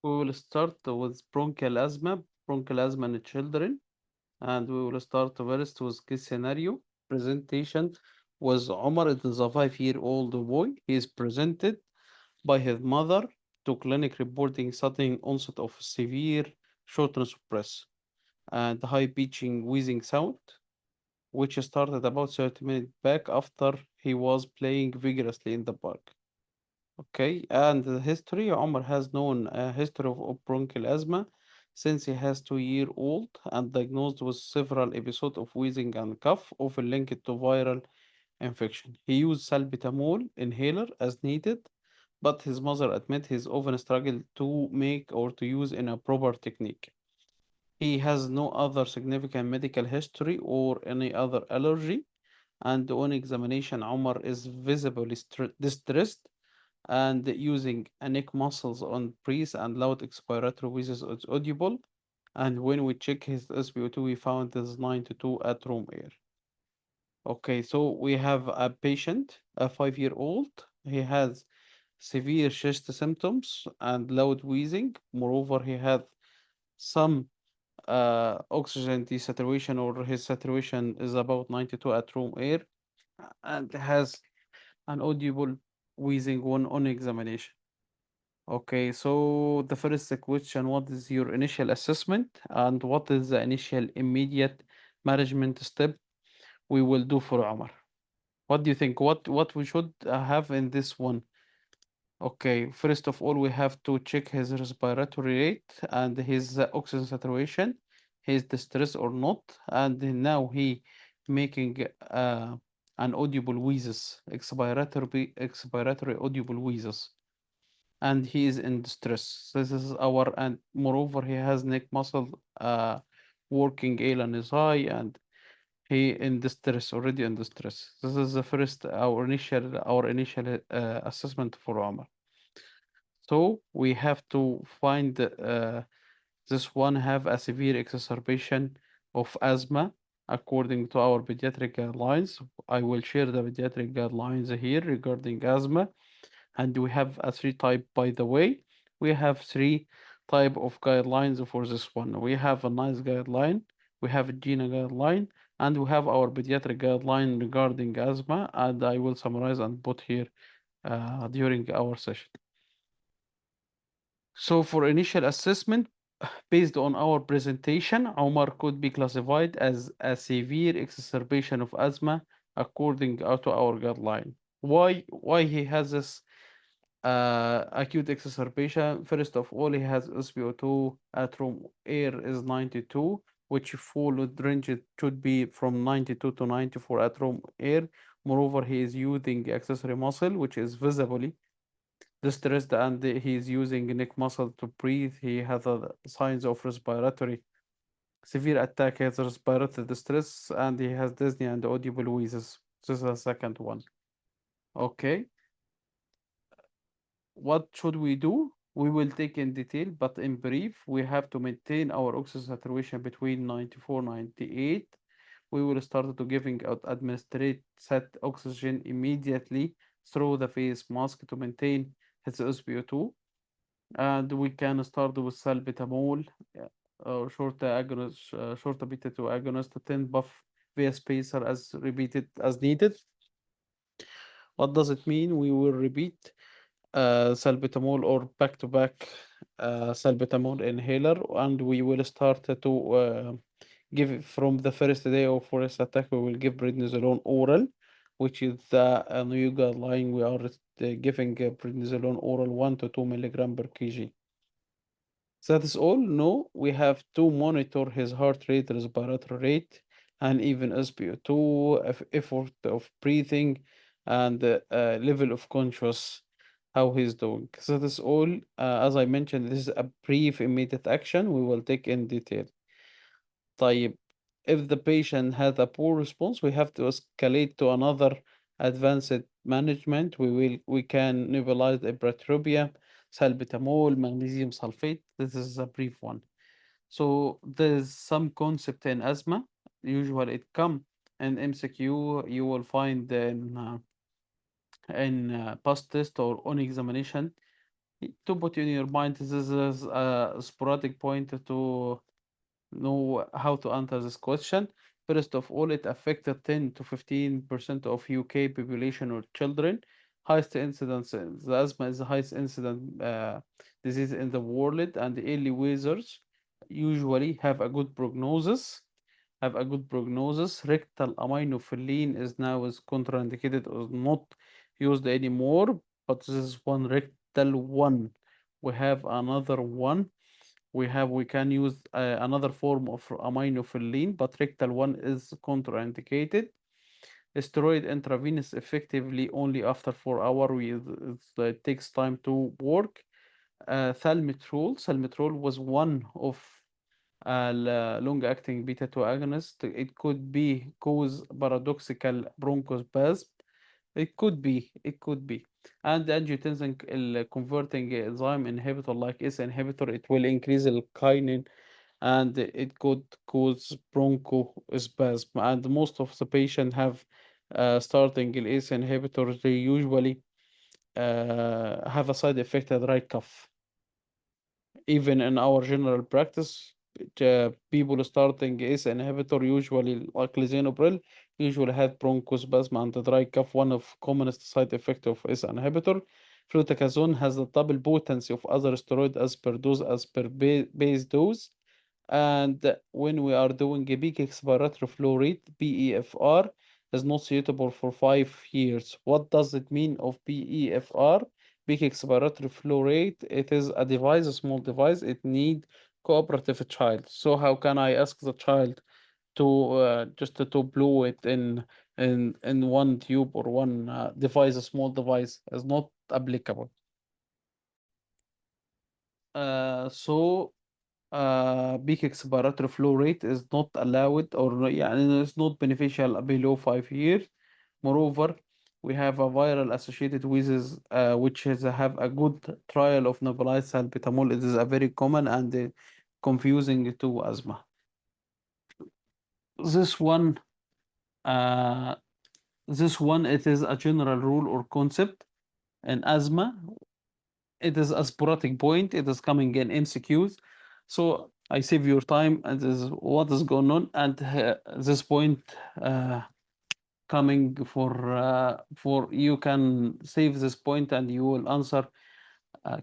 We will start with bronchial asthma in children, and we will start first with case scenario presentation was Omar. It is a 5-year-old boy. He is presented by his mother to clinic reporting sudden onset of severe shortness of breath and high pitching wheezing sound, which started about 30 minutes back after he was playing vigorously in the park. Okay, and the history, Omar has known a history of bronchial asthma since he has 2 year old and diagnosed with several episodes of wheezing and cough, often linked to viral infection. He used salbutamol inhaler as needed, but his mother admit he's often struggled to make or to use in a proper technique. He has no other significant medical history or any other allergy, and on examination, Omar is visibly distressed and using a neck muscles on breath and loud expiratory wheezes is audible. And when we check his SpO2, we found this 92 at room air. Okay, so we have a patient, a 5-year-old. He has severe chest symptoms and loud wheezing. Moreover, he had some oxygen desaturation, or his saturation is about 92 at room air, and has an audible wheezing one on examination. Okay, so the first question, what is your initial assessment and what is the initial immediate management step we will do for Omar? What do you think? What we should have in this one? Okay, first of all, we have to check his respiratory rate and his oxygen saturation, his distress or not, and then now he making an audible wheezes, expiratory audible wheezes, and he is in distress. This is our, and moreover, he has neck muscle working ill on his eye, and he in distress, already in distress. This is the first our initial assessment for Omar. So we have to find this one have a severe exacerbation of asthma according to our pediatric guidelines. I will share the pediatric guidelines here regarding asthma, and we have a three type, by the way. We have three type of guidelines for this one. We have a NICE guideline, we have a GINA guideline, and we have our pediatric guideline regarding asthma, and I will summarize and put here during our session. So for initial assessment, based on our presentation, Omar could be classified as a severe exacerbation of asthma according to our guideline. Why he has this acute exacerbation? First of all, he has SpO2 at room air is 92, which followed range it should be from 92 to 94 at room air. Moreover, he is using accessory muscle, which is visibly distressed, and he is using neck muscle to breathe. He has signs of respiratory severe attack, he has respiratory distress, and he has dyspnea and audible wheezes. This is the second one. Okay, what should we do? We will take in detail, but in brief, we have to maintain our oxygen saturation between 94 98. We will start to giving out administrate set oxygen immediately through the face mask to maintain his SpO2. And we can start with salbutamol, short beta 2 agonist, 10 buff via spacer as repeated as needed. What does it mean? We will repeat salbutamol or back-to-back salbutamol inhaler, and we will start to give it from the first day of first attack. We will give prednisolone oral, which is the new guideline. We are giving prednisolone oral 1 to 2 milligram per kg. That is all? No, we have to monitor his heart rate, respiratory rate, and even SpO2, effort of breathing, and level of conscious, how he's doing. So that is all. As I mentioned, this is a brief immediate action. We will take in detail. طيب, if the patient has a poor response, we have to escalate to another advanced management. We can nebulize ipratropium, salbutamol, magnesium sulfate. This is a brief one. So there's some concept in asthma. Usually it come in MCQ. You will find in past test or on examination. To put in your mind, this is a sporadic point to know how to answer this question. First of all, it affected 10 to 15% of UK population or children. Highest incidence, the asthma is the highest incident disease in the world, and the early users usually have a good prognosis. Rectal aminophylline is now is contraindicated or not used anymore, but this is one rectal one. We have another one. We can use another form of aminophylline, but rectal one is contraindicated. Steroid intravenous effectively only after 4 hours. It takes time to work. Salmeterol was one of long-acting beta-2 agonist. It could be cause paradoxical bronchospasm. It could be. And the angiotensin converting enzyme inhibitor like ACE inhibitor, it will increase the kinin and it could cause bronchospasm. And most of the patient have starting ACE inhibitors, they usually have a side effect at right cuff. Even in our general practice, people starting ACE inhibitor, usually like lisinopril, usually have bronchospasm and the dry cough, one of commonest side effect of ACE inhibitor. Fluticasone has the double potency of other steroid as per dose, as per base dose. And when we are doing a peak expiratory flow rate, PEFR, is not suitable for 5 years. What does it mean of PEFR? Peak expiratory flow rate, it is a device, a small device, it need cooperative child. So how can I ask the child to just to blow it in one tube or one device, a small device, is not applicable. So peak expiratory flow rate is not allowed, or يعني it's not beneficial below 5 years. Moreover, we have a viral associated with which is have a good trial of nebulized salbutamol. It is a very common and confusing to asthma. This one, uh, this one, it is a general rule or concept in asthma. It is a sporadic point. It is coming in MCQs. So I save your time and this is what is going on. And this point coming for you can save this point and you will answer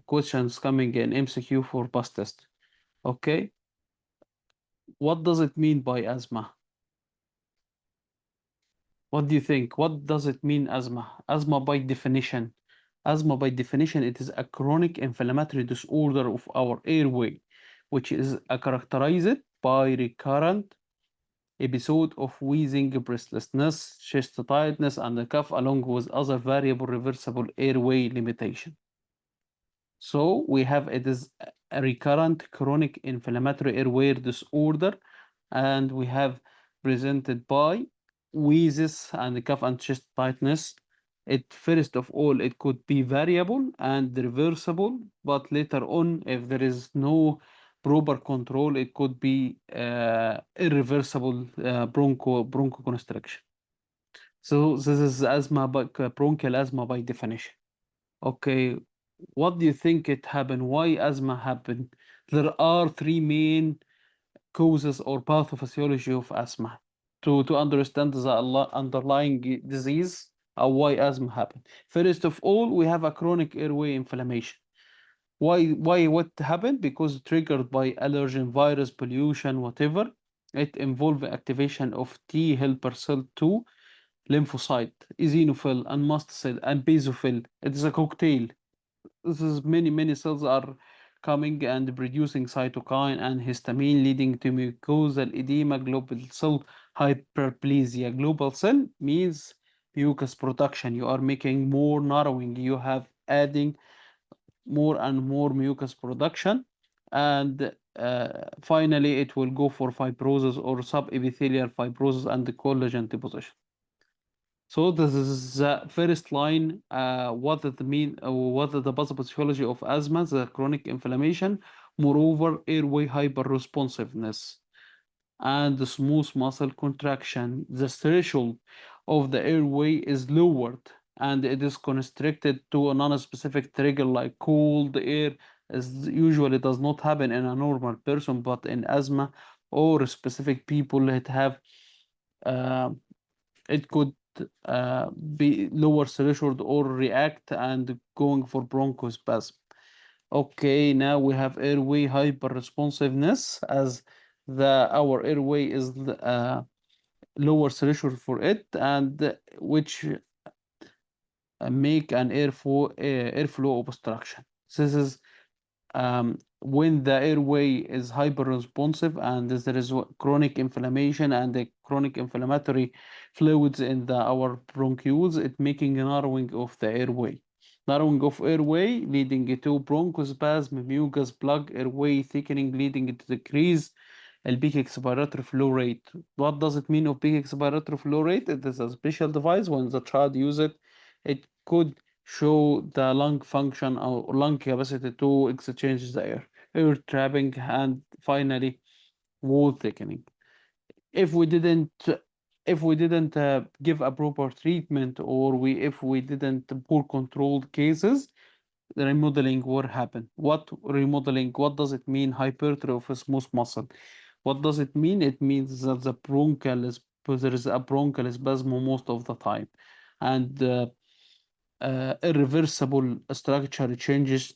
questions coming in MCQ for past test. Okay. What does it mean by asthma? What do you think? What does it mean, asthma? Asthma by definition, it is a chronic inflammatory disorder of our airway, which is characterized by recurrent episode of wheezing, breathlessness, chest tightness, and a cough, along with other variable reversible airway limitation. So we have it is a recurrent chronic inflammatory airway disorder, and we have presented by wheezes and cough and chest tightness. It first of all, it could be variable and reversible, but later on, if there is no proper control, it could be irreversible bronchoconstriction. So this is asthma, by bronchial asthma by definition. Okay, what do you think it happened? Why asthma happened? There are three main causes or pathophysiology of asthma to understand the underlying disease, why asthma happened. First of all, we have a chronic airway inflammation. Why what happened? Because triggered by allergen, virus, pollution, whatever. It involves activation of T helper cell 2, lymphocyte, eosinophil, and mast cell, and basophil. It is a cocktail. This is many cells are coming and producing cytokine and histamine, leading to mucosal edema, global cell hyperplasia. Global cell means mucus production. You are making more narrowing. You have adding more and more mucus production, and finally it will go for fibrosis or subepithelial fibrosis and the collagen deposition. So this is the first line. What it mean? What is the pathophysiology of asthma? The chronic inflammation, moreover, airway hyperresponsiveness, and the smooth muscle contraction. The threshold of the airway is lowered. and it is constricted to a non-specific trigger like cold air, is usually does not happen in a normal person, but in asthma or specific people that have uh, it could be lower threshold or react and going for bronchospasm. Okay, now we have airway hyperresponsiveness, as our airway is lower threshold for it, and which make an airflow obstruction. This is when the airway is hyperresponsive and there is chronic inflammation and the chronic inflammatory fluids in our bronchioles, it making a narrowing of the airway. Narrowing of airway leading to bronchospasm, mucus plug, airway thickening leading to decrease peak expiratory flow rate. What does it mean of peak expiratory flow rate? It is a special device. When the child use it, it could show the lung function or lung capacity to exchange the air trapping, and finally wall thickening. If we didn't give a proper treatment, or if we didn't poor controlled cases, the remodeling will happen. What remodeling? What does it mean? Hypertrophy of a smooth muscle. What does it mean? It means that there is a bronchial spasm most of the time, and irreversible structure changes,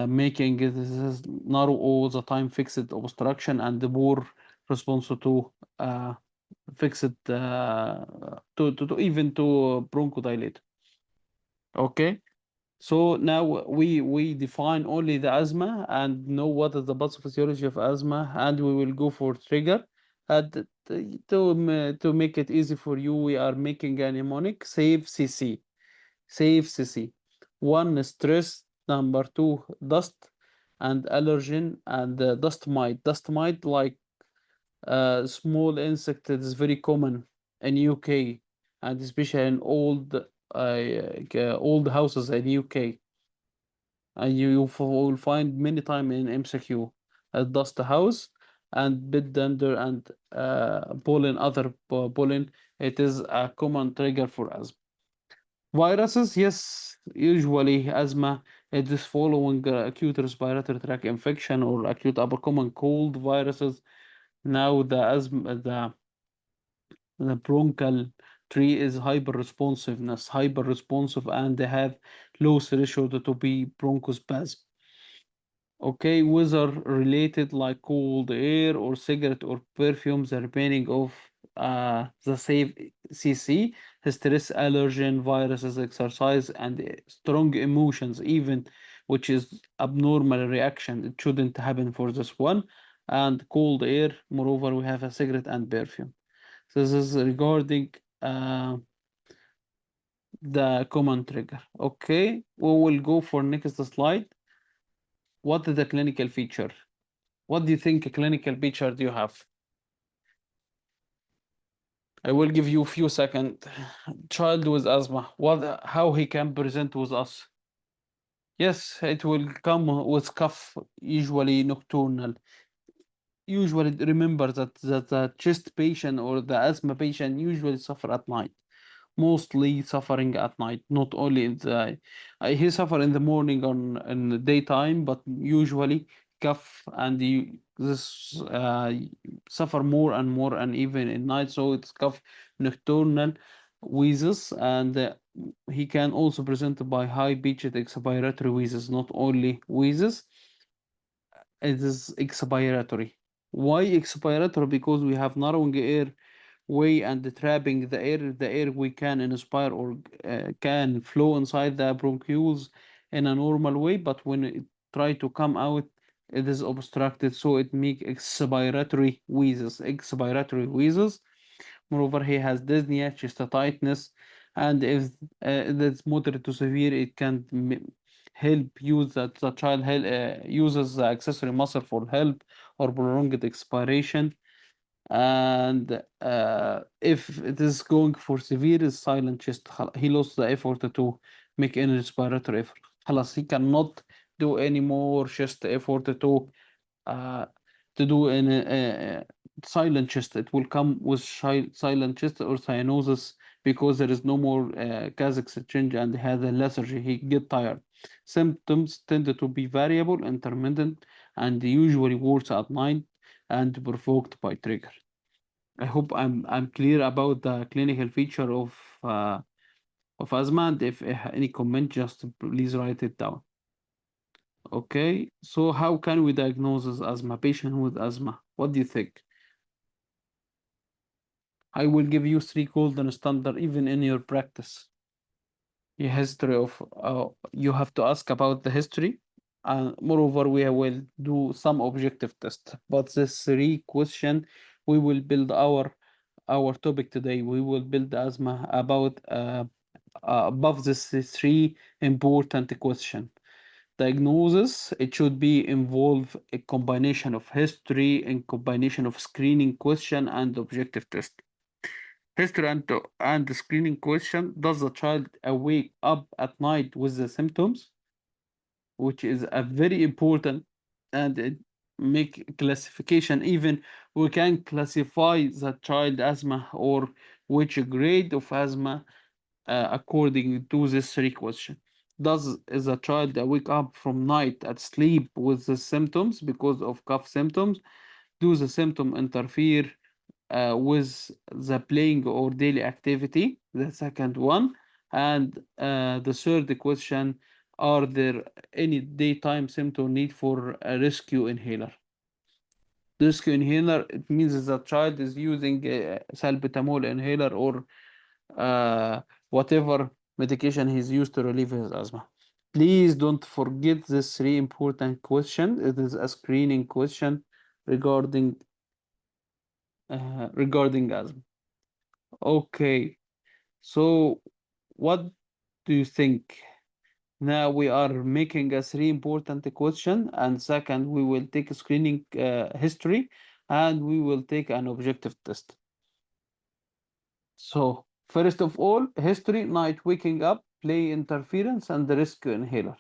making it is narrow all the time, fixed obstruction, and the poor response to uh, fixed to even to bronchodilate. Okay. So now we define only the asthma and know what is the pathophysiology of asthma, and we will go for trigger. And to make it easy for you, we are making a mnemonic: save CC, save CC. One, stress. Number two, dust and allergen and dust mite. Dust mite, like small insect that is very common in UK, and especially in old houses in UK. And will find many time in MCQ, dust house and bed dander and pollen, other pollen. It is a common trigger for asthma. Viruses, yes, usually asthma. It is following acute respiratory tract infection or acute upper common cold viruses. Now the bronchial tree is hyper responsive, and they have low threshold to be bronchospasm. Okay, weather related like cold air or cigarette or perfumes, the remaining of the safe CC, stress, allergen, viruses, exercise, and strong emotions, even which is abnormal reaction. It shouldn't happen for this one. And cold air, moreover, we have a cigarette and perfume. This is regarding the common trigger. Okay, we will go for next slide. What is the clinical feature? What do you think a clinical feature do you have? I will give you a few seconds. Child with asthma, how he can present with us? Yes, it will come with cough, usually nocturnal. Usually remember that the chest patient or the asthma patient usually suffer at night, mostly suffering at night, not only in the he suffer in the morning on in the daytime, but usually cough, and this suffer more and more and even in night, so it's cough, nocturnal wheezes, and he can also present by high pitched expiratory wheezes, not only wheezes. It is expiratory. Why expiratory? Because we have narrowing air way and trapping the air we can inspire or can flow inside the bronchioles in a normal way, but when it try to come out, it is obstructed, so it make expiratory wheezes. Moreover, he has dyspnea, chest tightness, and if that's moderate to severe, it can help use that the child uses the accessory muscle for help or prolonged expiration. And if it is going for severe, is silent chest. He lost the effort to make any respiratory effort. خلاص, he cannot do any more chest effort uh, to do in a silent chest. It will come with silent chest or cyanosis because there is no more gas exchange and has a lethargy. He get tired. Symptoms tend to be variable, intermittent, and usually worse at night and provoked by trigger. I hope I'm clear about the clinical feature of asthma, and if any comment, just please write it down. Okay, so how can we diagnose as asthma, patient with asthma? What do you think? I will give you three golden standard even in your practice. Your history of you have to ask about the history. And moreover, we will do some objective test. But this three question, we will build our topic today. We will build asthma about above this three important question. Diagnosis, it should be involve a combination of history and combination of screening question and objective test. History and the screening question, does the child awake up at night with the symptoms, which is a very important, and it make classification. Even we can classify the child asthma or which grade of asthma according to this three question. Does is a child wake up from night at sleep with the symptoms because of cough symptoms? Do the symptom interfere with the playing or daily activity? The second one. And the third question, are there any daytime symptom need for a rescue inhaler? Rescue inhaler, it means the child is using a salbutamol inhaler or whatever medication he's used to relieve his asthma. Please don't forget this three important question. It is a screening question regarding regarding asthma. Okay, so what do you think? Now we are making a three important question, and second we will take a screening history, and we will take an objective test. So first of all, history, night waking up, play interference, and the rescue inhaler.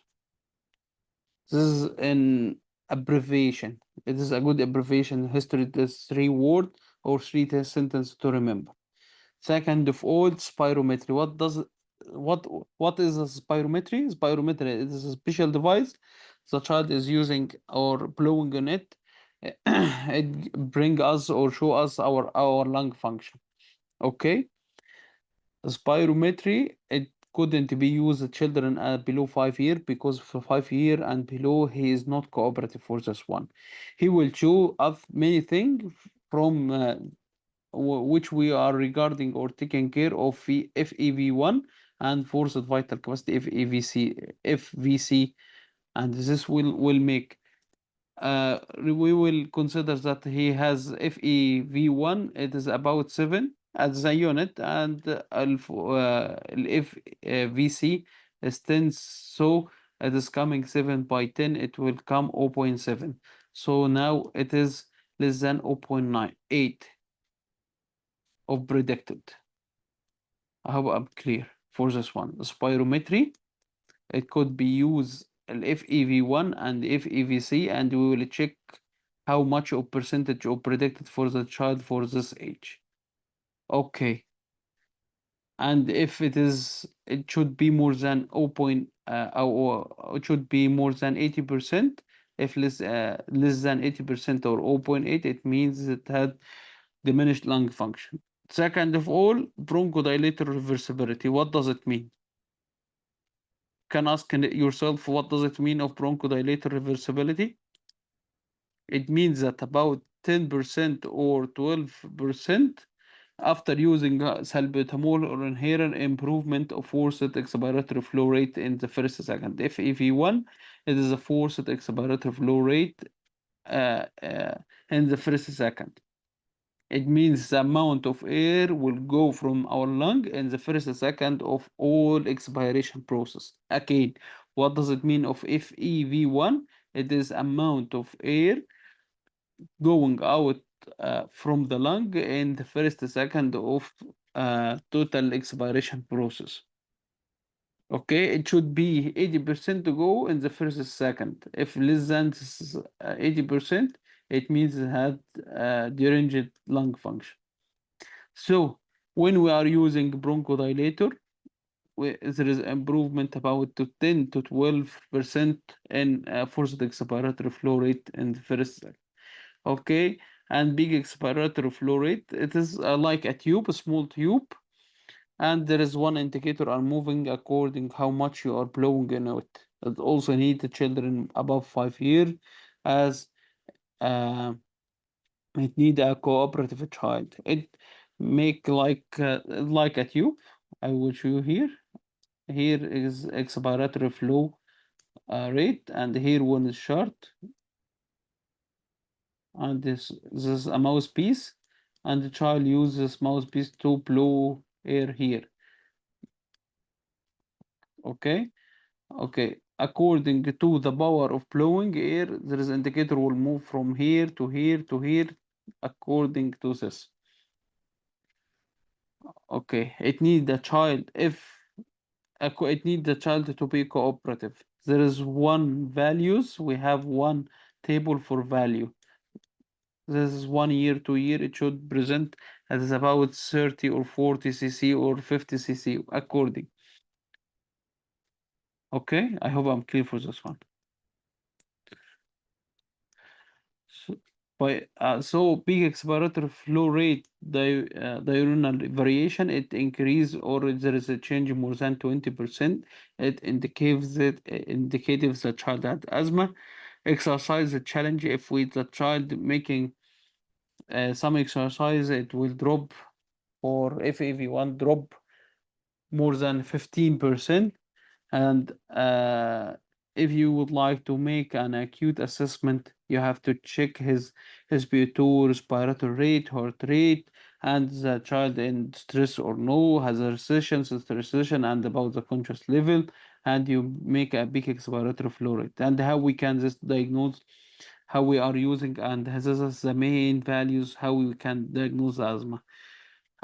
This is an abbreviation. It is a good abbreviation. History is three word or three sentence to remember. Second of all, spirometry. What is a spirometry? Spirometry, it is a special device the child is using or blowing on it. It bring us or show us our lung function. Okay. Spirometry, it couldn't be used with children below 5 years because for 5 years and below he is not cooperative for this one. He will show us many things from which we are regarding or taking care of FEV1 and forced vital capacity FVC, and this will make we will consider that he has FEV1, it is about 7 at the unit, and FVC is 10, so it is coming 7 by 10, it will come 0.7. So now it is less than 0.98 of predicted. I hope I'm clear for this one. The spirometry, it could be used FEV1 and FEVC, and we will check how much of percentage of predicted for the child for this age. Okay. And if it should be more than 0. Or it should be more than 80%. If less than 80% or 0.8, it means it had diminished lung function. Second of all, bronchodilator reversibility. What does it mean? Can ask yourself, what does it mean of bronchodilator reversibility? It means that about 10% or 12% after using salbutamol or inhaler, improvement of forced expiratory flow rate in the first second. FEV1, it is a forced expiratory flow rate in the first second. It means the amount of air will go from our lung in the first second of all expiration process. Again, what does it mean of FEV1? It is amount of air going out from the lung in the first second of total expiration process. Okay, it should be 80% to go in the first second. If less than 80%, it means it had deranged lung function. So When we are using bronchodilator, there is improvement about to 10 to 12% in forced expiratory flow rate in the first second. Okay, and big expiratory flow rate, it is like a tube, a small tube, and there is one indicator are moving according how much you are blowing in it. It also need the children above 5 years, as uh, it need a cooperative child. It make like a tube. I will show you here. Here is expiratory flow rate, and here one is short, and this is a mouthpiece, and the child uses mouthpiece to blow air here. Okay, okay. According to the power of blowing air, there is indicator will move from here to here to here, according to this. Okay, it need the child if it need the child to be cooperative. There is one values. We have one table for value. This is 1 year, 2 year. It should present as about 30 or 40 cc or 50 cc according. Okay, I hope I'm clear for this one. So, so big expiratory flow rate, diurnal variation, it increase or there is a change more than 20%. It indicates the child had asthma. Exercise the challenge if with the child making some exercise, it will drop, or FEV1 drop more than 15%. And if you would like to make an acute assessment, you have to check his SpO2, respiratory rate, heart rate, and the child in stress or no, has a recession, recession, and about the conscious level, and you make a big expiratory flow rate. And how we can just diagnose, how we are using, and this is the main values, how we can diagnose asthma.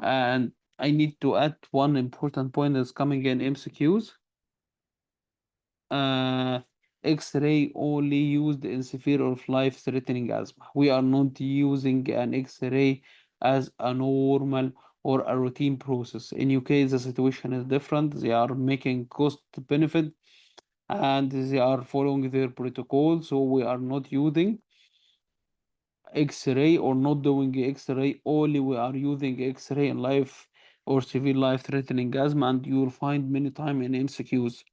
And I need to add one important point that's coming in MCQs. uh, X-ray only used in severe or life-threatening asthma. We are not using an X-ray as a normal or a routine process. In UK, the situation is different. They are making cost benefit and they are following their protocol. So we are not using X-ray or not doing X-ray. Only we are using X-ray in life or severe life-threatening asthma, and you will find many time in MCQs.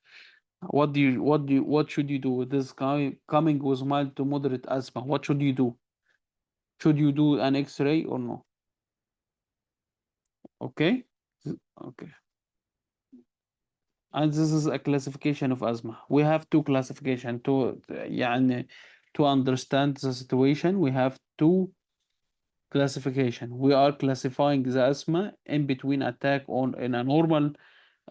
What should you do with this guy coming with mild to moderate asthma? What should you do? Should you do an X-ray or no? Okay, okay. And this is a classification of asthma. We have two classification to يعني, to understand the situation. We have two classification. We are classifying the asthma in between attack on in a normal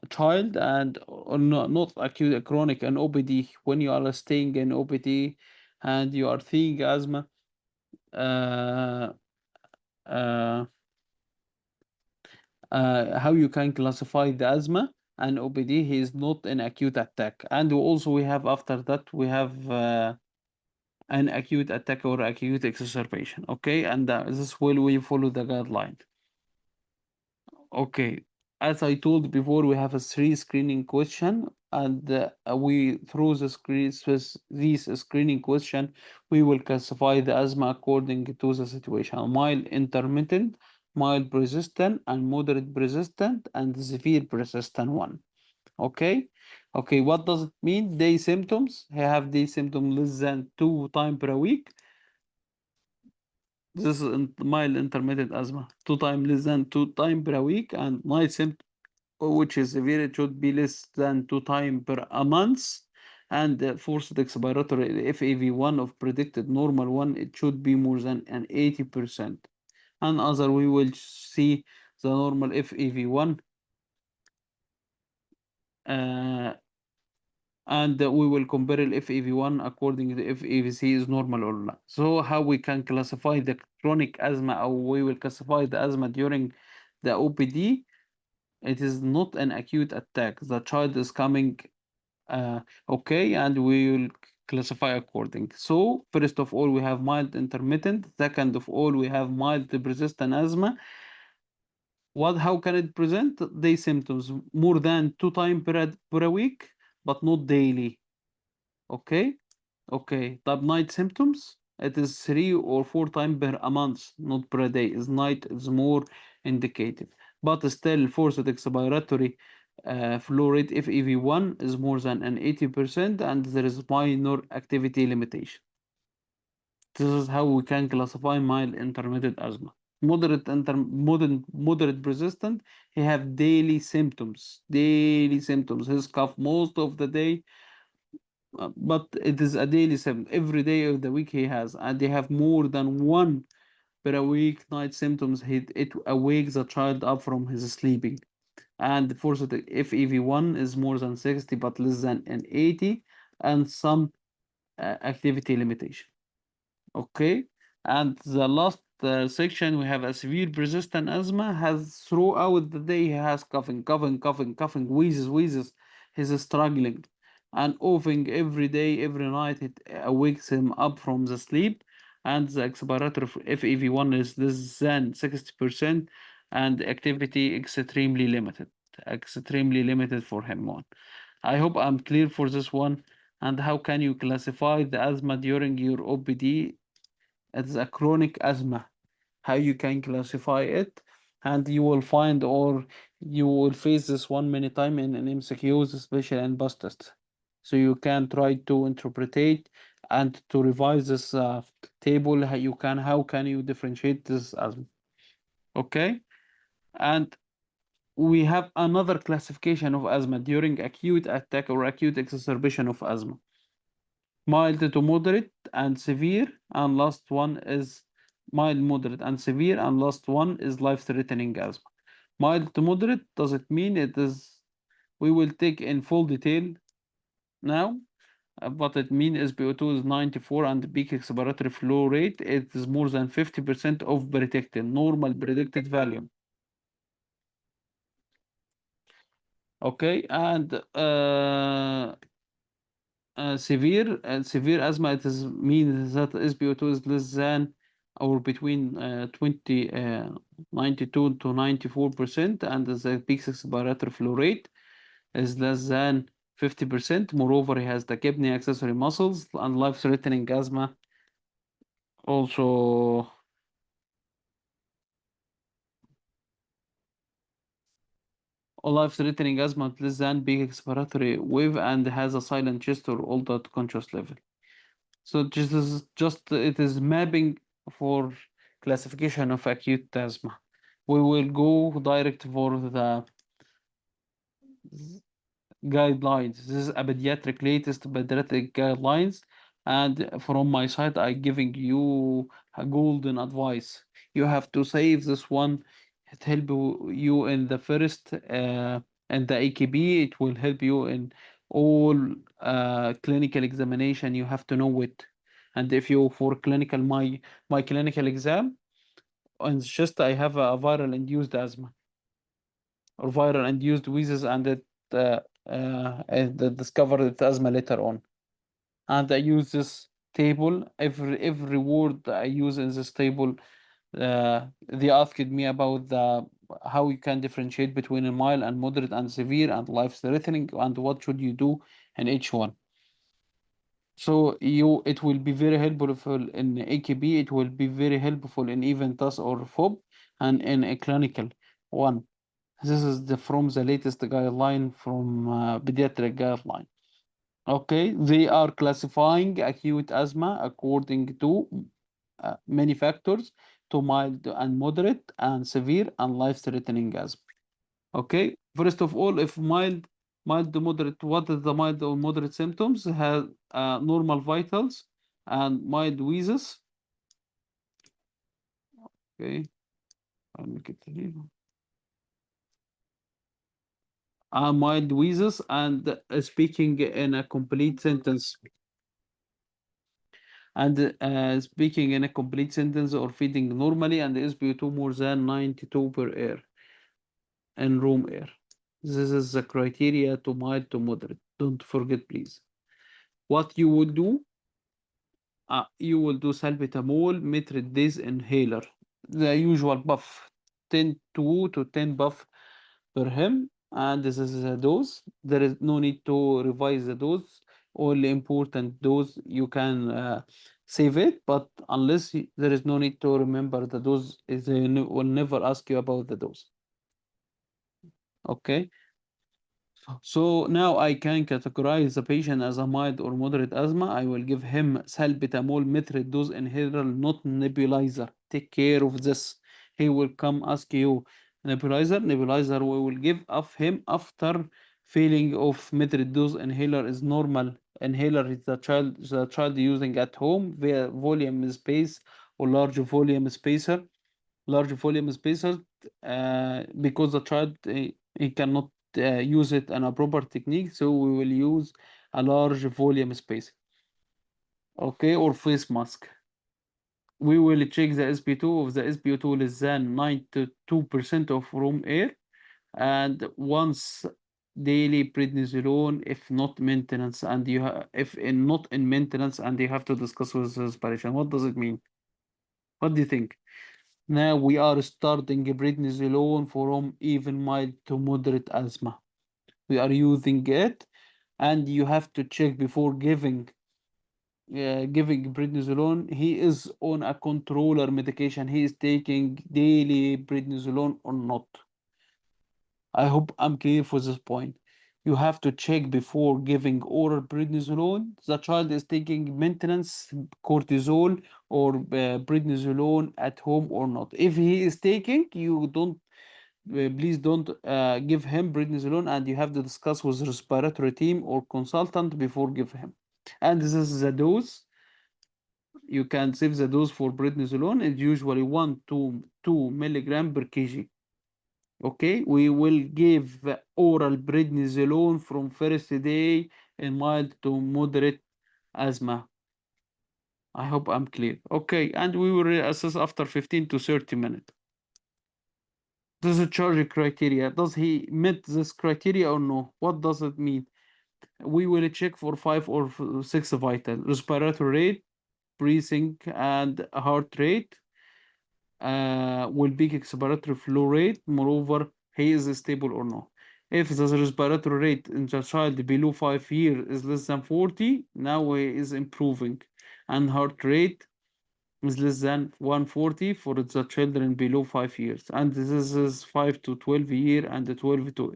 child and not acute chronic and OPD. When you are staying in OPD and you are seeing asthma, uh, uh, how you can classify the asthma and OPD, he is not an acute attack. And also we have after that we have an acute attack or acute exacerbation. Okay, and this will we follow the guideline. Okay, as I told before, we have a three screening question, and we through these screening question, we will classify the asthma according to the situation: mild, intermittent, mild persistent, and moderate persistent, and severe persistent one. Okay, okay. What does it mean? Day symptoms. He have day symptom less than 2 times per week. This is mild intermittent asthma. 2 times less than 2 times per week, and night symptom, which is severe, it should be less than 2 times per a month. And forced expiratory FAV1 of predicted normal one, it should be more than an 80%. And other, we will see the normal FAV1, uh, and we will compare the FAV1 according to the FAVC is normal or not. So how we can classify the chronic asthma, or we will classify the asthma during the OPD. It is not an acute attack. The child is coming okay, and we will classify according. So first of all, we have mild intermittent. Second of all, we have mild persistent asthma. How can it present? Day symptoms more than 2 times per a week, but not daily. Okay? Okay. Type night symptoms. It is 3 or 4 times per a month, not per day. Is night is more indicated. But still, forced expiratory flow rate FEV1 is more than an 80%, and there is minor activity limitation. This is how we can classify mild intermittent asthma. Moderate persistent, he have daily symptoms. Daily symptoms. His cough most of the day, but it is a daily symptom. Every day of the week he has, and they have more than one per a week night symptoms. It awakes the child up from his sleeping. And for the FEV1 is more than 60 but less than an 80, and some activity limitation. Okay, and the last section we have a severe persistent asthma has throughout the day he has coughing, wheezes. He's struggling, and coughing every day, every night. It wakes him up from the sleep, and the expiratory FEV1 is less than 60%, and activity extremely limited for him one. I hope I'm clear for this one. And how can you classify the asthma during your OPD? It's a chronic asthma. How you can classify it, and you will find, or you will face this one many time in MCQs, especially in bus tests. So you can try to interpret and to revise this table. How can you differentiate this asthma? Okay, and we have another classification of asthma during acute attack or acute exacerbation of asthma. Mild to moderate and severe, and last one is mild, moderate, and severe, and last one is life-threatening asthma. Mild to moderate, does it mean it is? We will take in full detail now. What it means is SpO2 is 94 and the peak expiratory flow rate it is more than 50% of predicted normal predicted value. Okay, and severe asthma, it is means that SpO2 is less than or between 92 to 94%, and the peak expiratory flow rate is less than 50%. Moreover, he has the kidney accessory muscles, and life-threatening asthma also. Life-threatening asthma less than peak expiratory wave and has a silent chest or altered conscious level. So just it is mapping for classification of acute asthma. We will go direct for the guidelines. This is a pediatric latest pediatric guidelines, and from my side, I giving you a golden advice. You have to save this one. It help you in the first and the AKB. It will help you in all clinical examination. You have to know it. And if you for clinical my clinical exam, and just I have a viral induced asthma or viral induced wheezes, and discovered it asthma later on. And I use this table. Every word I use in this table, they asked me about the how you can differentiate between a mild and moderate and severe and life-threatening, and what should you do in each one. So it will be very helpful in AKB. It will be very helpful in even TAS or FOB, and in a clinical one. This is from the latest guideline from pediatric guideline. Okay, they are classifying acute asthma according to many factors, to mild and moderate and severe and life-threatening asthma. Okay, first of all, if mild to moderate, what is the mild or moderate symptoms? Have normal vitals and mild wheezes. Okay, I'll make it here. Mild wheezes and speaking in a complete sentence. And speaking in a complete sentence or feeding normally, and SpO2 more than 92 per air in room air. This is the criteria to mild to moderate. Don't forget, please. What you will do, you will do salbutamol, metronidase inhaler, the usual buff. 2 to 10 buff per him, and this is the dose. There is no need to revise the dose. All important dose you can save it, but unless there is no need to remember the dose, is will never ask you about the dose. Okay. So now I can categorize the patient as a mild or moderate asthma. I will give him salbutamol metered dose inhaler, not nebulizer. Take care of this. He will come ask you nebulizer. Nebulizer we will give of him after feeling of metered dose inhaler is normal. Inhaler is the child using at home via volume space or large volume spacers, because the child he cannot use it in a proper technique, so we will use a large volume space, okay, or face mask. We will check the sp2 of the sp2 less than 92% of room air, and once daily prednisolone if not maintenance, and if not in maintenance, and you have to discuss with respiration. What does it mean? What do you think? Now we are starting prednisolone from even mild to moderate asthma. We are using it, and you have to check before giving prednisolone. He is on a controller medication. He is taking daily prednisolone or not. I hope I'm clear for this point. You have to check before giving oral prednisolone. The child is taking maintenance cortisol or prednisolone at home or not. If he is taking, you don't please don't give him prednisolone, and you have to discuss with respiratory team or consultant before give him. And this is the dose. You can save the dose for prednisolone. It's usually 1 to 2 milligram per kg. Okay, we will give oral prednisolone from first day in mild to moderate asthma. I hope I'm clear. Okay, and we will reassess after 15 to 30 minutes. Does it charge criteria? Does he meet this criteria or no? What does it mean? We will check for 5 or 6 vital: respiratory rate, breathing, and heart rate. Will be expiratory flow rate. Moreover, he is stable or no. If the respiratory rate in the child below 5 years is less than 40, now he is improving, and heart rate is less than 140 for the children below 5 years, and this is 5 to 12 year and 12 to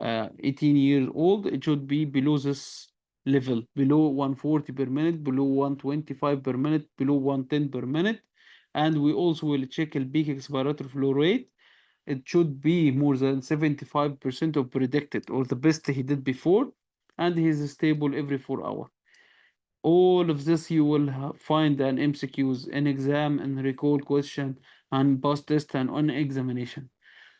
18 years old. It should be below this level, below 140 per minute, below 125 per minute, below 110 per minute. And we also will check the peak expiratory flow rate. It should be more than 75% of predicted, or the best he did before, and he is stable every 4 hours. All of this you will find an MCQs, an exam and recall question, and past test and on examination.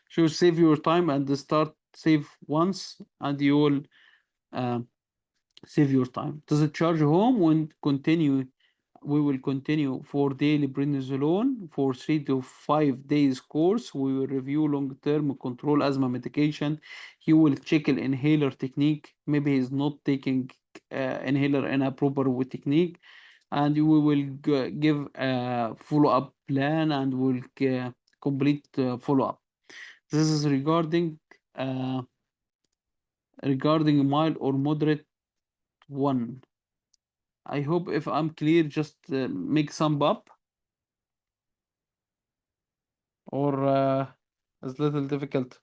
So save your time and start save once, and you will uh, save your time. Does it charge home? When continue, we will continue for daily prednisolone for 3 to 5 days course. We will review long-term control asthma medication. He will check an inhaler technique. Maybe he's not taking inhaler in a proper way technique, and we will give a follow-up plan, and we'll complete follow-up. This is regarding mild or moderate one. I hope if I'm clear, just make some up, or it's little difficult.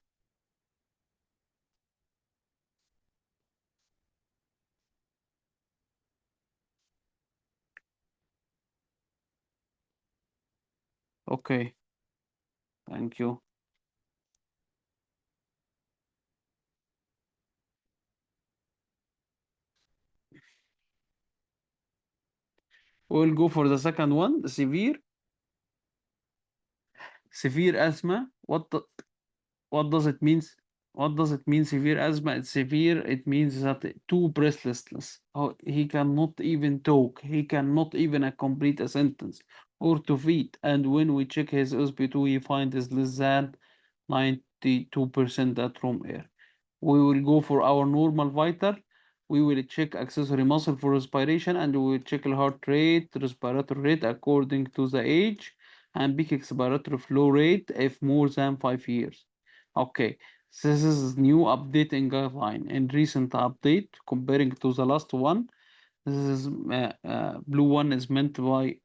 Okay, thank you. We'll go for the second one, the severe asthma. What does it mean? What does it mean, severe asthma? It's severe. It means that too breathlessness. Oh, he cannot even talk. He cannot even complete a sentence or to feed. And when we check his SB2, we find is less than 92% at room air. We will go for our normal vital. We will check accessory muscle for respiration, and we will check the heart rate, respiratory rate according to the age, and peak expiratory flow rate if more than 5 years. Okay, this is new update in guideline. In recent update, comparing to the last one, this is blue one is meant by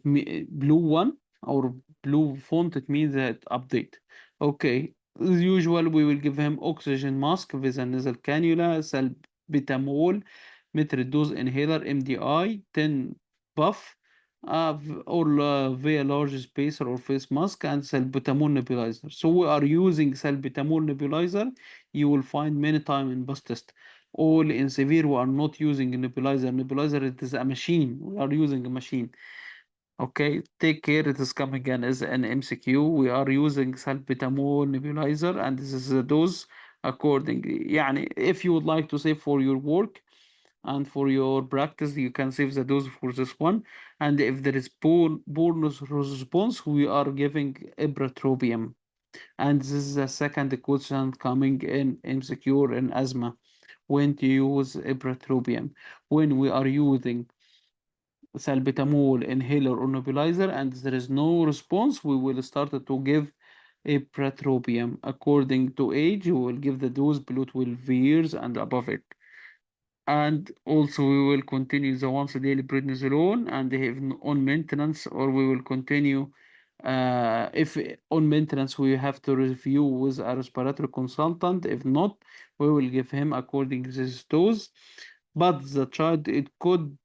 blue one or blue font. It means that update. Okay, as usual, we will give him oxygen mask with a nasal cannula, salbutamol, metered dose inhaler, MDI, 10 puff, or via large spacer or face mask, and salbutamol nebulizer. So we are using salbutamol nebulizer. You will find many time in bus test. All in severe, we are not using a nebulizer. Nebulizer, it is a machine. We are using a machine. Okay, take care. It is coming again as an MCQ. We are using salbutamol nebulizer, and this is the dose accordingly. يعني, if you would like to save for your work and for your practice, you can save the dose for this one. And if there is poor response, we are giving ipratropium. And this is the second question coming in MCQ in asthma. When to use ipratropium? When we are using salbutamol inhaler or nebulizer and there is no response, we will start to give ipratropium. According to age, we will give the dose below 12 years and above it. And also we will continue the once daily prednisolone and have on maintenance, or we will continue if on maintenance we have to review with a respiratory consultant. If not, we will give him according to this dose. But the child, it couldn't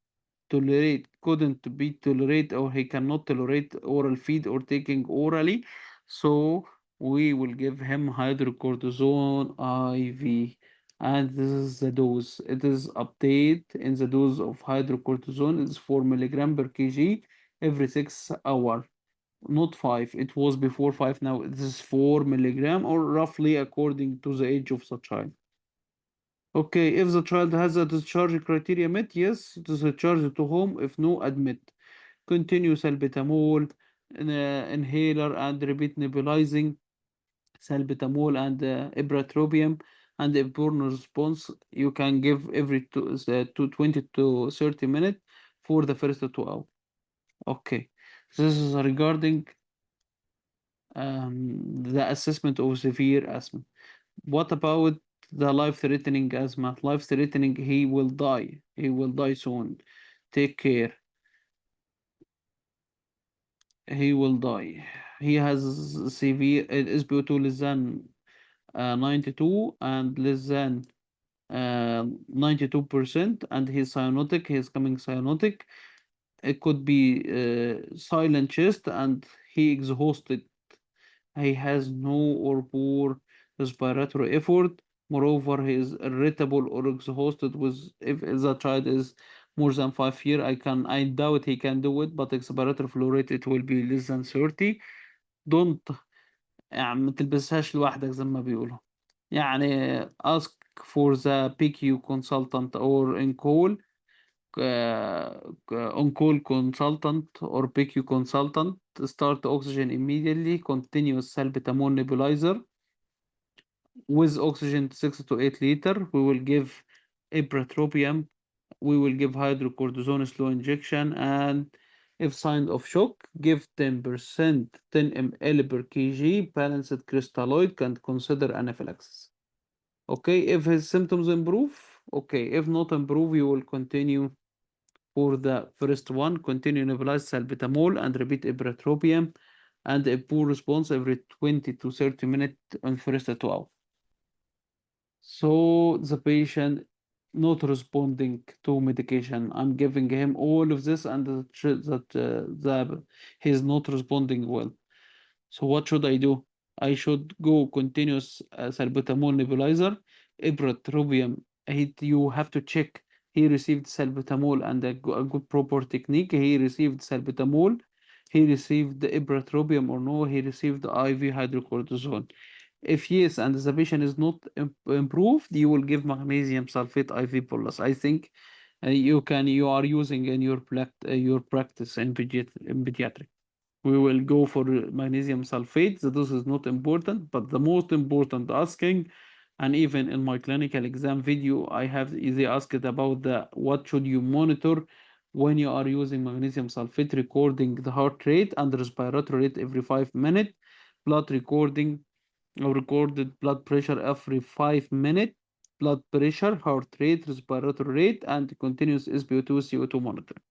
be tolerate, or he cannot tolerate oral feed or taking orally, so we will give him hydrocortisone IV. And this is the dose. It is update in the dose of hydrocortisone is 4 milligram per kg every 6 hours, not 5. It was before 5, now it is 4 milligram, or roughly according to the age of the child. Okay, if the child has a discharge criteria met, yes, discharge to home. If no, admit. Continue salbutamol, inhaler, and repeat nebulizing salbutamol and ipratropium. And if poor response, you can give every 20 to 30 minutes for the first 2 hours. Okay, this is regarding the assessment of severe asthma. What about the life-threatening asthma? Life-threatening, he will die. He will die soon. Take care. He will die. He has severe SpO2 less than 92 and less than 92%, and he's cyanotic. He's coming cyanotic. It could be silent chest, and he exhausted. He has no or poor respiratory effort. Moreover, he is irritable or exhausted with if the child is more than 5 years. I doubt he can do it, but expiratory flow rate it will be less than 30. Don't يعني ما تلبسهاش لوحدك زي ما بيقولوا. يعني ask for the PQ consultant or in call on-call consultant or PQ consultant. Start oxygen immediately. Continuous salbutamol nebulizer with oxygen 6 to 8 liter. We will give ipratropium. We will give hydrocortisone slow injection, and if sign of shock, give 10%, 10 ml per kg balanced crystalloid, can consider anaphylaxis. Okay, if his symptoms improve, okay. If not improve, you will continue for the first one, continue nebulize salbutamol and repeat ipratropium, and a poor response every 20 to 30 minutes on first 2 hours. So the patient not responding to medication. I'm giving him all of this, and he's not responding well. So what should I do? I should go continuous salbutamol nebulizer, ipratropium. You have to check. He received salbutamol and a good proper technique. He received salbutamol. He received the ipratropium or no. He received the IV hydrocortisone. If yes, and the patient is not improved, you will give magnesium sulfate IV bolus. I think you are using in your practice in pediatric. We will go for magnesium sulfate. The dose is not important, but the most important asking, and even in my clinical exam video, I have they asked about the what should you monitor when you are using magnesium sulfate, recording the heart rate and respiratory rate every 5 minutes, blood recording or recorded blood pressure every 5 minutes, blood pressure, heart rate, respiratory rate, and continuous SpO2 CO2 monitoring.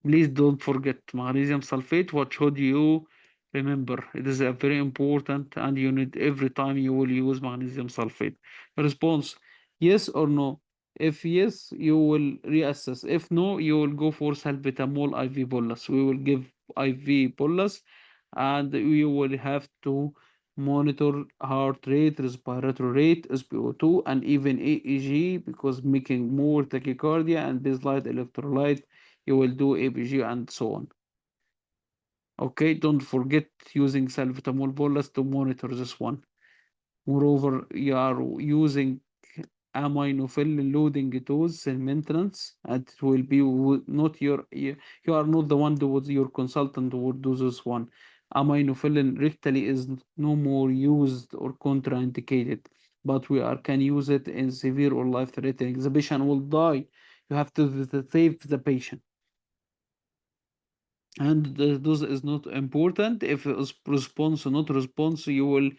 Please don't forget magnesium sulfate. What should you remember? It is a very important and you need every time you will use magnesium sulfate. Response, yes or no? If yes, you will reassess. If no, you will go for salbutamol IV bolus. We will give IV bolus and you will have to monitor heart rate, respiratory rate, SpO2, and even EEG because making more tachycardia and baseline electrolyte you will do ABG and so on. Okay, don't forget using salbutamol bolus to monitor this one. Moreover, you are using aminophylline loading dose in maintenance, and it will be not you are not the one who was your consultant who would do this one. Aminophylline rectally is no more used or contraindicated, but we are can use it in severe or life-threatening. The patient will die. You have to save the patient. And the dose is not important. If it's response or not response, you will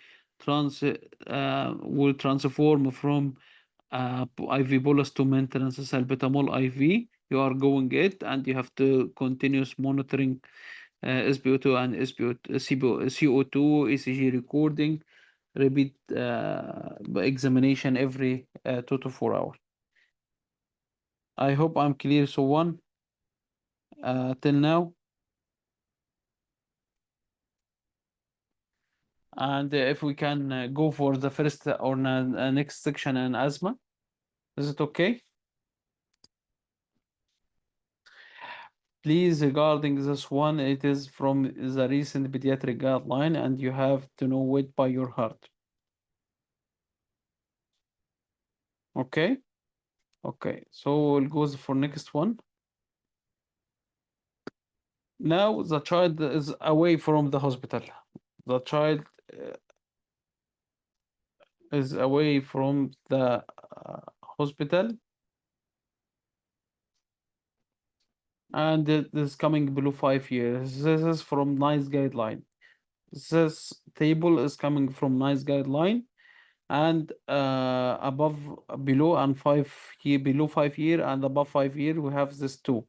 transform from IV bolus to maintenance salbutamol IV. You are going it, and you have to continuous monitoring SpO2 and CO2, ECG recording, repeat examination every 2 to 4 hours. I hope I'm clear. So one till now. And if we can go for the first or next section in asthma, is it okay? Please, regarding this one, it is from the recent pediatric guideline, and you have to know it by your heart. Okay? Okay, so we'll go for next one. Now the child is away from the hospital. The child is away from the hospital, and it is coming below 5 years. This is from NICE guideline. This table is coming from NICE guideline, and above, below, and 5 year, below 5 year and above 5 year, we have this two.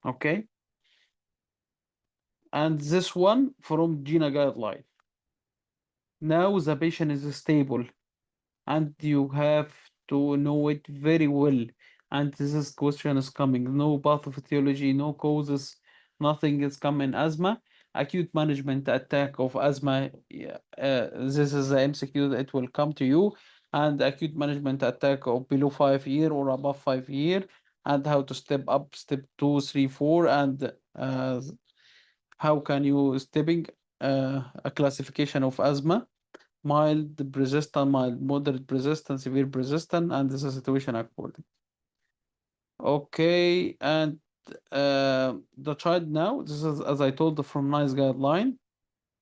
Okay, and this one from GINA guideline. Now the patient is stable, and you have to know it very well. And this is question is coming. No pathophysiology, no causes, nothing is coming. Asthma, acute management attack of asthma. Yeah, this is the MCQ that it will come to you. And acute management attack of below 5 year or above 5 year, and how to step up, step 2, 3, 4, and how can you stepping a classification of asthma mild persistent, mild moderate persistent, severe persistent, and this is situation according. Okay, and the child now, this is as I told from NICE guideline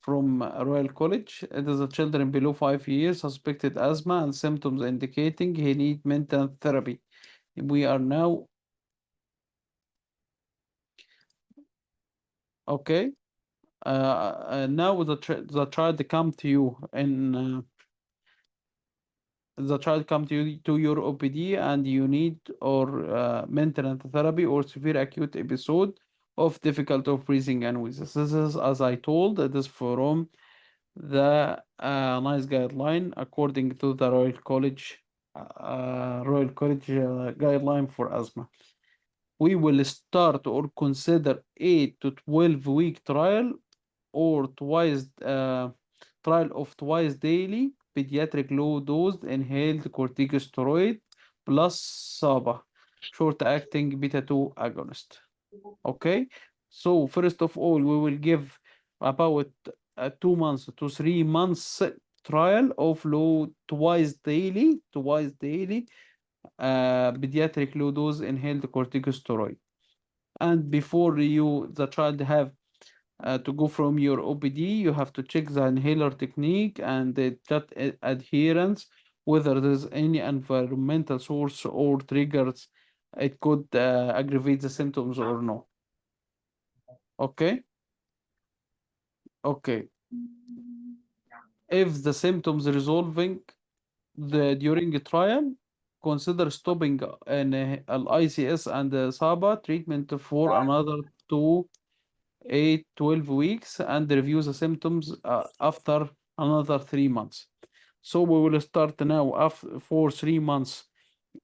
from Royal College. It is a children below 5 years suspected asthma and symptoms indicating he need mental therapy. We are now okay. Now the child come to you in the child come to you to your OPD and you need or maintenance therapy or severe acute episode of difficulty of breathing and wheezes. This is, as I told, it is from the NICE guideline according to the Royal College guideline for asthma. We will start or consider 8 to 12 week trial or trial of twice daily pediatric low dose inhaled corticosteroid plus SABA, short acting beta 2 agonist. Okay, so first of all, we will give about 2 months to 3 months trial of low twice daily pediatric low dose inhaled corticosteroid. And before the child have to go from your OPD, you have to check the inhaler technique and the gut adherence, whether there's any environmental source or triggers it could aggravate the symptoms or no. Okay, okay. If the symptoms resolving during the trial, consider stopping an ICS and SABA treatment for another 12 weeks and review the symptoms after another 3 months. So we will start now for 3 months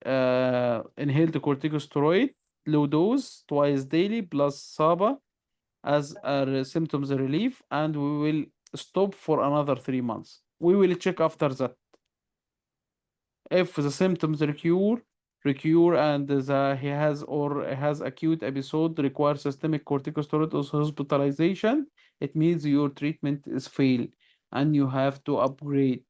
inhaled corticosteroid, low dose, twice daily, plus SABA as a symptoms relief, and we will stop for another 3 months. We will check after that. If the symptoms recur and he has or has acute episode require systemic corticosteroid or hospitalization, it means your treatment is failed and you have to upgrade.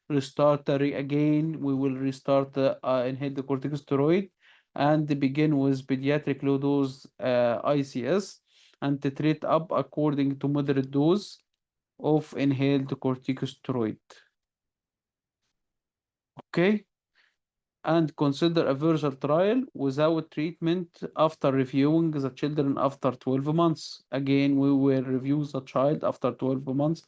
Restart again. We will restart the inhaled corticosteroid and begin with pediatric low dose ICS and titrate up according to moderate dose of inhaled corticosteroid. Okay, and consider a further trial without treatment after reviewing the children after 12 months. Again, we will review the child after 12 months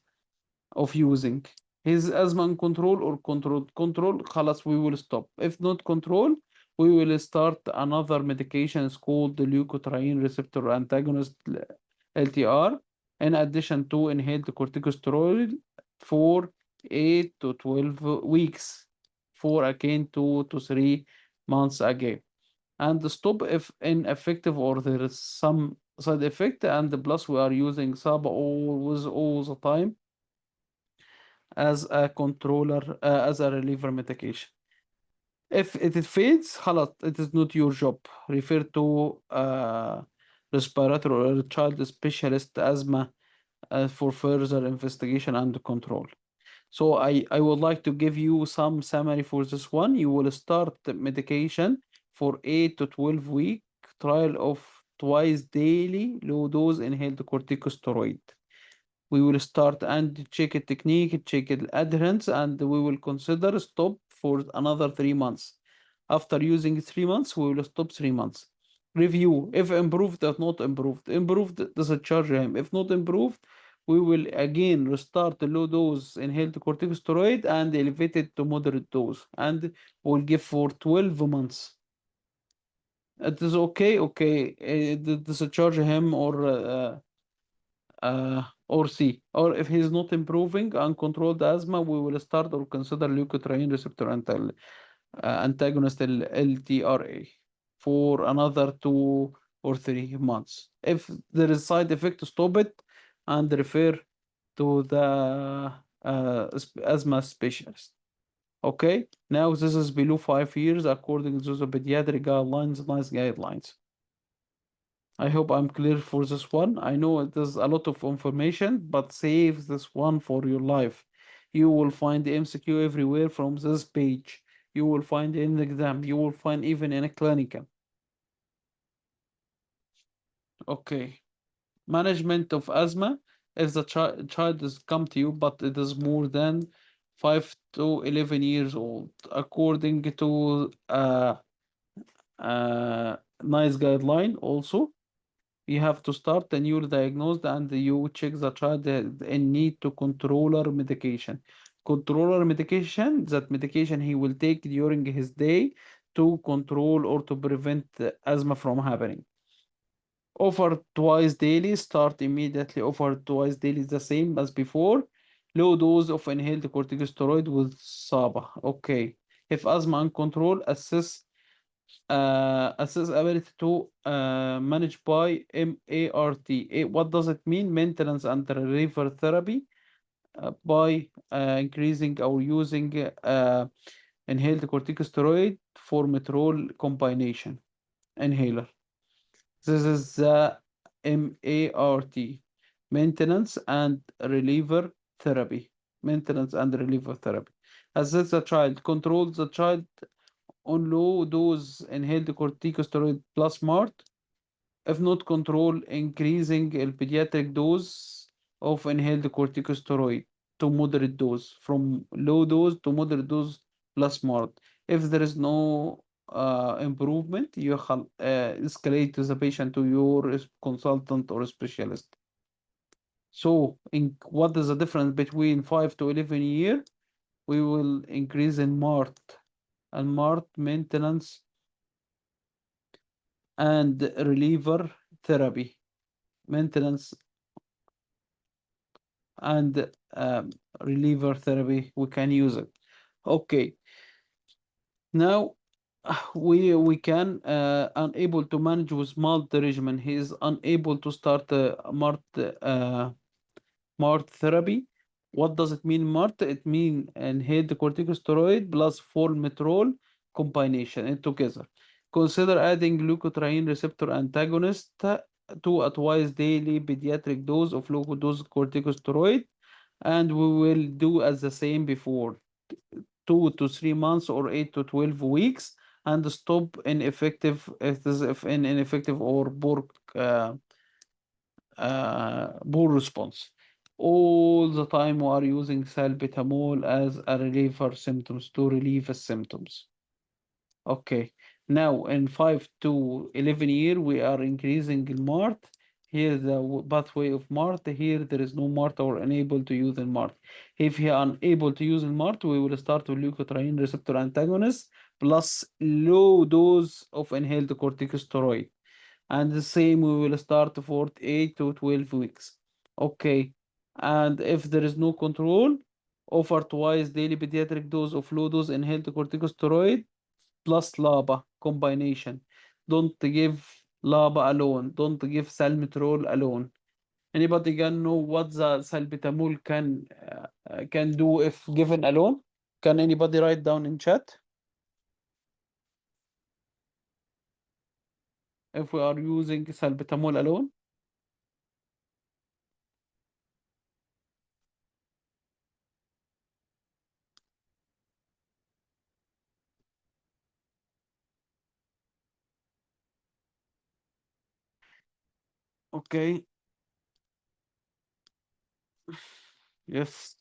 of using. His asthma in control or control, خلاص we will stop. If not control, we will start another medication. It's called the leukotriene receptor antagonist LTR, in addition to inhaled corticosteroid for 8 to 12 weeks for again 2 to 3 months again. And stop if ineffective or there is some side effect. And plus, we are using SABA always all the time as a controller, as a reliever medication. If it fails, خلاص, it is not your job. Refer to respiratory or child specialist asthma for further investigation and control. So I would like to give you some summary for this one. You will start the medication for 8 to 12 week trial of twice daily low dose inhaled corticosteroid. We will start and check a technique, check it adherence, and we will consider stop for another 3 months. After using 3 months, we will stop 3 months. Review if improved or not improved. Improved, discharge him. If not improved, we will again restart the low dose inhaled corticosteroid and elevate it to moderate dose, and we'll give for 12 months. It is okay, okay. Discharge him or C. Or if he's not improving uncontrolled asthma, we will start or consider leukotriene receptor antagonist LTRA for another 2 or 3 months. If there is side effect, stop it and refer to the asthma specialist. Okay, now this is below 5 years according to the pediatric guidelines, nice guidelines. I hope I'm clear for this one. I know it is a lot of information, but save this one for your life. You will find the MCQ everywhere from this page. You will find in the exam. You will find even in a clinical. Okay. Management of asthma. If the child has come to you, but it is more than 5 to 11 years old, according to nice guideline also. You have to start and you're diagnosed and you check the child in need to controller medication. Controller medication, that medication he will take during his day to control or to prevent asthma from happening. Offer twice daily, start immediately. Offer twice daily, the same as before. Low dose of inhaled corticosteroid with SABA. Okay. If asthma uncontrolled, assess ability to manage by MART. What does it mean? Maintenance and reliever therapy by increasing or using inhaled corticosteroid formoterol combination inhaler. This is the MART, maintenance and reliever therapy. Maintenance and reliever therapy. Assess the child, control the child on low dose inhaled corticosteroid plus MART. If not control, increasing the pediatric dose of inhaled corticosteroid to moderate dose, from low dose to moderate dose plus MART. If there is no improvement escalate to the patient to your consultant or specialist. So what is the difference between 5 to 11 year? We will increase in MART and MART maintenance and reliever therapy. Maintenance and reliever therapy, we can use it. Okay, now we can unable to manage with MART regimen. He is unable to start MART therapy. What does it mean, MART? It means inhaled corticosteroid plus formoterol combination in together. Consider adding leukotriene receptor antagonist to a twice daily pediatric dose of low-dose corticosteroid, and we will do as the same before, 2 to 3 months or 8 to 12 weeks, and stop ineffective if ineffective or poor response. All the time we are using salbutamol as a reliever symptoms to relieve the symptoms. Okay, now in 5 to 11 year, we are increasing the MART. Here the pathway of MART. Here there is no MART or unable to use the MART. If you are unable to use the MART, we will start with leukotriene receptor antagonist plus low dose of inhaled corticosteroid. And the same we will start for 8 to 12 weeks. Okay, and if there is no control, offer twice daily pediatric dose of low dose inhaled corticosteroid plus LABA combination. Don't give LABA alone. Don't give salmeterol alone. Anybody can know what the salbutamol can do if given alone? Can anybody write down in chat if we are using salbutamol alone? Okay. Yes.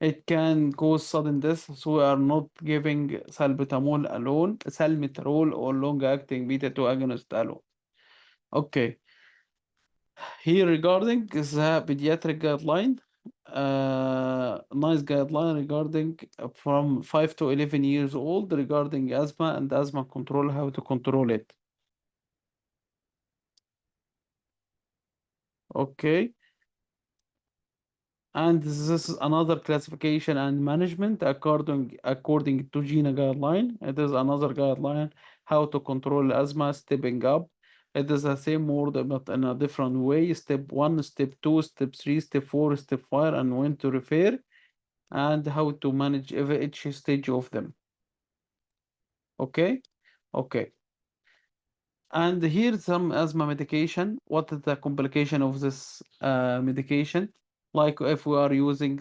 It can cause sudden death, so we are not giving salbutamol alone, salmeterol or long-acting beta-2 agonist alone. Okay. Here regarding the pediatric guideline, nice guideline regarding from 5 to 11 years old regarding asthma and asthma control, how to control it. Okay. And this is another classification and management according to GINA guideline. It is another guideline how to control asthma stepping up. It is the same word but in a different way. Step 1, step 2, step 3, step 4, step 5, and when to refer and how to manage each stage of them. Okay? Okay. And here's some asthma medication. What is the complication of this medication? Like if we are using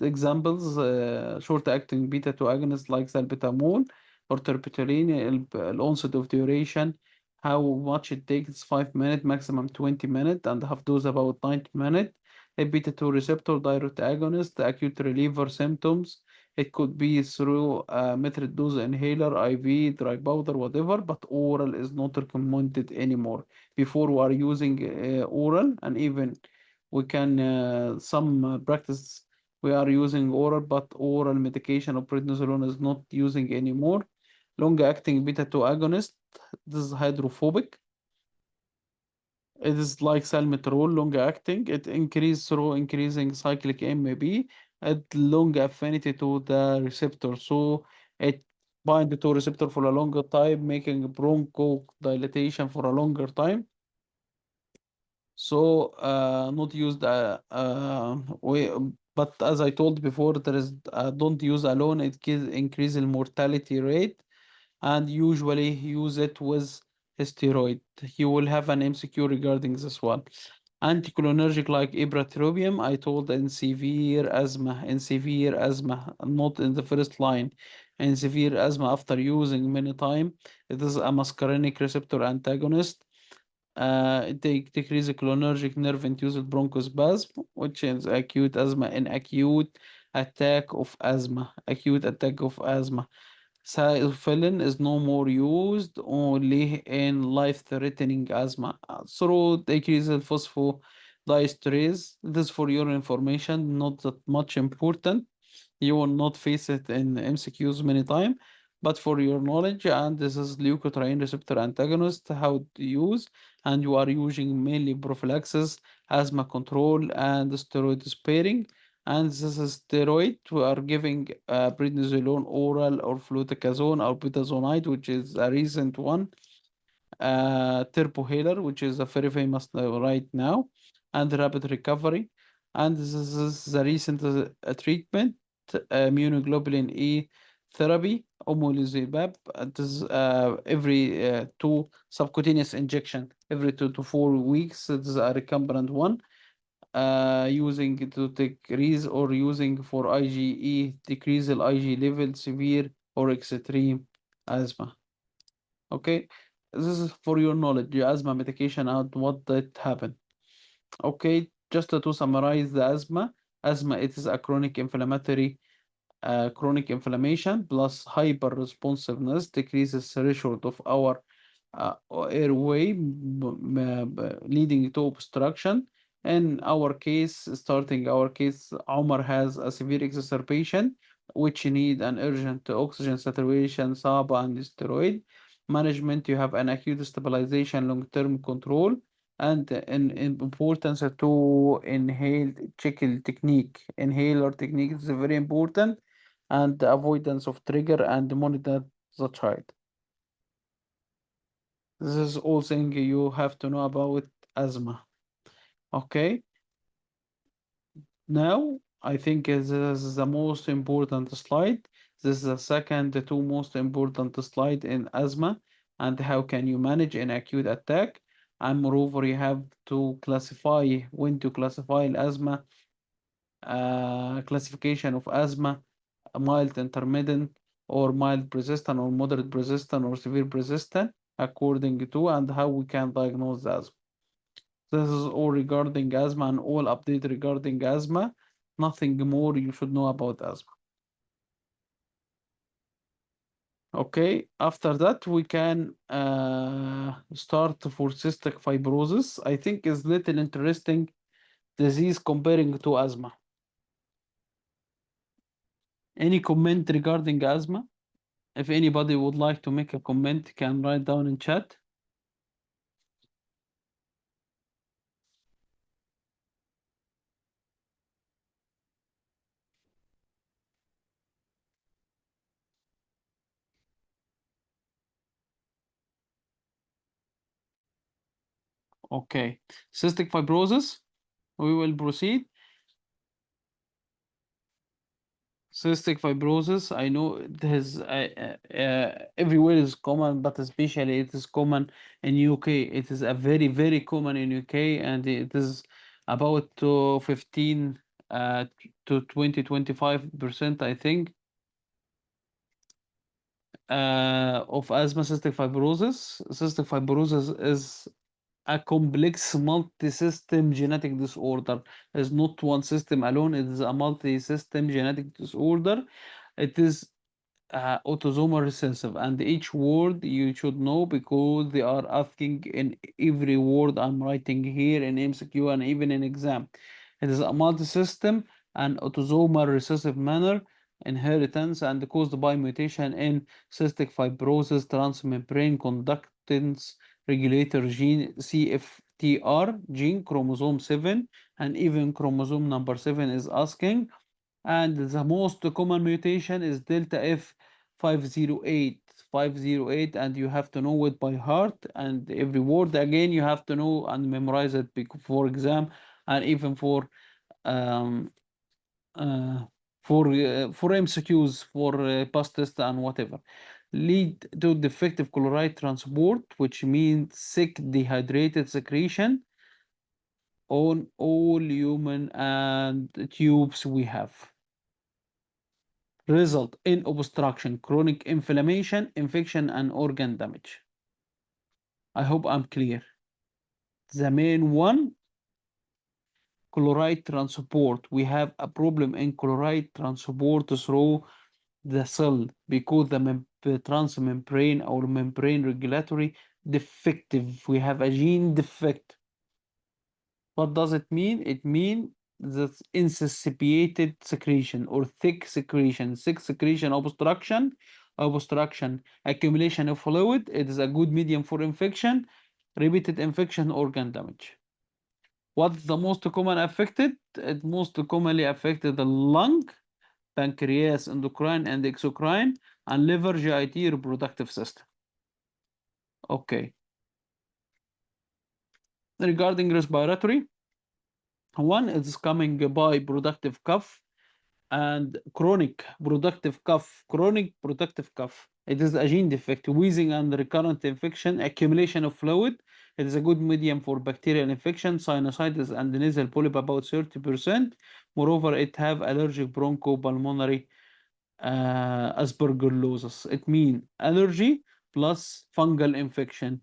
examples, short-acting beta-2 agonists like salbutamol or terpitalin, onset of duration, how much it takes, 5 minutes, maximum 20 minutes, and half dose about 90 minutes. A beta-2 receptor direct agonist, acute reliever symptoms. It could be through a metered dose inhaler, IV, dry powder, whatever, but oral is not recommended anymore. Before we are using oral, and even we can some practice we are using oral, but oral medication of prednisolone is not using anymore. Long-acting beta-2 agonist, this is hydrophobic. It is like salmeterol, long-acting. It increases through increasing cyclic MAB at long affinity to the receptor. So it binds to receptor for a longer time, making bronchodilation for a longer time. So not used but as I told before, there is don't use alone. It can increase the mortality rate, and usually use it with steroid. You will have an MCQ regarding this one. Anticholinergic like ipratropium, I told in severe asthma, not in the first line. In severe asthma, after using many time, it is a muscarinic receptor antagonist. They decrease the cholinergic nerve-induced bronchospasm, which is acute asthma and acute attack of asthma. Acute attack of asthma. Sulfilin is no more used only in life-threatening asthma. So decrease the phosphodiesterase. This for your information, not that much important. You will not face it in MCQs many times, but for your knowledge, and this is leukotriene receptor antagonist, how to use, and you are using mainly prophylaxis, asthma control, and steroid sparing. And this is steroid. We are giving prednisolone oral or fluticasone or budesonide, which is a recent one, Turbohaler, which is a very famous right now, and rapid recovery. And this is the recent treatment, immunoglobulin E therapy, omalizumab. This is every two subcutaneous injection every 2 to 4 weeks. It is a recombinant one. Using to decrease or using for IgE, decrease the Ig level, severe or extreme asthma. Okay, this is for your knowledge, the asthma medication and what did happen. Okay, just to summarize the asthma, it is a chronic inflammation plus hyper responsiveness decreases threshold of our airway, leading to obstruction. In our case, starting our case, Omar has a severe exacerbation, which need an urgent oxygen saturation, SABA, and steroid management. You have an acute stabilization, long-term control, and in importance to inhale chicken technique. Inhaler technique is very important, and the avoidance of trigger and monitor the child. This is all thing you have to know about asthma. Okay, now I think this is the most important slide. This is the second, the two most important slide in asthma and how can you manage an acute attack. And moreover, you have to classify when to classify asthma, classification of asthma, mild, intermittent, or mild persistent, or moderate persistent, or severe persistent, according to, and how we can diagnose the asthma. This is all regarding asthma and all update regarding asthma. Nothing more you should know about asthma. Okay, after that we can start for cystic fibrosis. I think is little interesting disease comparing to asthma. Any comment regarding asthma? If anybody would like to make a comment, can write down in chat. Okay, cystic fibrosis. We will proceed. Cystic fibrosis, I know it has everywhere is common, but especially it is common in UK. It is a very, very common in UK, and it is about to 15 to 20-25%, I think, of asthma cystic fibrosis. Cystic fibrosis is a complex multi-system genetic disorder. It's not one system alone, it is a multi-system genetic disorder. It is autosomal recessive, and each word you should know because they are asking in every word I'm writing here in MCQ and even in exam. It is a multi-system and autosomal recessive manner inheritance and caused by mutation in cystic fibrosis transmembrane conductance regulator gene CFTR gene chromosome 7, and even chromosome number 7 is asking. And the most common mutation is delta F 508, and you have to know it by heart, and every word again you have to know and memorize it for exam and even um, uh, for MCQs, for past test and whatever. Lead to defective chloride transport, which means sick dehydrated secretion on all human and tubes we have. Result in obstruction, chronic inflammation, infection, and organ damage. I hope I'm clear. The main one, chloride transport. We have a problem in chloride transport through the cell because the transmembrane or membrane regulatory defective. We have a gene defect. What does it mean? It means that insatiated secretion or thick secretion, thick secretion obstruction, accumulation of fluid. It is a good medium for infection, repeated infection, organ damage. What's the most common affected? It most commonly affected the lung, pancreas, endocrine, and exocrine, and liver, GIT, reproductive system. Okay. Regarding respiratory, one is coming by productive cough and chronic productive cough. Chronic productive cough. It is a gene defect, wheezing and recurrent infection, accumulation of fluid. It is a good medium for bacterial infection, sinusitis, and nasal polyp about 30%. Moreover, it have allergic bronchopulmonary aspergillosis. It means allergy plus fungal infection.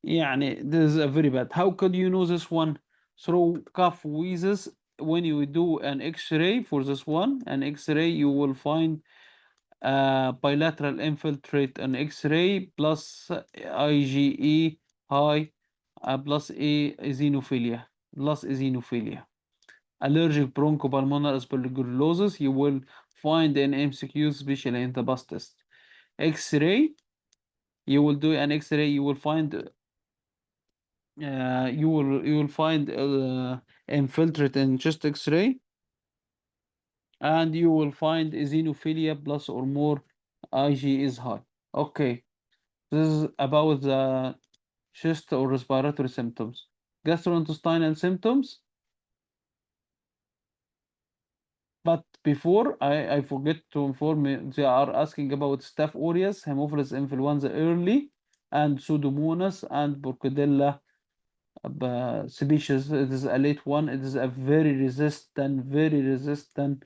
يعني this is a very bad. How could you know this one? Through cough wheezes. When you do an X-ray for this one, an X-ray, you will find bilateral infiltrate an X-ray plus IgE high plus eosinophilia. Allergic bronchopulmonary aspergillosis, you will find in MCQ, especially in the bus test. X-ray, you will do an X-ray, you will find infiltrate in chest X-ray, and you will find eosinophilia plus or more Ig is high. Okay, this is about the chest or respiratory symptoms. Gastrointestinal symptoms. But before I forget to inform you, they are asking about Staph aureus, Haemophilus influenza early, and Pseudomonas and Burkholderia species. It is a late one. It is a very resistant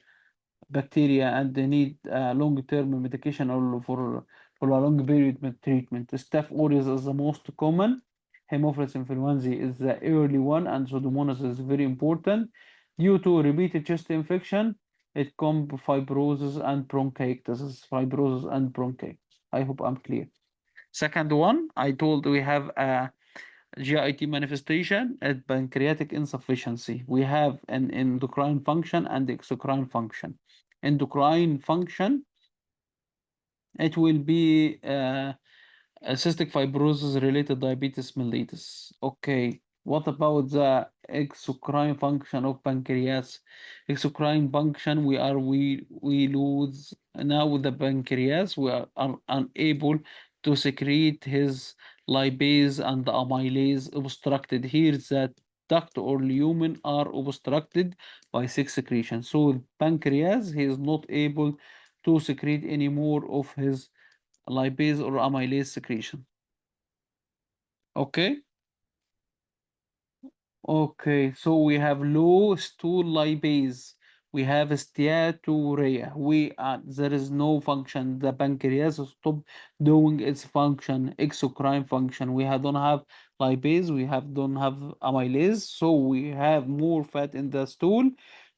bacteria, and they need long-term medication or for a long period treatment. Staph aureus is the most common. Haemophilus influenzae is the early one, and Pseudomonas is very important. Due to repeated chest infection, it comes fibrosis and bronchiectasis. Fibrosis and bronchiectasis. I hope I'm clear. Second one, I told we have a GIT manifestation at pancreatic insufficiency. We have an endocrine function and exocrine function. Endocrine function, it will be cystic fibrosis related diabetes mellitus. Okay, what about the exocrine function of pancreas? Exocrine function, we lose now with the pancreas. We are unable to secrete his lipase and the amylase obstructed. Here, the duct or lumen are obstructed by six secretions. So pancreas, he is not able to secrete any more of his lipase or amylase secretion. Okay. Okay, so we have low stool lipase. We have steatorrhea. There is no function. The pancreas stop doing its function, exocrine function. Don't have lipase. Don't have amylase. So we have more fat in the stool.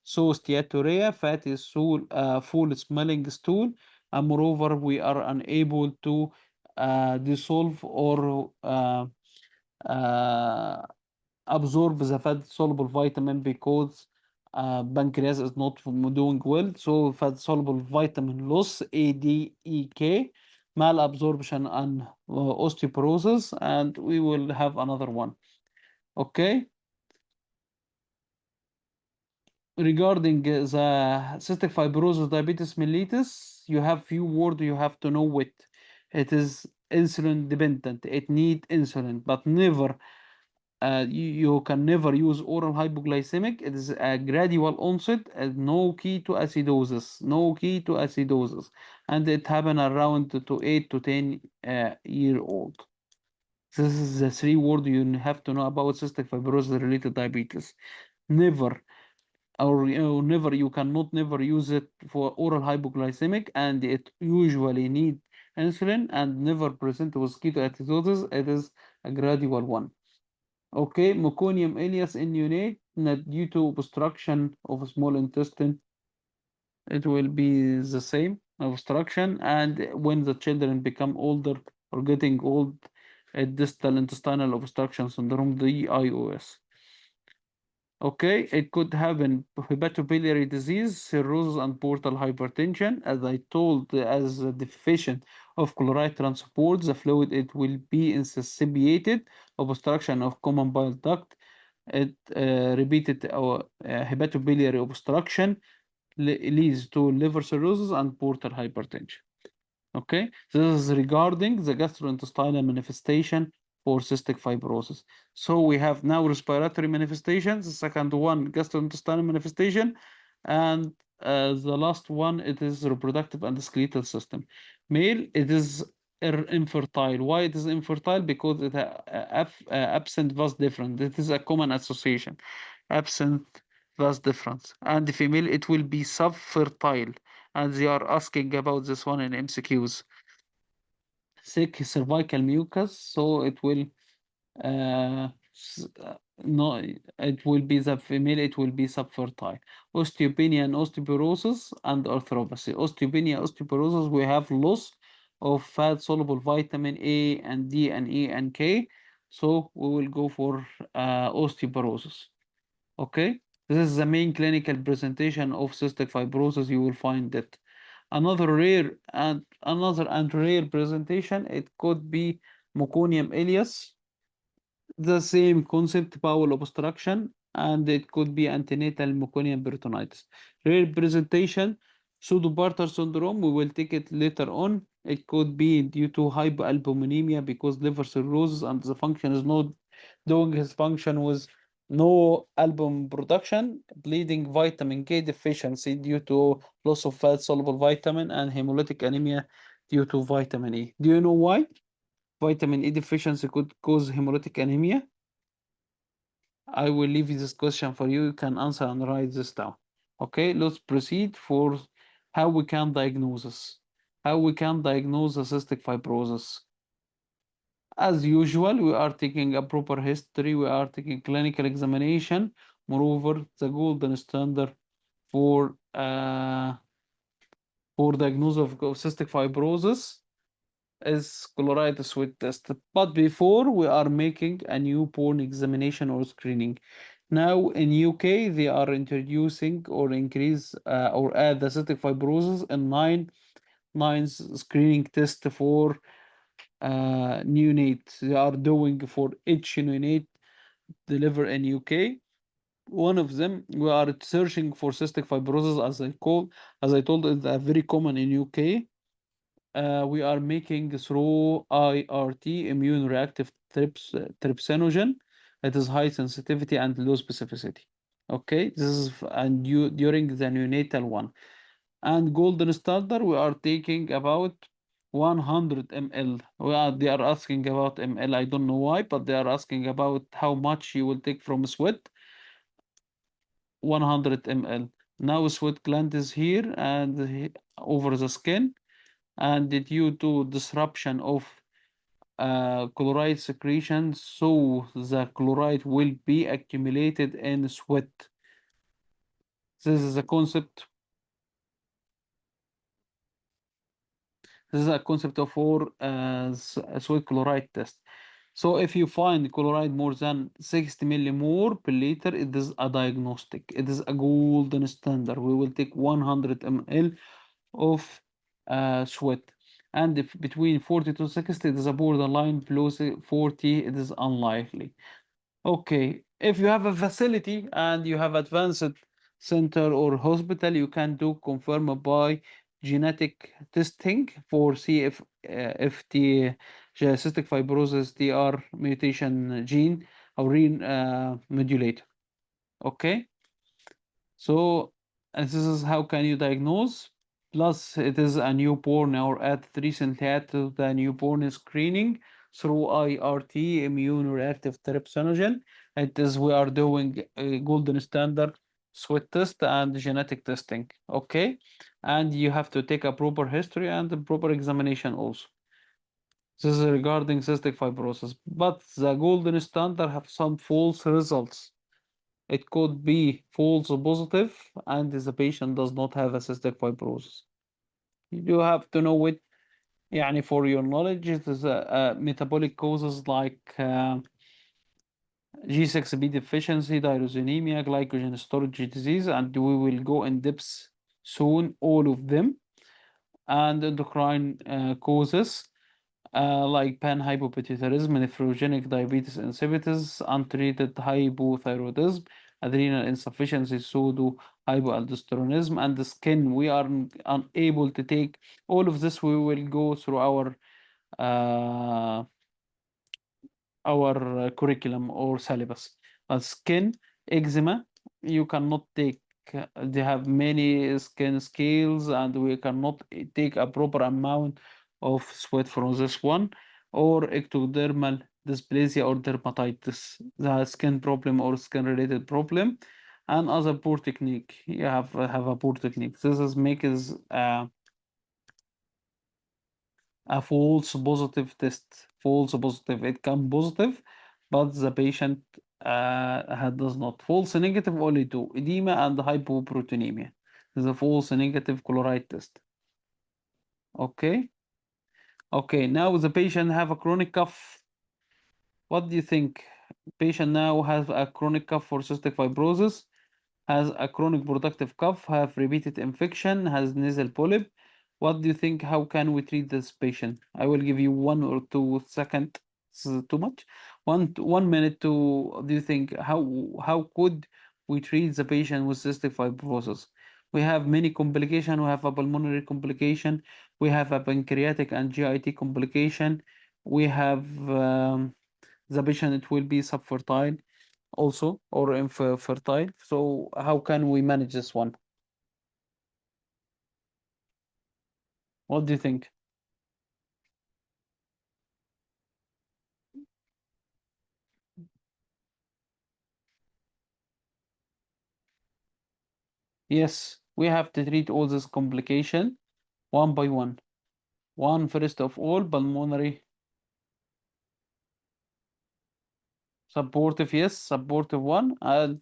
So steatorrhea, fat is stool, full smelling stool, and moreover we are unable to dissolve or uh, absorb the fat soluble vitamin because pancreas is not doing well. So fat soluble vitamin loss, ADEK, malabsorption, and osteoporosis, and we will have another one. Okay. Regarding the cystic fibrosis diabetes mellitus, you have few words you have to know it. It is insulin dependent. It need insulin, but never you can never use oral hypoglycemic. It is a gradual onset and no key to acidosis, and it happen around to 8 to 10 year old. This is the three words you have to know about cystic fibrosis related diabetes. Never or never, you cannot never use it for oral hypoglycemic, and it usually need insulin and never present with ketoacidosis. It is a gradual one. Okay, meconium ileus in neonate, not due to obstruction of small intestine, it will be the same obstruction. And when the children become older or getting old, distal intestinal obstruction syndrome, DIOS. Okay, it could happen hepatobiliary disease, cirrhosis, and portal hypertension. As I told, as a deficient of chloride transport, the fluid it will be insatiated, obstruction of common bile duct, it repeated hepatobiliary obstruction leads to liver cirrhosis and portal hypertension. Okay, this is regarding the gastrointestinal manifestation for cystic fibrosis. So we have now respiratory manifestations, the second one gastrointestinal manifestation, and the last one it is reproductive and skeletal system. Male, it is infertile. Why it is infertile? Because it absent vas difference. It is a common association. Absent vas difference. And the female, it will be subfertile, and they are asking about this one in MCQs. Thick cervical mucus, so it will no, it will be the female, it will be subfertile. Osteopenia and osteoporosis and arthropathy. Osteopenia, osteoporosis, we have loss of fat soluble vitamin A and D and E and K, so we will go for osteoporosis. Okay, this is the main clinical presentation of cystic fibrosis. You will find it. Another rare presentation. It could be meconium ileus, the same concept, bowel obstruction, and it could be antenatal meconium peritonitis. Rare presentation, pseudobarter syndrome, we will take it later on. It could be due to hypoalbuminemia because liver cirrhosis and the function is not doing his function with no album production, bleeding vitamin K deficiency due to loss of fat soluble vitamin, and hemolytic anemia due to vitamin E. Do you know why? Vitamin E deficiency could cause hemolytic anemia. I will leave this question for you. You can answer and write this down. Okay, let's proceed for how we can diagnose this. How we can diagnose the cystic fibrosis. As usual, we are taking a proper history, we are taking clinical examination. Moreover, the golden standard for diagnosis of cystic fibrosis is chloride sweat test. But before, we are making a newborn examination or screening. Now in UK, they are introducing or increase or add the cystic fibrosis in nine screening test for neonate. They are doing for each neonate deliver in UK. One of them, we are searching for cystic fibrosis, as I told, it's very common in UK. We are making through IRT, immune reactive trypsinogen. It is high sensitivity and low specificity. Okay, this is and you during the neonatal one. And golden standard, we are taking about 100 ml. They are asking about ml. I don't know why, but they are asking about how much you will take from sweat. 100 ml. Now sweat gland is here and over the skin, and due to disruption of chloride secretion, so the chloride will be accumulated in sweat. This is a concept. This is a concept of for sweat chloride test. So if you find chloride more than 60 millimole per liter, it is a diagnostic. It is a golden standard. We will take 100 ml of sweat. And if between 40 to 60, it is a borderline. Below 40, it is unlikely. Okay, if you have a facility and you have advanced center or hospital, you can do confirm by genetic testing for see if the cystic fibrosis TR mutation gene or modulator. Okay, so this is how can you diagnose. Plus, it is a newborn or recently added to the newborn screening through IRT, immune reactive trypsinogen. It is we are doing a golden standard sweat test and genetic testing. Okay, and you have to take a proper history and a proper examination also. This is regarding cystic fibrosis, but the golden standard have some false results. It could be false positive, and the patient does not have a cystic fibrosis. You have to know it. يعني for your knowledge, it is a metabolic causes like G6B deficiency, tyrosinemia, glycogen storage disease, and we will go in depth soon, all of them, and endocrine causes like panhypopituitarism, nephrogenic diabetes insipidus, untreated hypothyroidism, adrenal insufficiency, pseudo hypoaldosteronism, and the skin. We are unable to take all of this. We will go through uh, our curriculum or syllabus. Skin, eczema, you cannot take. They have many skin scales, and we cannot take a proper amount of sweat from this one, or ectodermal dysplasia or dermatitis, the skin problem or skin related problem, and other poor technique. You have a poor technique. This is makes a false positive test. False positive. It can positive, but the patient does not. False negative only to edema and hypoproteinemia. This is a false negative chloride test. Okay. Okay. Now the patient have a chronic cough. What do you think? Patient now has a chronic cough for cystic fibrosis, has a chronic productive cough, have repeated infection, has nasal polyp. What do you think? How can we treat this patient? I will give you 1 or 2 seconds. Too much? 1 minute to. Do you think how could we treat the patient with cystic fibrosis? We have many complications. We have a pulmonary complication. We have a pancreatic and GIT complication. We have the patient it will be subfertile also or infertile. So how can we manage this one? What do you think? Yes, we have to treat all this complication one by one. One first of all, pulmonary supportive, yes, supportive one, and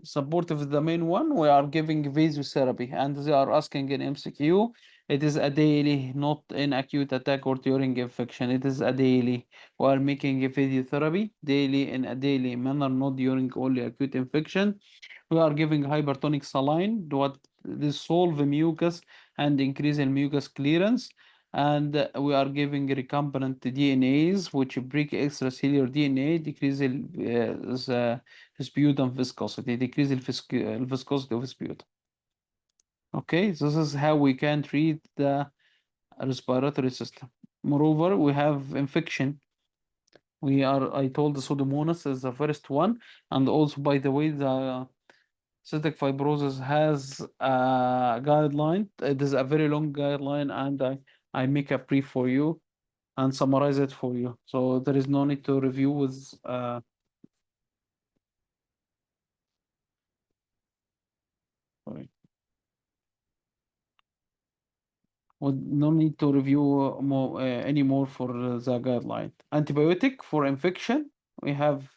supportive is the main one. We are giving physiotherapy, and they are asking in MCQ. It is a daily, not in acute attack or during infection. It is a daily. We are making a physiotherapy daily in a daily manner, not during only acute infection. We are giving hypertonic saline, what dissolve mucus and increase in mucus clearance. And we are giving recombinant DNAs, which break extracellular DNA, decrease the sputum viscosity, decrease the viscosity of sputum. Okay, this is how we can treat the respiratory system. Moreover, we have infection. I told the Pseudomonas is the first one, and also, by the way, the cystic fibrosis has a guideline. It is a very long guideline, and I make a brief for you and summarize it for you. So there is no need to review with sorry. No need to review more anymore for the guideline. Antibiotic for infection, we have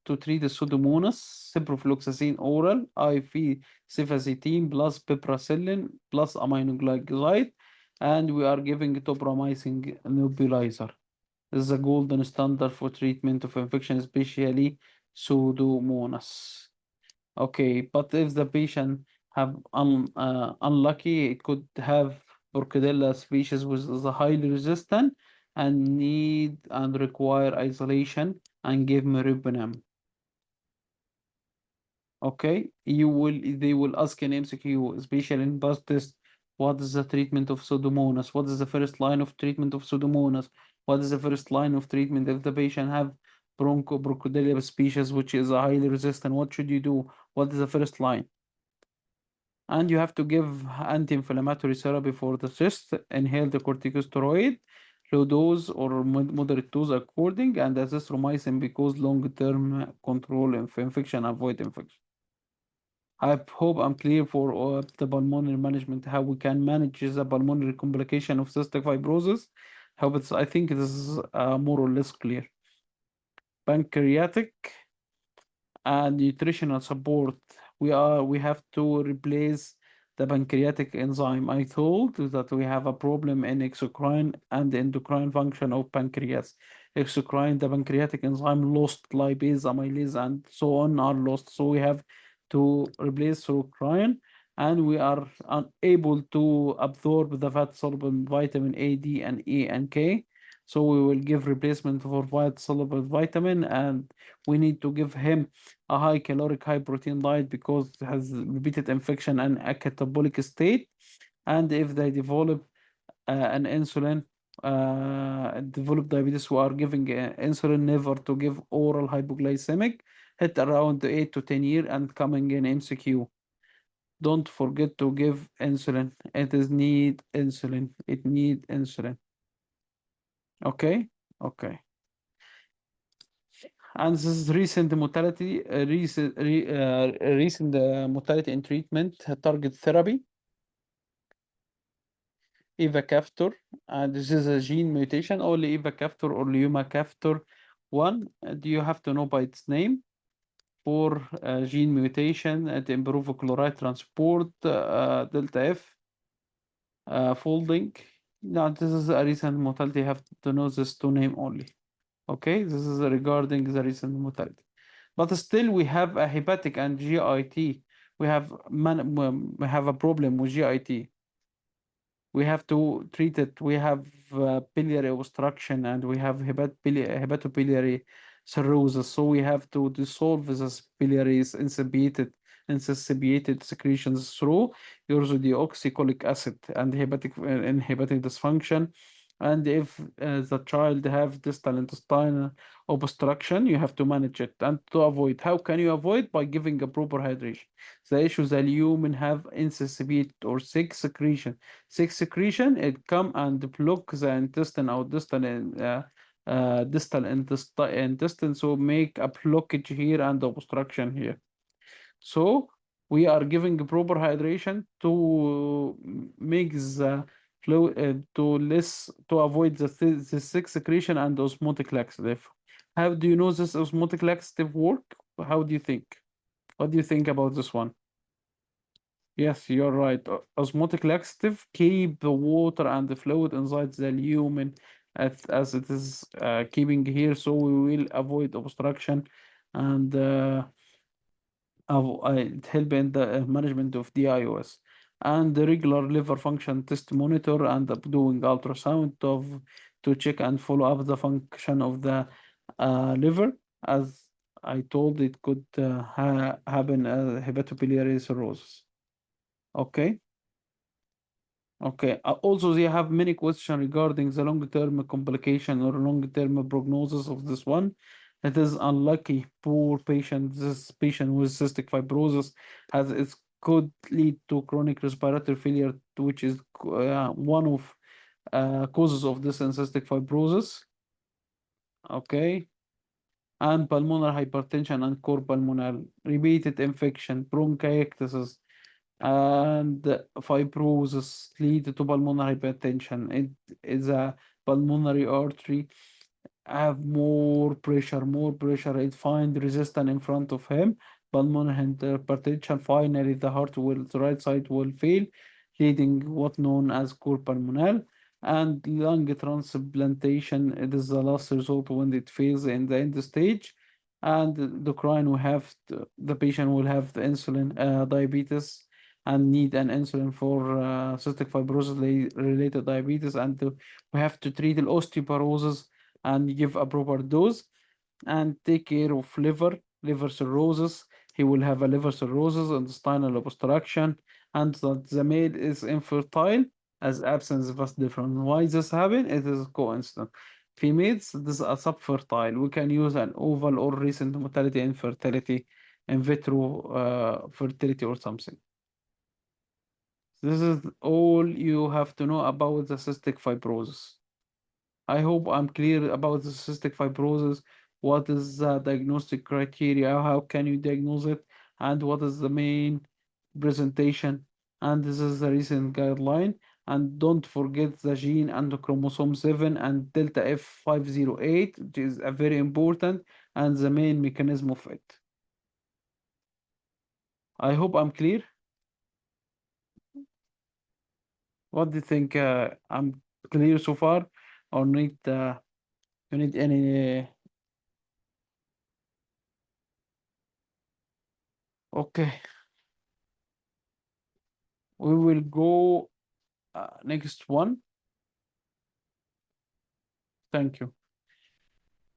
to treat the Pseudomonas, ciprofloxacin oral, IV cefazitin plus piperacillin plus aminoglycoside, and we are giving tobramycin nebulizer. This is a golden standard for treatment of infection, especially Pseudomonas. Okay, but if the patient have unlucky, it could have Burkadella species which is highly resistant and need and require isolation and give meropenem. Okay, they will ask an MCQ, especially in past test, what is the treatment of Pseudomonas? What is the first line of treatment of Pseudomonas? What is the first line of treatment if the patient have Burkadella species which is a highly resistant? What should you do? What is the first line? And you have to give anti-inflammatory therapy for the cyst, inhale the corticosteroid, low dose or moderate dose according, and azithromycin because long-term control of infection, avoid infection. I hope I'm clear for the pulmonary management, how we can manage the pulmonary complication of cystic fibrosis. Hope it's, I think this is more or less clear. Pancreatic and nutritional support. We have to replace the pancreatic enzyme. I told that we have a problem in exocrine and endocrine function of pancreas. Exocrine, the pancreatic enzyme lost, lipase, amylase, and so on are lost. So we have to replace exocrine, and we are unable to absorb the fat soluble vitamin A, D, and E and K. So we will give replacement for fat soluble vitamin, and we need to give him a high caloric, high protein diet because it has repeated infection and a catabolic state. And if they develop an insulin, develop diabetes, we are giving insulin, never to give oral hypoglycemic, hit around 8 to 10 years and coming in MCQ. Don't forget to give insulin. It is need insulin. It need insulin. Okay? Okay. And this is recent mortality, recent mortality in treatment, target therapy, Ivacaftor, and this is a gene mutation, only Ivacaftor or Lumacaftor 1. Do you have to know by its name? For gene mutation to improve chloride transport, delta F folding. Now, this is a recent mortality. You have to know this two name only. Okay, this is regarding the recent mortality. But still, we have a hepatic and GIT. We have a problem with GIT. We have to treat it. We have biliary obstruction and we have hepatobiliary cirrhosis. So we have to dissolve this biliary insatiated secretions through ursodeoxycholic acid and hepatic dysfunction. And if the child have distal intestinal obstruction, you have to manage it and to avoid. How can you avoid? By giving a proper hydration. The issue that human have insatiate or sick secretion. Sick secretion, it come and block the intestine or intestine, so make a blockage here and obstruction here. So we are giving proper hydration to make the flow to avoid the sick secretion and osmotic laxative. How do you know this osmotic laxative work? How do you think? What do you think about this one? Yes, you're right. Osmotic laxative keep the water and the fluid inside the lumen as it is keeping here, so we will avoid obstruction and it help in the management of DIOS and the regular liver function test monitor and doing ultrasound to check and follow up the function of the liver. As I told, it could happen hepatobiliary cirrhosis. Okay. Okay. Also, they have many questions regarding the long-term complication or long-term prognosis of this one. It is unlucky, poor patient. This patient with cystic fibrosis has it could lead to chronic respiratory failure, which is one of causes of this cystic fibrosis. Okay, and pulmonary hypertension and core pulmonary repeated infection, bronchiectasis, and fibrosis lead to pulmonary hypertension. It is a pulmonary artery have more pressure. It find resistance in front of him. Pulmonary hypertension. Finally, the right side will fail, leading what known as core pulmonale. And lung transplantation, it is the last resort when it fails in the end stage. And the crying will have the patient will have the insulin diabetes and need an insulin for cystic fibrosis related diabetes, and we have to treat the osteoporosis and give a proper dose and take care of liver cirrhosis. He will have a liver cirrhosis and intestinal obstruction, and that the male is infertile as absence vas different. Why this happen? It is coincidence. Females, this are subfertile. We can use an oval or recent mortality infertility, in vitro fertility or something. This is all you have to know about the cystic fibrosis. I hope I'm clear about the cystic fibrosis. What is the diagnostic criteria? How can you diagnose it? And what is the main presentation? And this is the recent guideline. And don't forget the gene and chromosome 7 and delta F508, which is a very important and the main mechanism of it. I hope I'm clear. What do you think? I'm clear so far, or you need any? Okay, we will go next one. Thank you.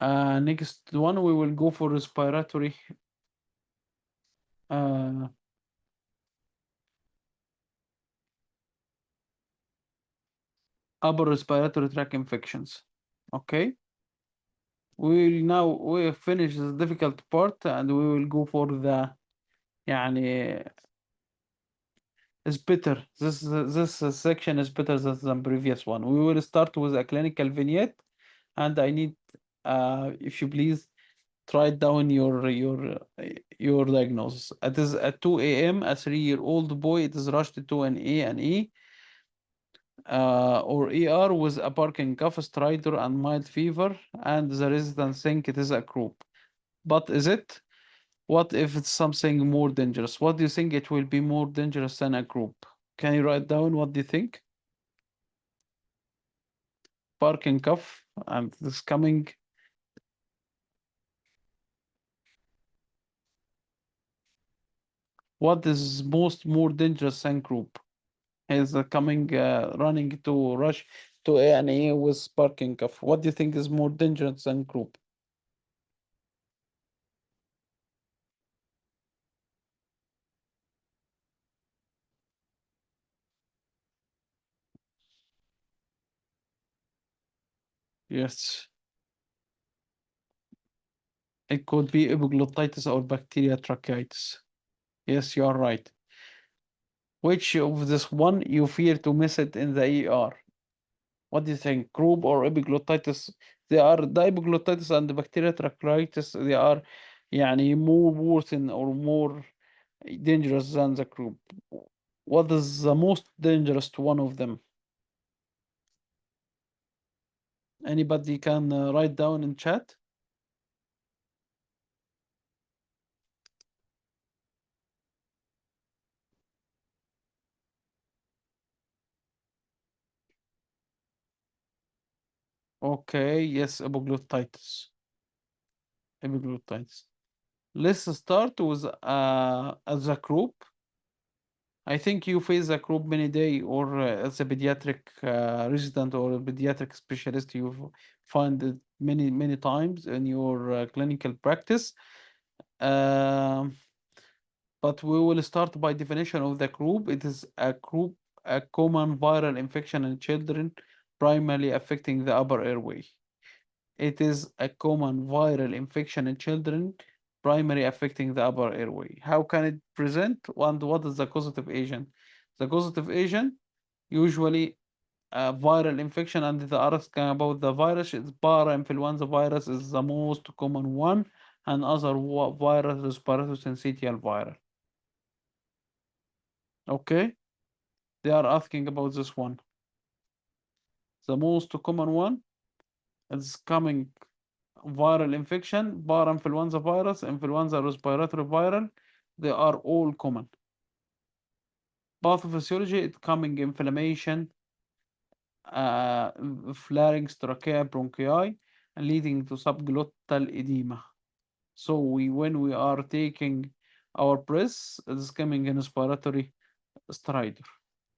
Next one we will go for respiratory. Uh, Upper respiratory tract infections. Okay, we finish the difficult part and we will go for the يعني is better. This section is better than the previous one. We will start with a clinical vignette, and I need if you please write down your diagnosis. It is at 2 a.m. A 3-year-old boy. It is rushed to an A&E or ER with a barking cough, stridor, and mild fever, and the residents think it is a group. But is it? What if it's something more dangerous? What do you think it will be more dangerous than a group? Can you write down what do you think? Barking cough, and this coming. What is most more dangerous than group? Is coming running to rush to A&E with barking cough. What do you think is more dangerous than group? Yes, it could be epiglottitis or bacteria tracheitis. Yes, you are right. Which of this one you fear to miss it in the ER? What do you think? Group or epiglottitis? They are the epiglottitis and the bacteria tracheitis. They are يعني more worsen or more dangerous than the group. What is the most dangerous to one of them? Anybody can write down in chat? Okay, yes, epiglottitis. Epiglottitis. Let's start with as a group. I think you face a group many day or as a pediatric resident or a pediatric specialist, you find it many times in your clinical practice. Um, but we will start by definition of the group. It is a common viral infection in children, primarily affecting the upper airway. It is a common viral infection in children, primarily affecting the upper airway. How can it present and what is the causative agent? The causative agent, usually a viral infection, and the asking about the virus, it's parainfluenza virus is the most common one, and other virus, respiratory syncytial viral. Okay, they are asking about this one. The most common one is coming viral infection, parainfluenza virus, influenza respiratory viral. They are all common. Pathophysiology, it coming inflammation, uh, flaring trachea bronchi, and leading to subglottal edema. So when we are taking our breath, it's coming in respiratory stridor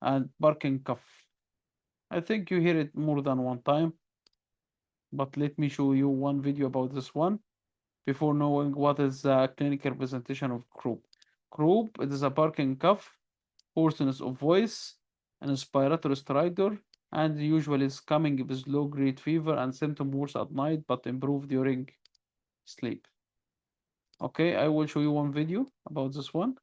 and barking cough. I think you hear it more than one time, but let me show you one video about this one before knowing what is the clinical presentation of croup. Croup, it is a barking cough, hoarseness of voice, and respiratory stridor, and usually is coming with low-grade fever and symptom worse at night, but improve during sleep. Okay, I will show you one video about this one.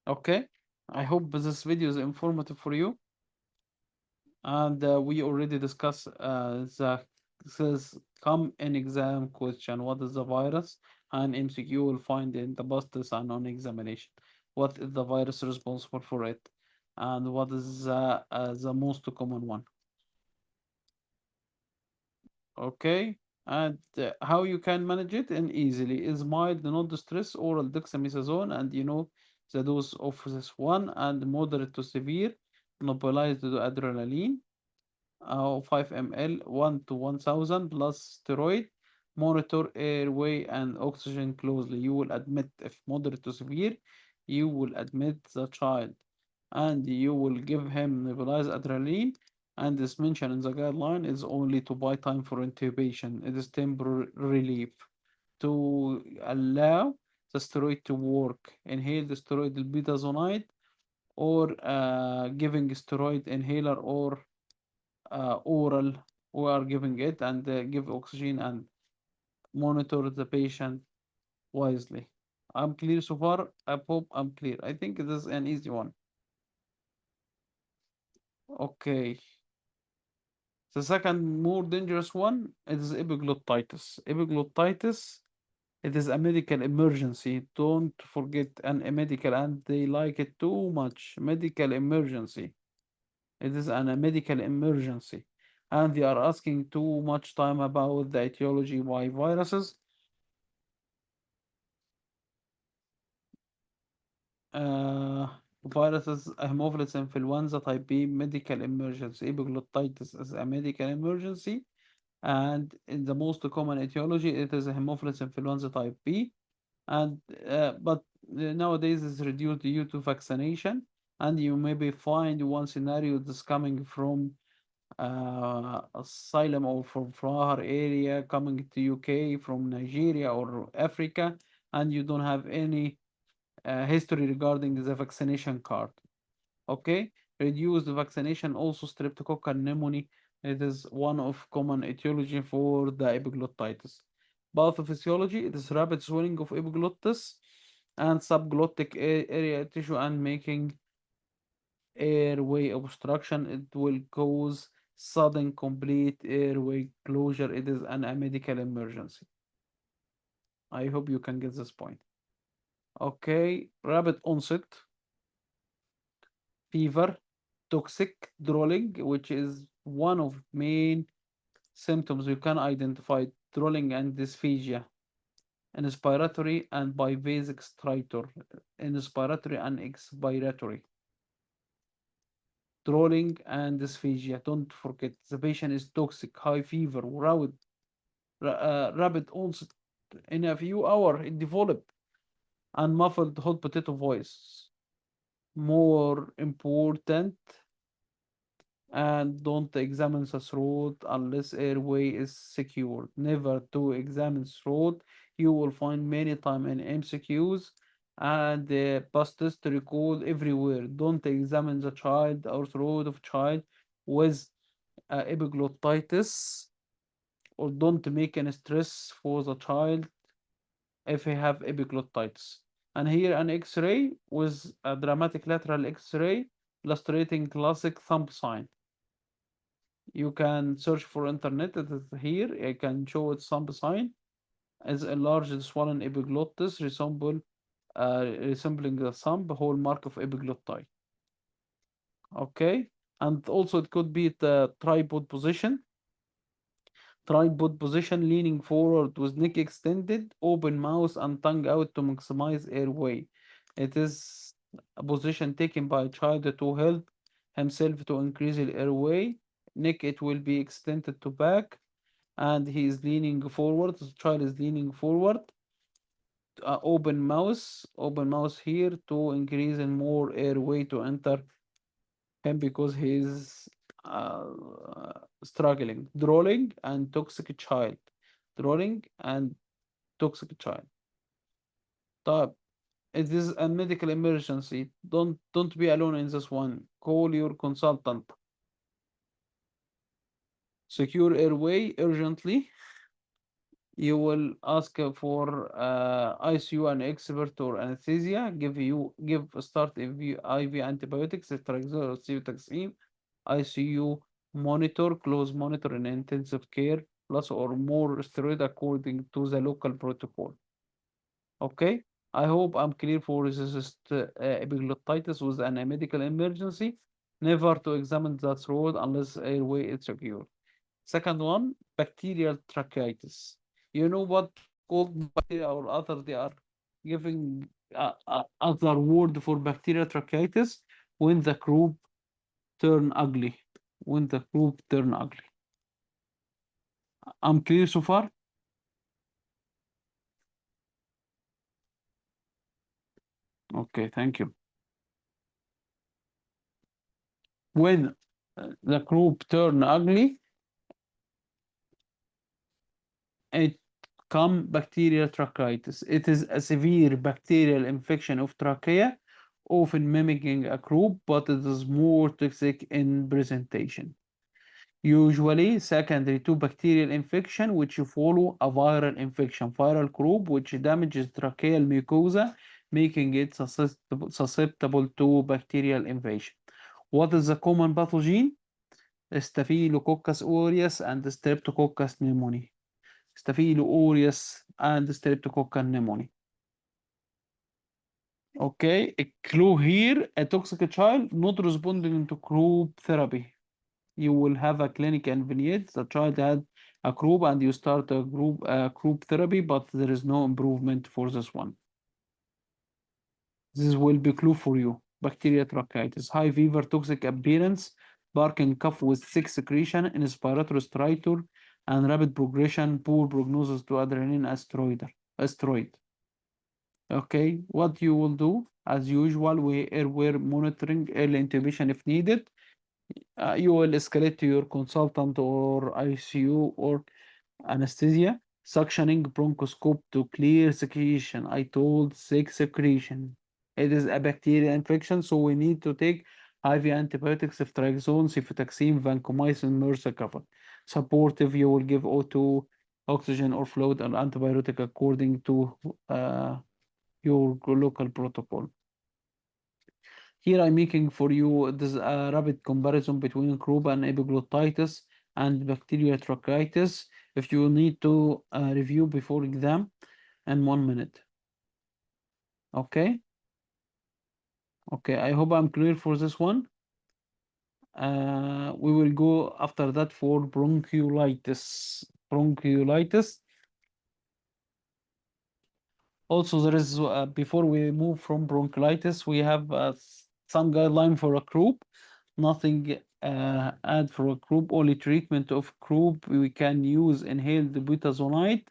Okay, I hope this video is informative for you. And we already discussed the this come in exam question. What is the virus? And MCQ will find in the past and on examination. What is the virus responsible for it? And what is the most common one? Okay. And how you can manage it and easily is mild, not distress, oral dexamethasone, and you know the dose of this one, and moderate to severe, nebulized to adrenaline, 5 ml, 1 to 1000 plus steroid. Monitor airway and oxygen closely. You will admit, if moderate to severe, you will admit the child and you will give him nebulized adrenaline. And this mentioned in the guideline is only to buy time for intubation. It is temporary relief to allow the steroid to work. Inhale the steroid budesonide or giving steroid inhaler or oral. We are giving it and give oxygen and monitor the patient wisely. I'm clear so far. I hope I'm clear. I think this is an easy one. Okay. The second more dangerous one it is epiglottitis. Epiglottitis, it is a medical emergency. Don't forget a medical, and they like it too much. Medical emergency. It is a medical emergency. And they are asking too much time about the etiology why viruses. Uh, viruses, Haemophilus influenza type B, medical emergency. Epiglottitis is a medical emergency. And in the most common etiology, it is a Haemophilus influenza type B. And but nowadays it's reduced due to vaccination. And you maybe find one scenario that's coming from asylum or from far area coming to UK from Nigeria or Africa, and you don't have any history regarding the vaccination card. Okay, reduced vaccination also streptococcal pneumonia. It is one of common etiology for the epiglottitis. Pathophysiology, it is rapid swelling of epiglottis and subglottic area tissue and making airway obstruction. It will cause sudden complete airway closure. It is a medical emergency. I hope you can get this point. Okay, rapid onset, fever, toxic drooling, which is one of main symptoms you can identify drooling and dysphagia, inspiratory and bivasic stridor, inspiratory and expiratory, drooling and dysphagia. Don't forget the patient is toxic, high fever, rapid onset in a few hours it develop, and muffled hot potato voice. More important, and don't examine the throat unless airway is secured. Never to examine throat. You will find many time in MCQs and past history code everywhere. Don't examine the child or throat of child with epiglottitis, or don't make any stress for the child if he have epiglottitis. And here an X-ray with a dramatic lateral X-ray illustrating classic thumb sign. You can search for internet. It is here. I can show it thumb sign as a large swollen epiglottis resembling the thumb, hallmark of epiglottis. Okay, and also it could be the tripod position, leaning forward with neck extended, open mouth and tongue out to maximize airway. It is a position taken by a child to help himself to increase the airway. Neck it will be extended to back, and he is leaning forward. The child is leaning forward. Open mouth here to increase and more airway to enter him because he is struggling. Drooling and toxic child. Drooling and toxic child. طيب, it is a medical emergency. Don't be alone in this one. Call your consultant. Secure airway urgently. You will ask for ICU and expert or anesthesia. Give start IV antibiotics, ceftriaxone or cefotaxime. ICU monitor, close monitor in intensive care, plus or more steroid according to the local protocol. Okay, I hope I'm clear for resist epiglottitis with an medical emergency. Never to examine the throat unless airway is secure. Second one, bacterial tracheitis. You know what called bacteria or other they are giving other word for bacterial tracheitis when the group turn ugly. When the group turn ugly. I'm clear so far? Okay, thank you. When the group turn ugly, it come bacterial tracheitis. It is a severe bacterial infection of trachea, often mimicking a croup, but it is more toxic in presentation. Usually secondary to bacterial infection, which follow a viral infection, viral croup, which damages tracheal mucosa, making it susceptible to bacterial invasion. What is the common pathogen? Staphylococcus aureus and Streptococcus pneumoniae. Staphylo aureus and Streptococcus pneumoniae. Okay, a clue here, a toxic child not responding to group therapy. You will have a clinic and vignette. The child had a group and you start a group therapy, but there is no improvement for this one. This will be clue for you. Bacteria tracheitis, high fever, toxic appearance, barking cough with thick secretion, inspiratory stridor, and rapid progression, poor prognosis to adrenaline asteroid. Okay, what you will do, as usual, we're monitoring early intubation if needed. You will escalate to your consultant or ICU or anesthesia, suctioning bronchoscope to clear secretion. I told sick secretion. It is a bacterial infection, so we need to take IV antibiotics, ceftriaxone, cefotaxime, vancomycin, MRSA. Supportive, you will give O2, oxygen or fluid, and antibiotic according to your local protocol. Here I'm making for you this rapid comparison between croup and epiglottitis and bacterial tracheitis. If you need to review before exam in 1 minute. Okay, okay. I hope I'm clear for this one. We will go after that for bronchiolitis. Bronchiolitis. Also, there is before we move from bronchiolitis, we have some guideline for a group. Nothing add for a group. Only treatment of group. We can use inhaled butazonide.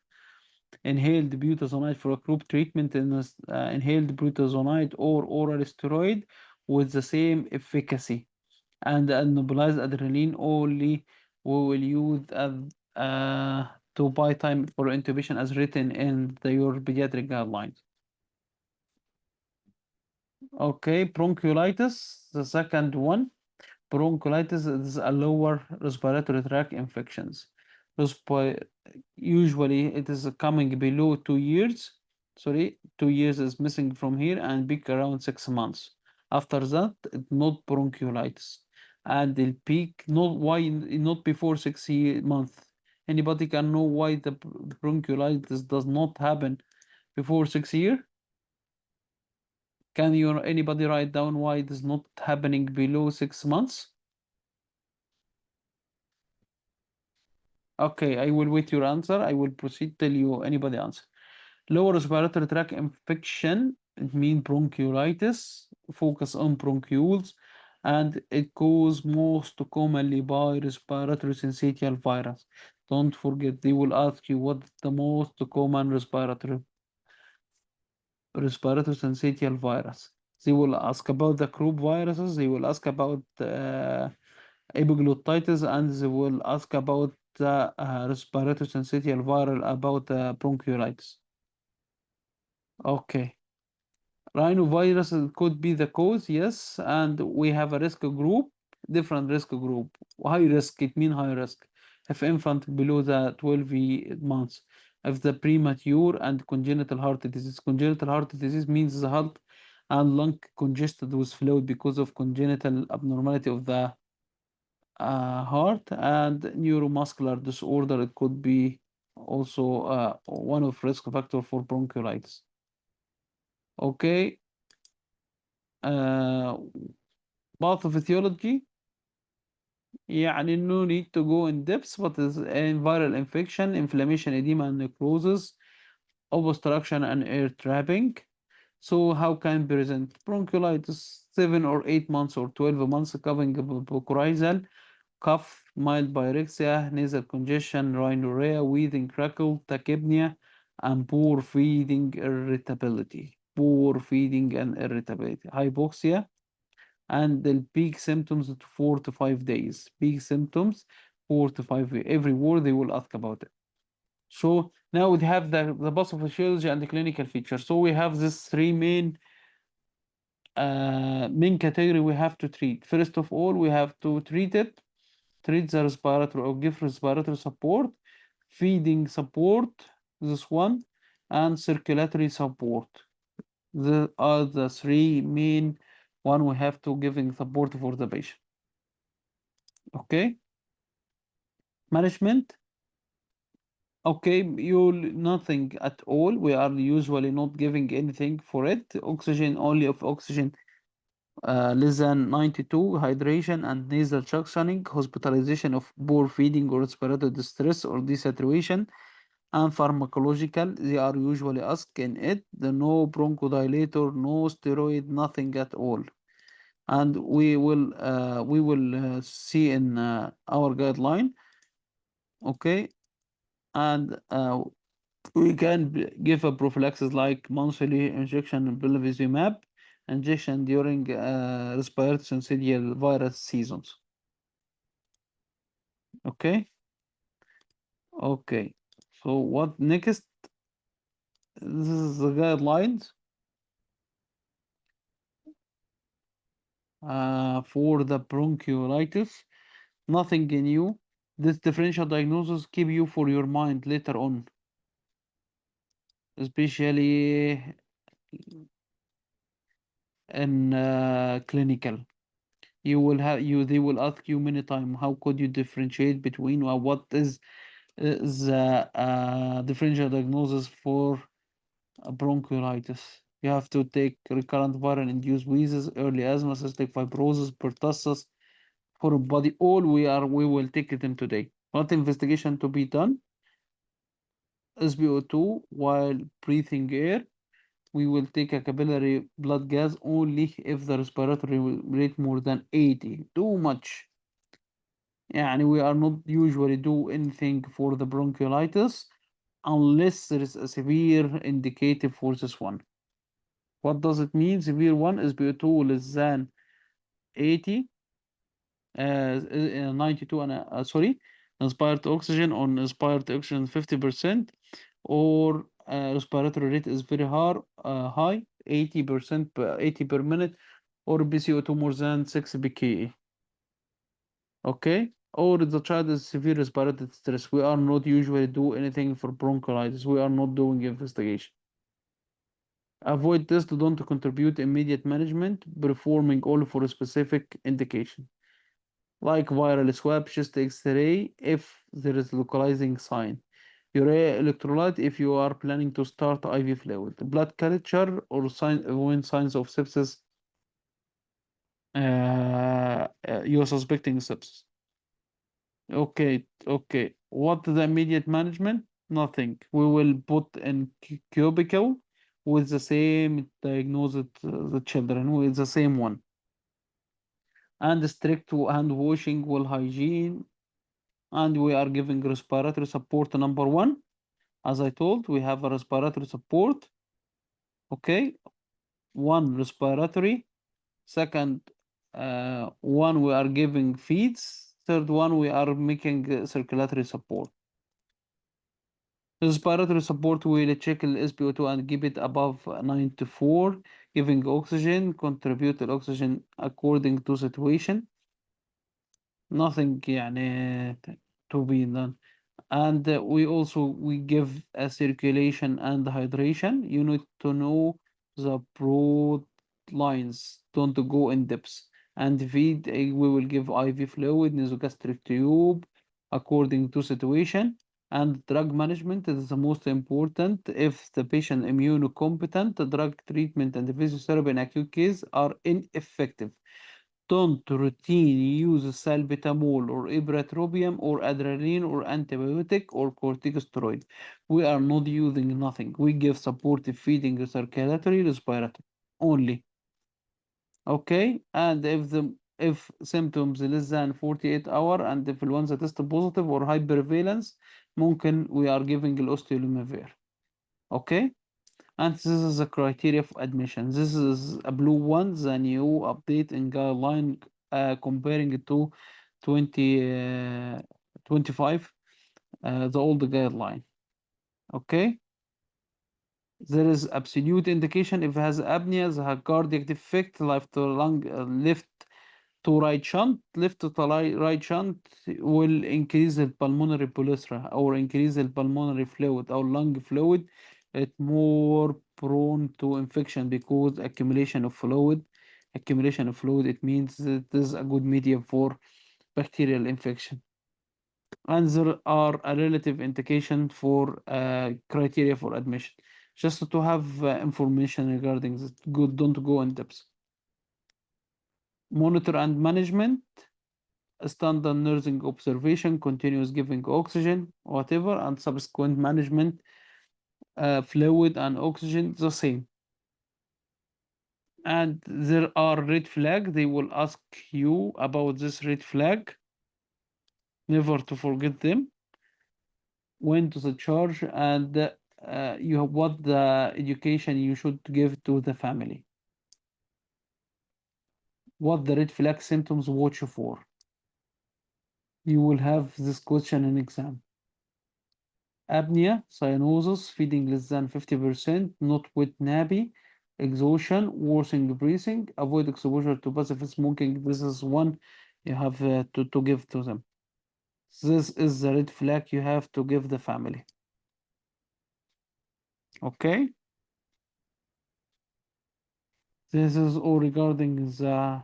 Inhaled butazonide for a group treatment in inhaled butazonide or oral steroid with the same efficacy. And anabolize adrenaline only. We will use to buy time for intubation as written in your pediatric guidelines. Okay, bronchiolitis, the second one. Bronchiolitis is a lower respiratory tract infections. Respi Usually it is coming below 2 years. Sorry, 2 years is missing from here and peak around 6 months. After that, it's not bronchiolitis. And the peak not why not before 6 months. Anybody can know why the bronchiolitis does not happen before 6 years? Can you anybody write down why it is not happening below 6 months? Okay, I will wait your answer. I will proceed till you anybody answer. Lower respiratory tract infection, it means bronchiolitis, focus on bronchioles, and it goes most commonly by respiratory syncytial virus. Don't forget, they will ask you what's the most common respiratory syncytial virus. They will ask about the group viruses, they will ask about epiglottitis, and they will ask about the respiratory syncytial viral about bronchiolitis. Okay. Rhinovirus could be the cause, yes, and we have a risk group, different risk group. High risk, it means high risk. If infant below the 12 months, of the premature and congenital heart disease. Congenital heart disease means the heart and lung congested with fluid because of congenital abnormality of the heart, and neuromuscular disorder. It could be also one of risk factor for bronchiolitis. Okay. uh, Pathophysiology, يعني no need to go in depth, but is a viral infection, inflammation, edema, and necrosis, obstruction, and air trapping. So how can present bronchiolitis 7 or 8 months or 12 months, covering coryzal, cough, mild pyrexia, nasal congestion, rhinorrhea, wheezing, crackle, tachypnea, and poor feeding irritability. Poor feeding and irritability. Hypoxia, and the peak symptoms at 4 to 5 days. Peak symptoms 4 to 5 days. Every word they will ask about it. So now we have the pathophysiology and the clinical features. So we have this three main category we have to treat. First of all, we have to treat the respiratory or give respiratory support, feeding support, this one, and circulatory support. The are the three main one we have to giving support for the patient. Okay. Management. Okay, you nothing at all. We are usually not giving anything for it. Oxygen, only of oxygen less than 92, hydration and nasal suctioning, hospitalization of poor feeding or respiratory distress or desaturation, and pharmacological. They are usually asked in it. The no bronchodilator, no steroid, nothing at all. And we will see in our guideline. Okay, and we can give a prophylaxis like monthly injection of bevacizumab, injection during respiratory syncytial virus seasons. Okay. Okay. So what next? This is the guidelines for the bronchiolitis. Nothing new. This differential diagnosis keep you for your mind later on, especially in clinical. You will have you they will ask you many times how could you differentiate between what is the differential diagnosis for bronchiolitis. You have to take recurrent viral induced wheezes, early asthma, cystic fibrosis, pertussis, foreign body. All we will take them today. What investigation to be done? SpO2 while breathing air. We will take a capillary blood gas only if the respiratory rate more than 80. Too much. يعني we are not usually do anything for the bronchiolitis unless there is a severe indicative for this one. What does it mean? Severe one is SpO2 less than 80, 92, and sorry, inspired oxygen on inspired oxygen 50%, or respiratory rate is very high, 80% per 80 per minute, or BCO2 more than 6 pKa. Okay, or the child is severe respiratory distress. We are not usually do anything for bronchiolitis. We are not doing investigation. Avoid this to don't contribute immediate management, performing only for a specific indication, like viral swab, chest X-ray if there is localizing sign. Urea electrolyte if you are planning to start IV fluid. Blood culture or when signs of sepsis, you're suspecting sepsis. Okay, okay. What the immediate management? Nothing. We will put in cubicle with the same diagnosed the children with the same one, and strict hand washing, well hygiene, and we are giving respiratory support number one. As I told, we have a respiratory support. Okay, one respiratory. Second, one we are giving feeds. Third one we are making circulatory support. Respiratory support will check the SpO2 and keep it above 94, giving oxygen, contribute the oxygen according to situation. Nothing يعني to be done. And we give a circulation and hydration. You need to know the broad lines, don't go in depth. And feed, we will give IV fluid, nasogastric tube, according to situation. And drug management is the most important. If the patient immunocompetent, the drug treatment and the physiotherapy in acute case are ineffective. Don't routine use salbutamol or ipratropium or adrenaline or antibiotic or corticosteroid. We are not using nothing. We give supportive feeding, circulatory, respiratory only. Okay, and if symptoms less than 48 hour and influenza test positive or high prevalence, ممكن we are giving الاوستيولوميفير. Okay, and this is the criteria for admission. This is a blue one, the new update in guideline comparing it to 2025, the old guideline. Okay, there is absolute indication if it has apnea, the cardiac defect, left to lung, left to right shunt, left to right shunt will increase the pulmonary polysra or increase the pulmonary fluid or lung fluid. It more prone to infection because accumulation of fluid. Accumulation of fluid, it means it is a good medium for bacterial infection. And there are a relative indication for criteria for admission. Just to have information regarding this, good, don't go in depth. Monitor and management, standard nursing observation, continuous giving oxygen, whatever, and subsequent management, fluid and oxygen, the same. And there are red flag. They will ask you about this red flag. Never to forget them. When to the charge and you have what the education you should give to the family. What the red flag symptoms watch for. You will have this question in exam. Apnea, cyanosis, feeding less than 50%, not with nappy, exhaustion, worsening breathing, avoid exposure to passive smoking. This is one you have to give to them. This is the red flag you have to give the family. Okay? This is all regarding the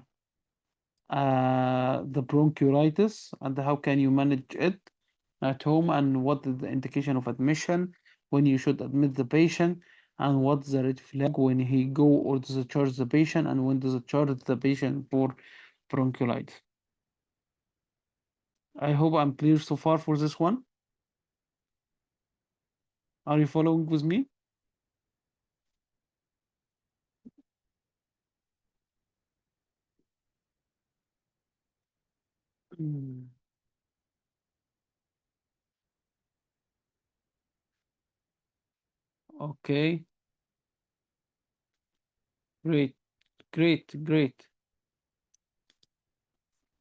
bronchiolitis and how can you manage it at home and what is the indication of admission, when you should admit the patient, and what's the red flag when he go or discharge the patient and when discharge the patient for bronchiolitis. I hope I'm clear so far for this one. Are you following with me? Mm, okay, great, great.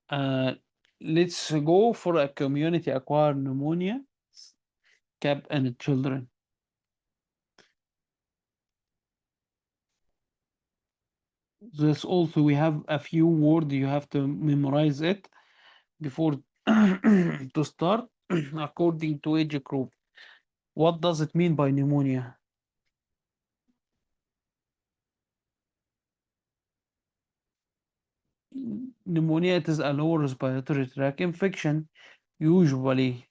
Uh, let's go for a community acquired pneumonia, cap and children. This also we have a few words you have to memorize it before to start according to age group. What does it mean by pneumonia? Pneumonia, it is a lower respiratory tract infection, usually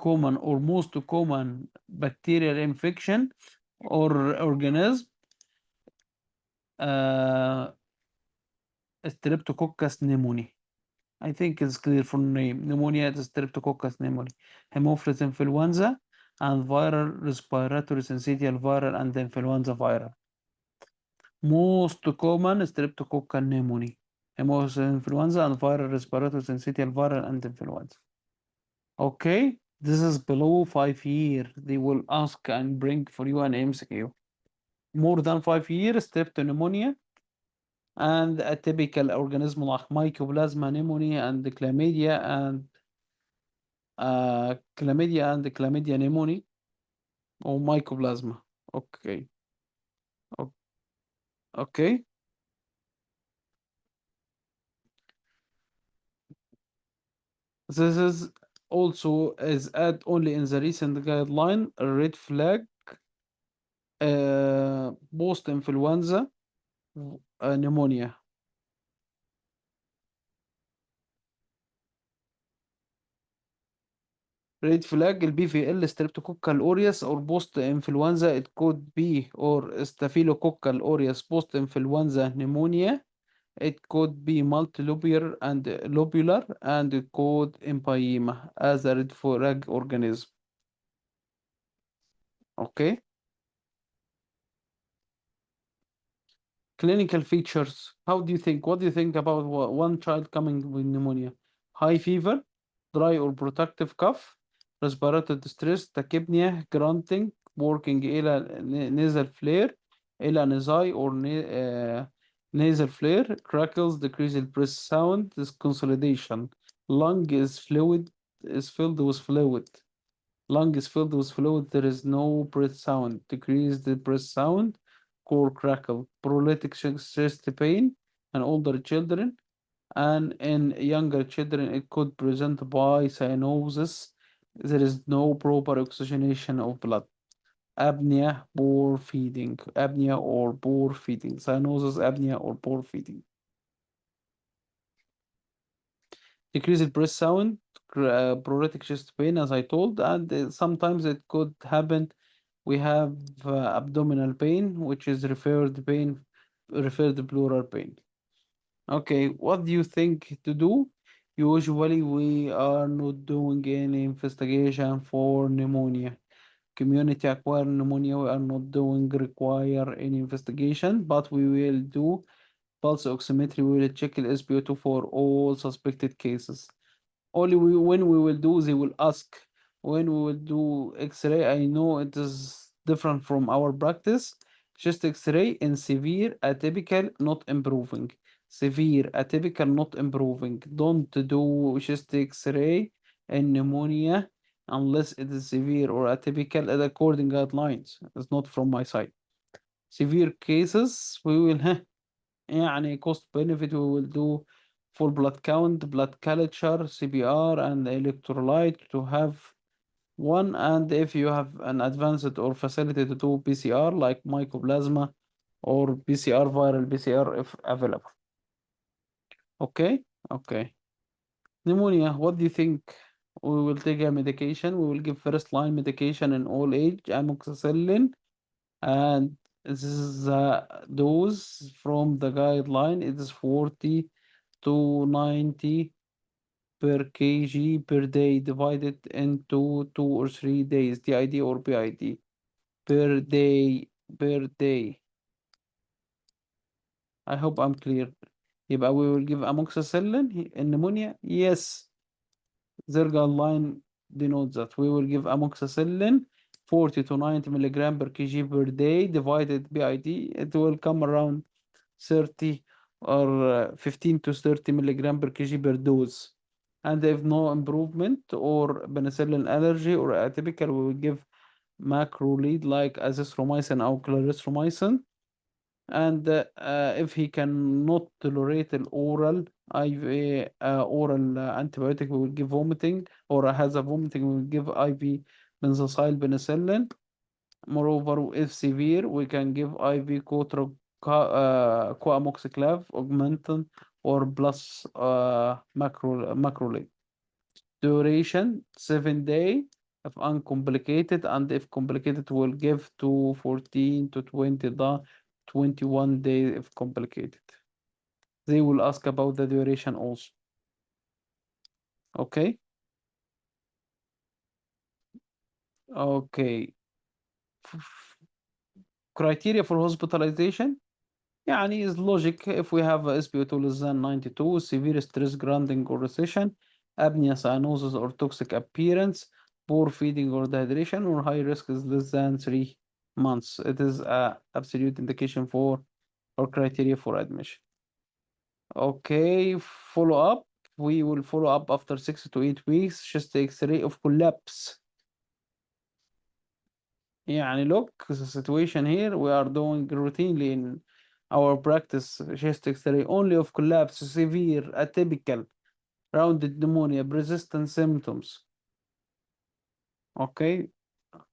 common or most common bacterial infection or organism, uh, Streptococcus pneumoniae. I think it's clear from name. Pneumonia is Streptococcus pneumoniae, Haemophilus influenza, and viral respiratory syncytial viral and influenza viral. Most common Streptococcus pneumoniae, Haemophilus influenza, and viral respiratory syncytial viral and influenza. Okay, this is below 5 years. They will ask and bring for you an MCQ. More than 5 years, streptopneumonia, and a typical organism like mycoplasma pneumonia and chlamydia pneumoniae or mycoplasma. Okay, okay. This is Also is add only in the recent guideline a red flag, post influenza, pneumonia. Red flag الBVL streptococcal aureus or post influenza, it could be or staphylococcal aureus post influenza pneumonia. It could be multilobular and lobular and it could empyema as a red flag organism. Okay. Clinical features. How do you think? What do you think about one child coming with pneumonia? High fever, dry or productive cough, respiratory distress, tachypnea, grunting, working إلى nasal flare, إلى nasal or nasal flare, crackles, decreased breath sound, consolidation. Lung is filled with fluid. Lung is filled with fluid. There is no breath sound. Decrease the breath sound. Core crackle. Paralytic chest pain in older children. And in younger children, it could present by cyanosis. There is no proper oxygenation of blood. Apnea, poor feeding. Apnea or poor feeding. Cyanosis, apnea, or poor feeding. Decreased breath sound, pruritic chest pain, as I told, and sometimes it could happen. We have abdominal pain, which is referred pleural pain. Okay, what do you think to do? Usually, we are not doing any investigation for pneumonia. Community acquired pneumonia, we are not doing require any investigation, but we will do pulse oximetry. We will check the SpO2 for all suspected cases. Only when we will do, they will ask. When we will do X-ray, I know it is different from our practice. Chest X-ray in severe atypical, not improving. Severe atypical, not improving. Don't do chest X-ray in pneumonia unless it is severe or atypical according guidelines. It's not from my side. Severe cases, we will يعني cost benefit, we will do full blood count, blood culture, CPR, and electrolyte to have one. And if you have an advanced or facility to do PCR like mycoplasma or PCR, viral PCR if available. Okay, okay. Pneumonia, what do you think? We will take a medication. We will give first line medication in all age, amoxicillin, and this is the dose from the guideline. It is 40 to 90 per kg per day divided into 2 or 3 days, TID or PID, per day, per day. I hope I'm clear. يبقى we will give amoxicillin in pneumonia. Yes, their guideline denotes that we will give amoxicillin 40 to 90 milligram per kg per day divided PID. It will come around 30 or 15 to 30 milligram per kg per dose. And if no improvement or penicillin allergy or atypical, we will give macrolide like azithromycin or clarithromycin. And if he cannot tolerate an oral IV oral antibiotic, we will give vomiting, or has a vomiting, we will give IV benzoyl penicillin. Moreover, if severe, we can give IV coamoxiclav, augmentin, or plus macrolide. Duration 7 day if uncomplicated, and if complicated, we'll give to 14 to 21 days if complicated. They will ask about the duration also. Okay. Okay. Criteria for hospitalization. يعني is logic if we have a SpO2 less than 92, severe stress, grounding or recession, apnea, cyanosis or toxic appearance, poor feeding or dehydration, or high risk is less than 3 months. It is a absolute indication for or criteria for admission. Okay, follow up. We will follow up after 6 to 8 weeks. Chest X-ray of collapse. يعني look, the situation here, we are doing routinely in our practice chest X-ray only of collapse, severe, atypical, rounded pneumonia, persistent symptoms. Okay,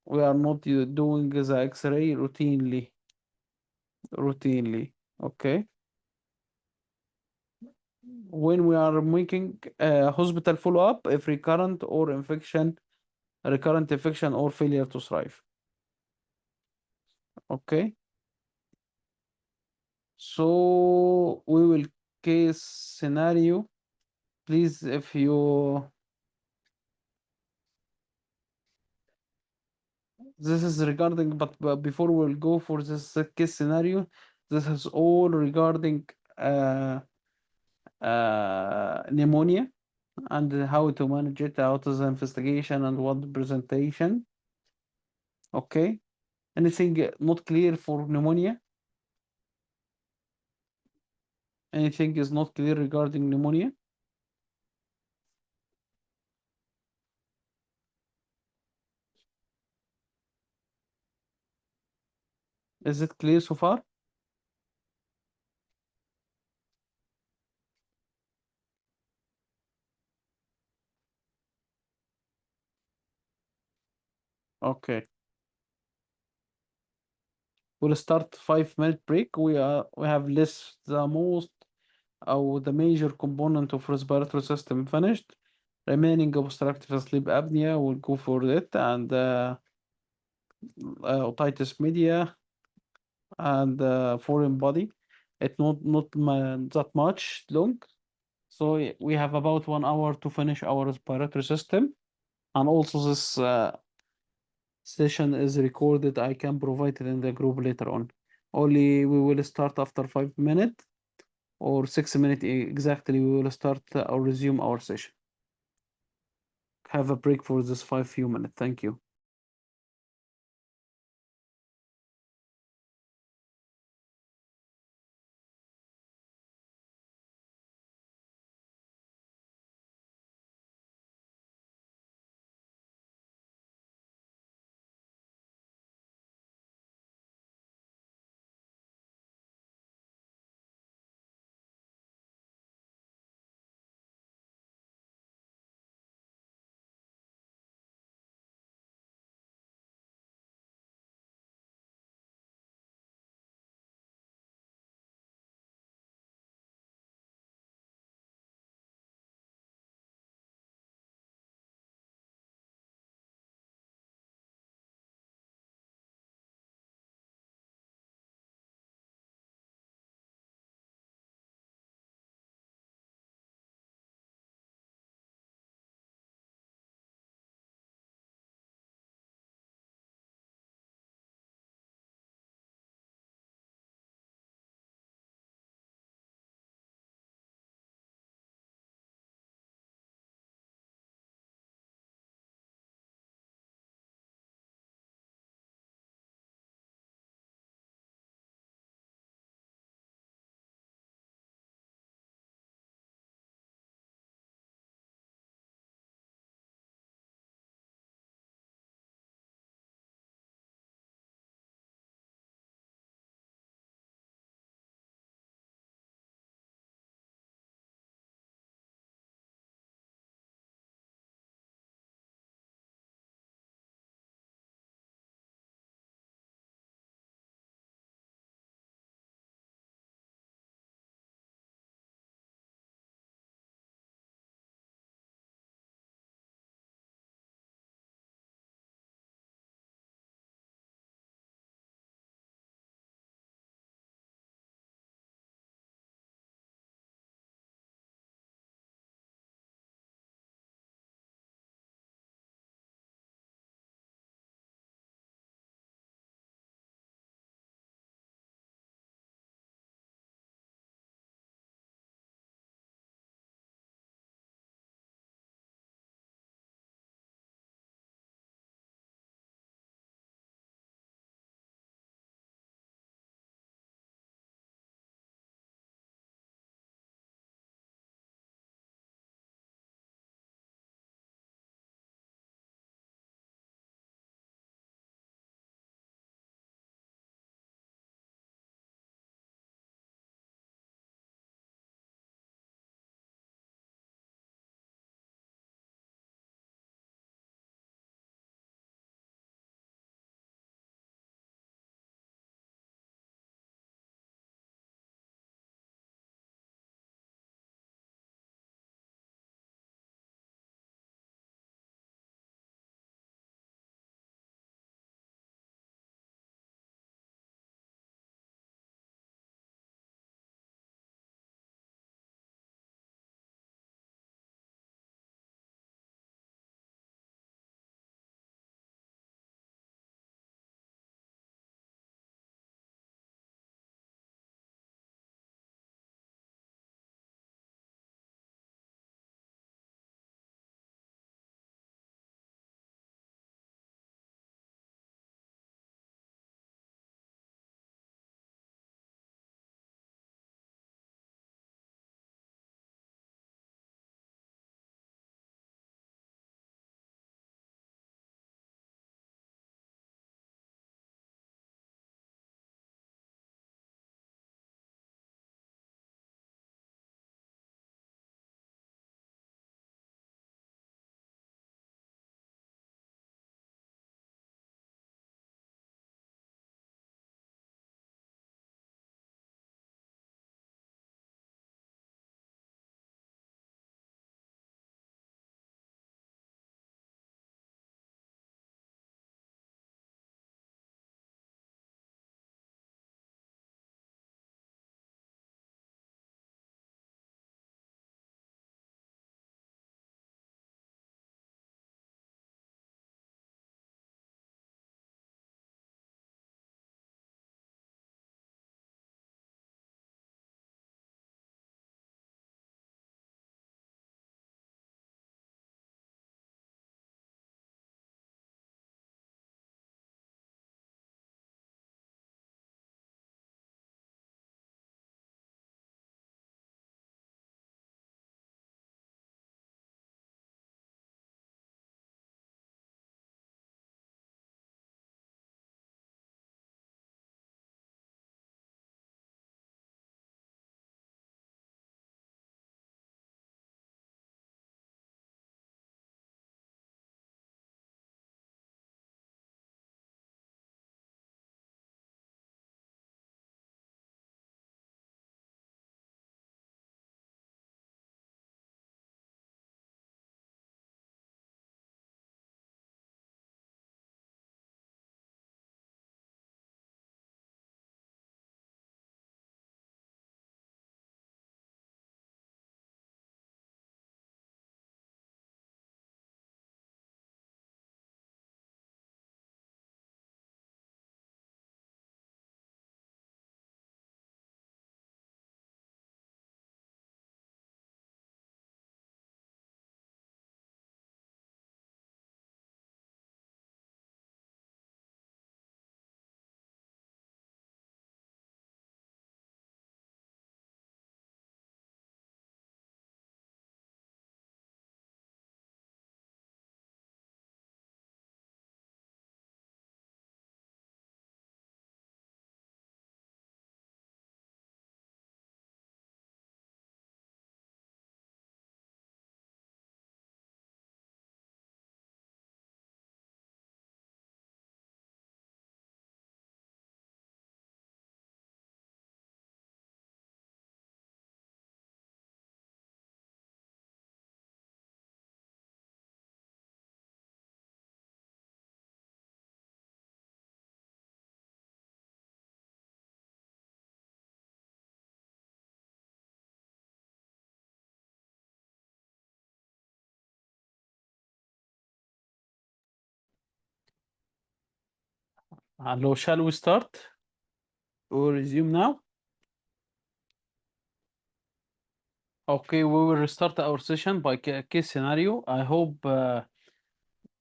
we are not doing the X-ray routinely. Okay, when we are making hospital follow-up if recurrent infection or failure to thrive. Okay, so we will case scenario. Please, if you this is regarding, but before we'll go for this case scenario, this is all regarding uh, pneumonia and how to manage it, how to the investigation and what the presentation. Okay, anything not clear for pneumonia? Anything is not clear regarding pneumonia? Is it clear so far? Okay, we'll start 5 minute break. We have list the most or the major component of respiratory system finished. Remaining obstructive sleep apnea, we'll go for it, and otitis media and foreign body. It's not that much long, so we have about 1 hour to finish our respiratory system. And also this session is recorded. I can provide it in the group later on. Only we will start after 5 minutes or 6 minutes exactly. We will start or resume our session. Have a break for this few minutes. Thank you. Hello, shall we start or resume now? Okay, we will restart our session by case scenario. I hope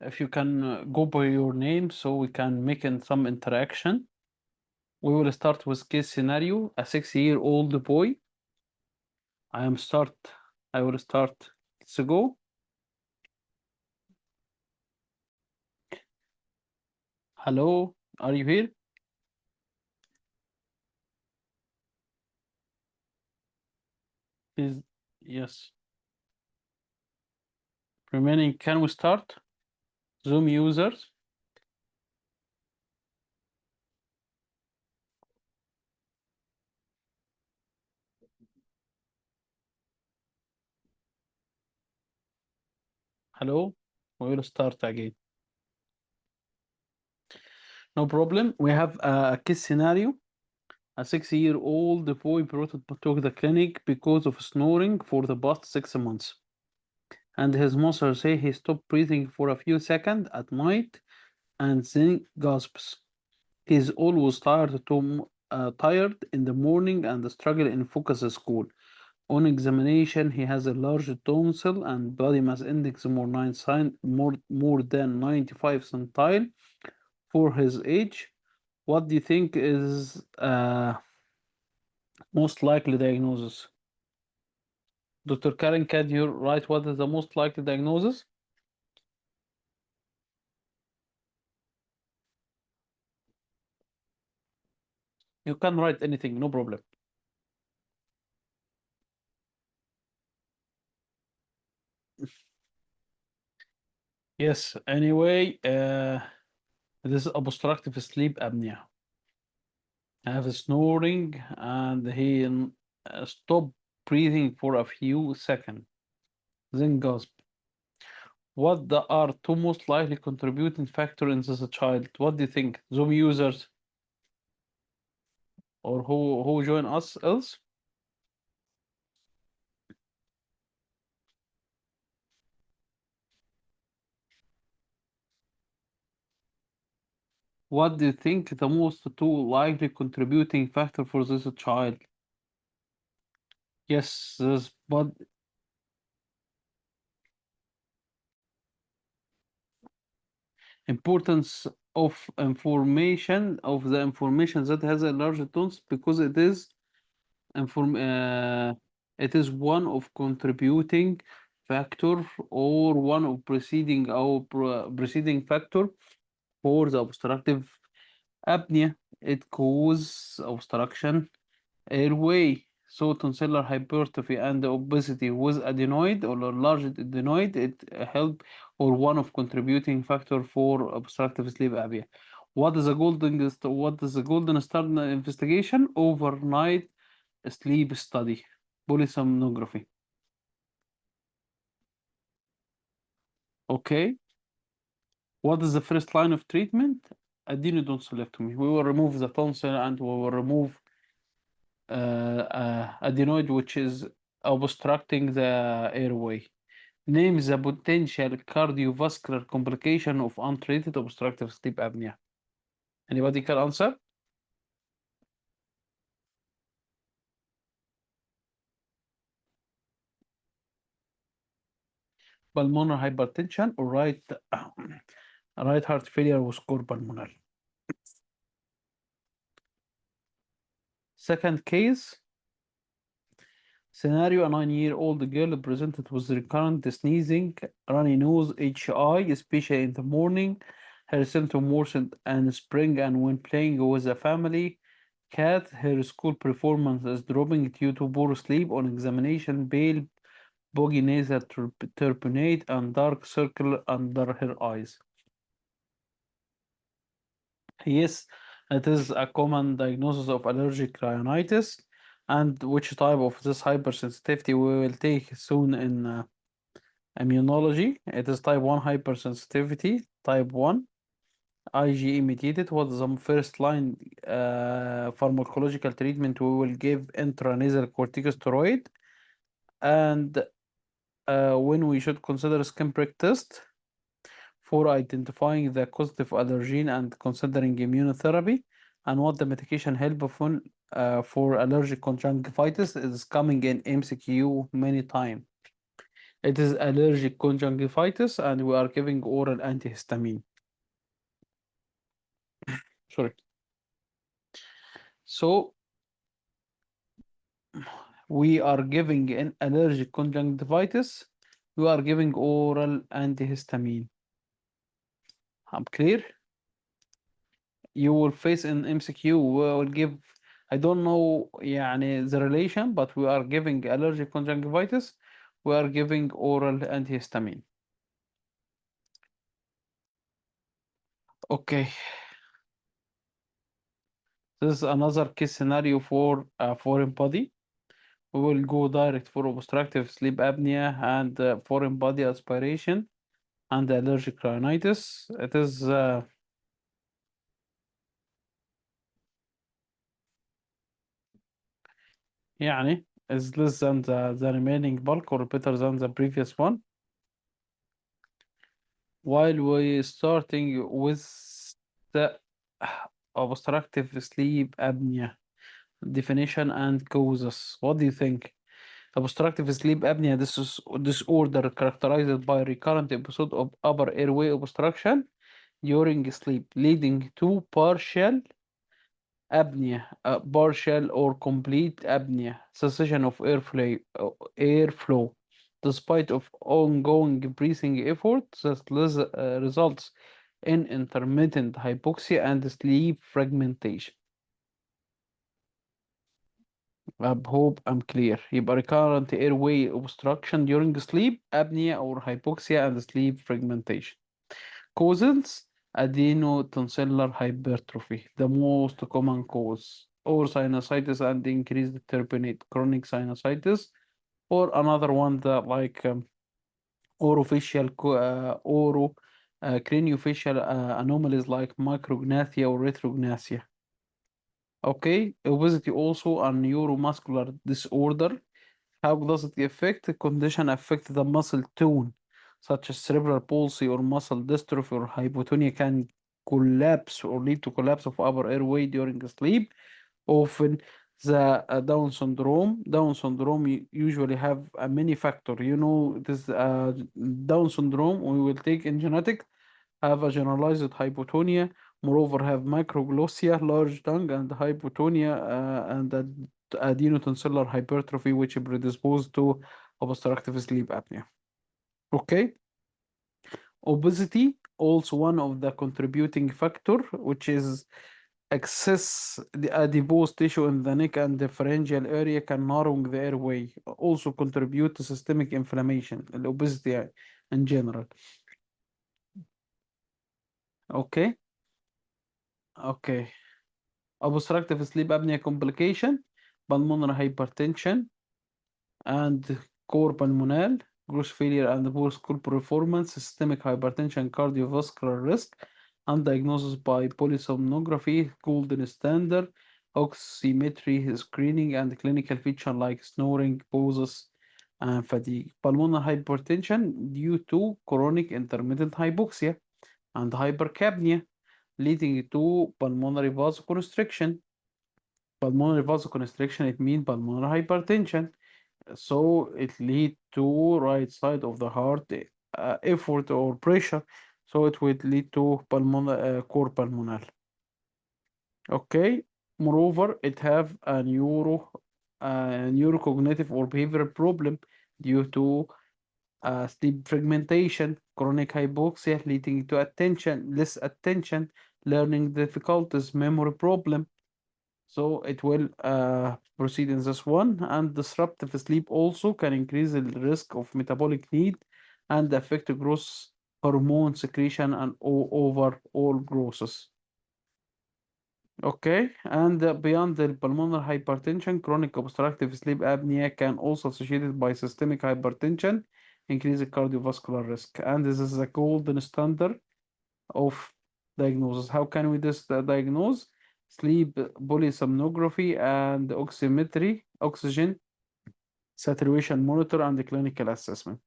if you can go by your name so we can make some interaction. We will start with case scenario. A 6-year-old boy. I am start. I will start. Let's go. Hello, are you here? Please, yes. Remaining, can we start? Zoom users. Hello, we will start again. No problem. We have a case scenario. A 6-year-old boy brought to the clinic because of snoring for the past 6 months. And his mother say he stopped breathing for a few seconds at night and then gasps. He's always tired in the morning and struggle in focus at school. On examination, he has a large tonsil and body mass index more than 95 centile for his age. What do you think is most likely diagnosis? Dr. Karen, can you write what is the most likely diagnosis? You can write anything, no problem. Yes, anyway, this is obstructive sleep apnea. I have snoring and he stop breathing for a few seconds, then gasp. What are two most likely contributing factor in this child? What do you think? Zoom users or who join us else? What do you think the most two likely contributing factor for this child? Yes, this but importance of the information that has a large tons because inform uh, it is one of contributing factor or one of preceding factor for the obstructive apnea. It causes obstruction airway. So tonsillar hypertrophy and obesity with adenoid or a large adenoid, it help or one of contributing factor for obstructive sleep apnea. What is the golden standard investigation? Overnight sleep study, polysomnography. Okay. What is the first line of treatment? Adenotonsillectomy. We will remove the tonsil and we will remove adenoid, which is obstructing the airway. Name the potential cardiovascular complication of untreated obstructive sleep apnea. Anybody can answer? Pulmonary hypertension or right heart failure with core pulmonary. Second case scenario: a 9-year-old girl presented with recurrent sneezing, runny nose, HI, especially in the morning. Her symptom worsened in spring, and when playing with a family cat, her school performance is dropping due to poor sleep. On examination, pale, boggy nasal turbinate, and dark circle under her eyes. Yes, it is a common diagnosis of allergic rhinitis, and which type of this hypersensitivity we will take soon in immunology. It is type 1 hypersensitivity, type 1, IgE mediated. What is the first line pharmacological treatment? We will give intranasal corticosteroid, and when we should consider skin prick test for identifying the causative allergen and considering immunotherapy, and what the medication helpful for allergic conjunctivitis is coming in MCQ many times. It is allergic conjunctivitis, and we are giving oral antihistamine. Sorry. So we are giving in allergic conjunctivitis, we are giving oral antihistamine. I'm clear? You will face in MCQ, we will give, I don't know يعني the relation, but we are giving allergic conjunctivitis, we are giving oral antihistamine. Okay, this is another case scenario for foreign body. We will go direct for obstructive sleep apnea and foreign body aspiration and allergic rhinitis. It is يعني is less than the remaining bulk or better than the previous one. While we starting with the obstructive sleep apnea definition and causes. What do you think? Obstructive sleep apnea, this is disorder characterized by recurrent episode of upper airway obstruction during sleep, leading to partial apnea, partial or complete apnea, cessation of airflow, despite of ongoing breathing effort that results in intermittent hypoxia and sleep fragmentation. I hope I'm clear. يبقى recurrent airway obstruction during sleep, apnea or hypoxia and sleep fragmentation. Causes adenotonsillar hypertrophy, the most common cause, or sinusitis and increased turbinate chronic sinusitis, or another one that like orofacial oro craniofacial anomalies like micrognathia or retrognathia. Okay, obesity also a neuromuscular disorder. How does it affect? The condition affect the muscle tone, such as cerebral palsy or muscle dystrophy or hypotonia can collapse or lead to collapse of upper airway during sleep. Often the Down syndrome usually have a many factor. You know, this Down syndrome we will take in genetic have a generalized hypotonia, moreover have microglossia, large tongue, and hypotonia and adenotonsillar hypertrophy, which predispose to obstructive sleep apnea. Okay, obesity also one of the contributing factor, which is excess the adipose tissue in the neck and the pharyngeal area can narrow the airway, also contribute to systemic inflammation, obesity in general. Okay, okay. Obstructive sleep apnea complication, pulmonary hypertension, and core pulmonale, gross failure and poor school performance, systemic hypertension, cardiovascular risk, and diagnosis by polysomnography, golden standard, oximetry screening, and clinical feature like snoring, pauses, and fatigue. Pulmonary hypertension due to chronic intermittent hypoxia and hypercapnia, leading to pulmonary vasoconstriction. Pulmonary vasoconstriction, it means pulmonary hypertension. So it lead to right side of the heart effort or pressure. So it would lead to pulmonary core pulmonale. Okay. Moreover, it have a neurocognitive or behavioral problem due to sleep fragmentation, chronic hypoxia leading to less attention, learning difficulties, memory problem. So it will proceed in this one. And disruptive sleep also can increase the risk of metabolic need and affect growth hormone secretion and overall growth. Okay, and beyond the pulmonary hypertension, chronic obstructive sleep apnea can also associated by systemic hypertension, increase the cardiovascular risk. And this is the golden standard of diagnosis. How can we diagnose? Sleep polysomnography and oximetry, oxygen saturation monitor, and the clinical assessment.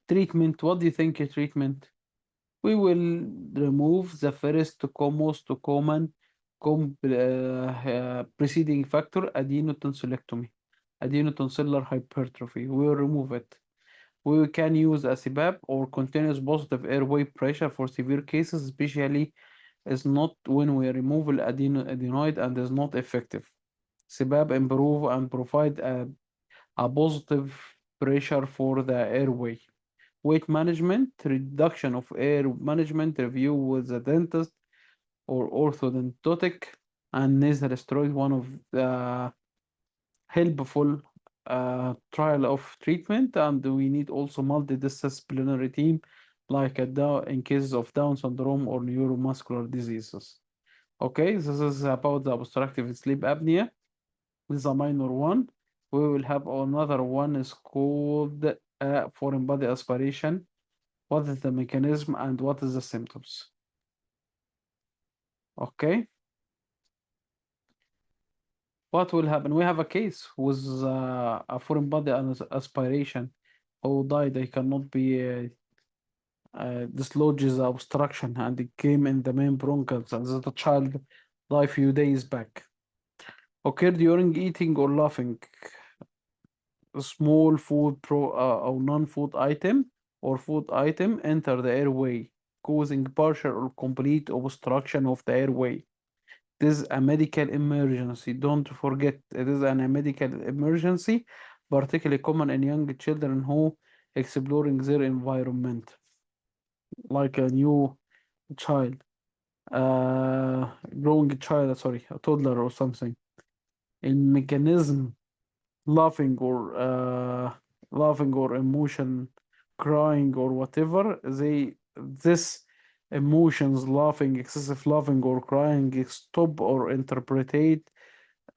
Treatment, what do you think treatment? We will remove the first most common preceding factor, adenotonsillectomy, adenotonsillar hypertrophy. We will remove it. We can use a CPAP or continuous positive airway pressure for severe cases, especially is not when we remove adenoid and is not effective. CPAP improve and provide a positive pressure for the airway. Weight management, reduction of air management, review with the dentist or orthodontic, and nasal steroid, one of the helpful trial of treatment. And we need also multidisciplinary team like a Down in cases of Down syndrome or neuromuscular diseases. Okay, this is about the obstructive sleep apnea. This is a minor one. We will have another one is called foreign body aspiration. What is the mechanism and what is the symptoms? Okay, what will happen? We have a case with a foreign body aspiration who died. They cannot be dislodges the obstruction and it came in the main bronchus as the child died few days back. Occurred during eating or laughing. A small food or non-food item or food item enter the airway, causing partial or complete obstruction of the airway. It is a medical emergency. Don't forget, it is a medical emergency, particularly common in young children who exploring their environment, like a new child, growing child, sorry, a toddler or something. In mechanism, laughing or emotion, crying or whatever, they this emotions, laughing, excessive laughing or crying, stop or interpretate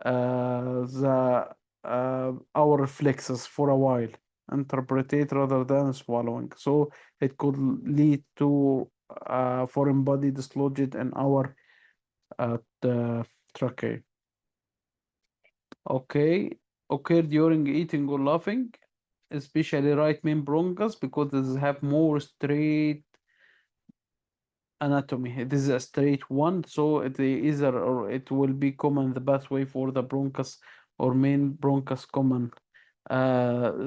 the our reflexes for a while, interpretate rather than swallowing. So it could lead to foreign body dislodged in our trachea. Okay, occur during eating or laughing, especially right main bronchus because they have more straight anatomy. It is a straight one, so it either or it will be common the pathway for the bronchus or main bronchus common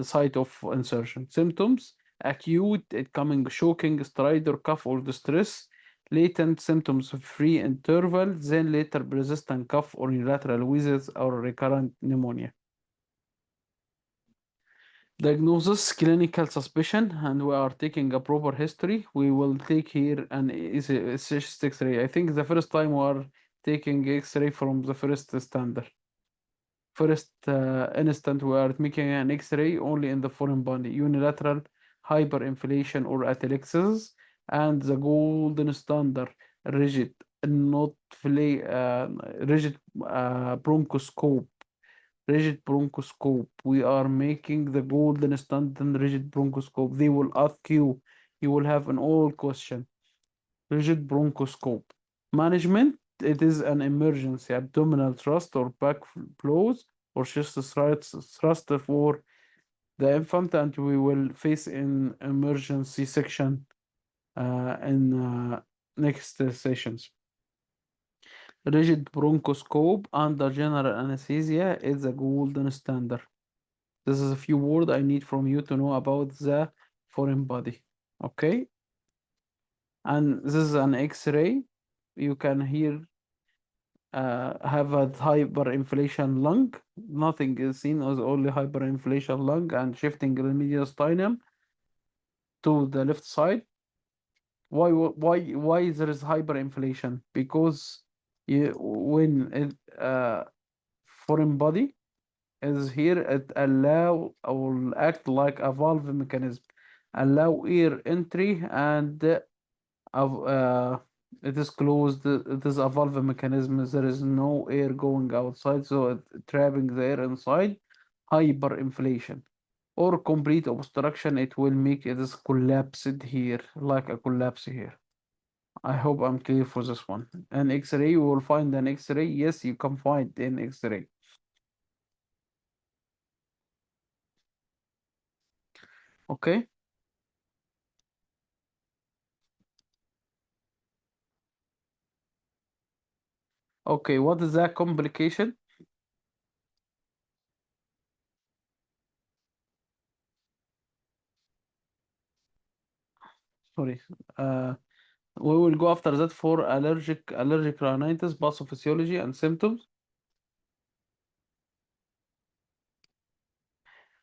site of insertion. Symptoms: acute, it coming shocking, stridor, cough or distress. Latent symptoms of free interval, then later persistent cough or unilateral wheezes or recurrent pneumonia. Diagnosis, clinical suspicion, and we are taking a proper history. We will take here an chest X-ray. I think the first time we are taking X-ray from the first standard. First instant we are making an X-ray only in the foreign body, unilateral hyperinflation or atelectasis, and the golden standard, rigid, not rigid bronchoscope. Rigid bronchoscope. We are making the golden standard rigid bronchoscope. They will ask you, you will have an old question. Rigid bronchoscope. Management, it is an emergency. Abdominal thrust or back blows or chest thrust for the infant, and we will face in emergency section in next sessions. Rigid bronchoscope under general anesthesia is a golden standard. This is a few words I need from you to know about the foreign body. Okay? And this is an X-ray. You can here have a hyperinflation lung. Nothing is seen as only hyperinflation lung and shifting the mediastinum to the left side. Why there is hyperinflation? Because when foreign body is here, it allow or act like a valve mechanism, allow air entry and it is closed. It is a valve mechanism. There is no air going outside, so it trapping the air inside. Hyperinflation or complete obstruction, it will make it is collapsed here, like a collapse here. I hope I'm clear for this one. An X-ray, you will find an X-ray. Yes, you can find an X-ray. Okay. Okay, what is that complication? Sorry. Uh, we will go after that for allergic rhinitis, pathophysiology and symptoms.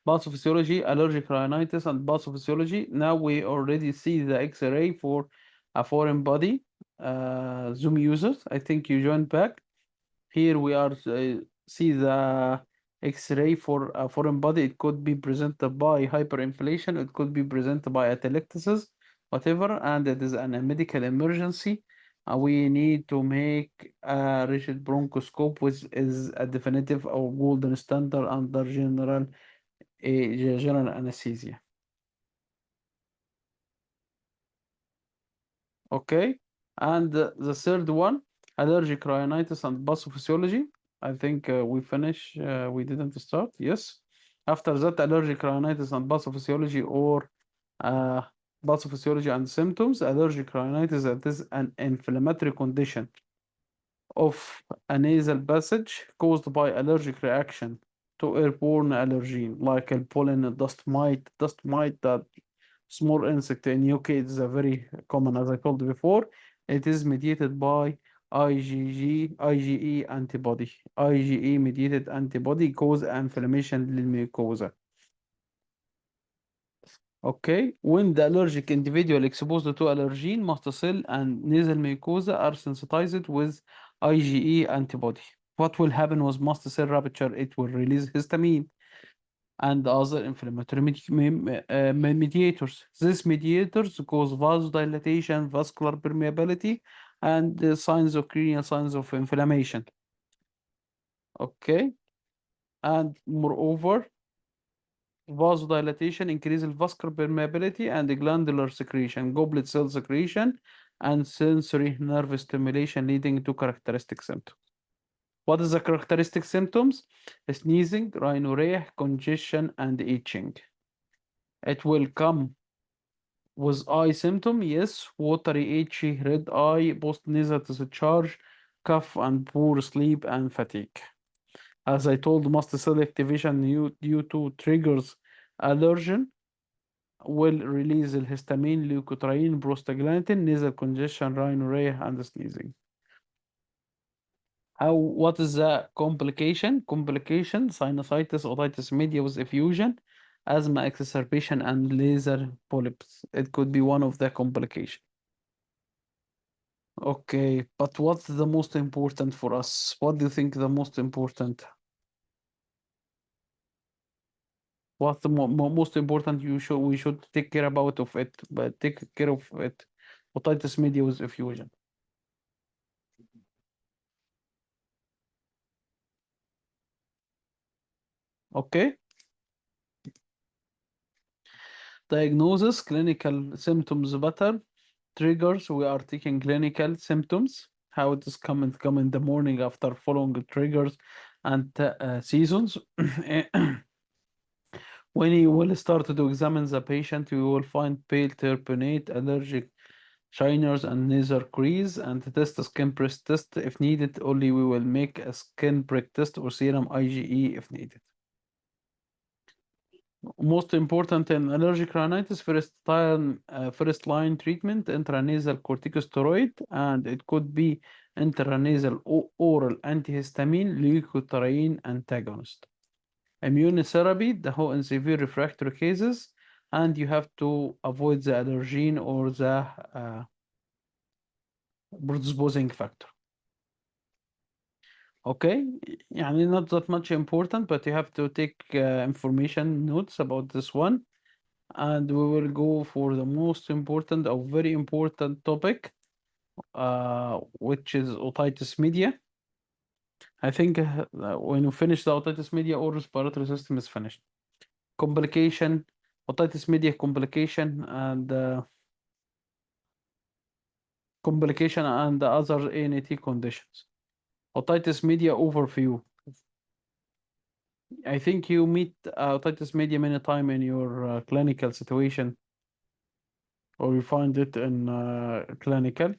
Pathophysiology, allergic rhinitis, and pathophysiology. Now we already see the X-ray for a foreign body. Zoom users, I think you joined back. Here we are see the X-ray for a foreign body. It could be presented by hyperinflation. It could be presented by atelectasis, whatever, and it is a medical emergency. We need to make a rigid bronchoscope, which is a definitive or golden standard under general anesthesia. Okay, and the third one, allergic rhinitis and pathophysiology. I think we finish. We didn't start. Yes. After that, allergic rhinitis and pathophysiology or uh, pathophysiology and symptoms. Allergic rhinitis, that is an inflammatory condition of a nasal passage caused by allergic reaction to airborne allergen like a pollen, dust mite, that small insect in UK is a very common, as I told before. It is mediated by IgE antibody. IgE mediated antibody cause inflammation للmucosa. Okay, when the allergic individual exposed to allergen, mast cell and nasal mucosa are sensitized with IgE antibody. What will happen with mast cell rupture? It will release histamine and other inflammatory mediators. These mediators cause vasodilation, vascular permeability, and signs of cranial signs of inflammation. Okay, and moreover, vasodilatation increases vascular permeability and glandular secretion, goblet cell secretion, and sensory nerve stimulation, leading to characteristic symptoms. What is the characteristic symptoms? Sneezing, rhinorrhea, congestion, and itching. It will come with eye symptom, yes, watery, itchy, red eye, post-nasal discharge, cough, and poor sleep and fatigue. As I told, mast cell activation due to triggers allergen will release histamine, leukotriene, prostaglandin, nasal congestion, rhinorrhea, and sneezing. What is the complication? Complication, sinusitis, otitis media with effusion, asthma exacerbation, and laser polyps. It could be one of the complications. Okay, but what's the most important for us? What do you think the most important? What's the most important we should take care about of it, but take care of it. Otitis media with effusion. Okay. Diagnosis, clinical symptoms pattern, triggers. We are taking clinical symptoms. How it is come in the morning after following triggers and seasons. When you will start to examine the patient, you will find pale turbinate, allergic shiners, and nasal crease, and test a skin press test if needed. Only we will make a skin prick test or serum IgE if needed. Most important in allergic rhinitis, first line treatment, intranasal corticosteroid, and it could be intranasal oral antihistamine, leukotriene antagonist. Immunotherapy, the whole in severe refractory cases, and you have to avoid the allergen or the predisposing factor. Okay, يعني not that much important, but you have to take information notes about this one. And we will go for the most important or very important topic, which is otitis media. I think when you finish the otitis media, all respiratory system is finished. Complication, otitis media complication and the other ANT conditions. Otitis media overview. I think you meet otitis media many times in your clinical situation, or you find it in clinical.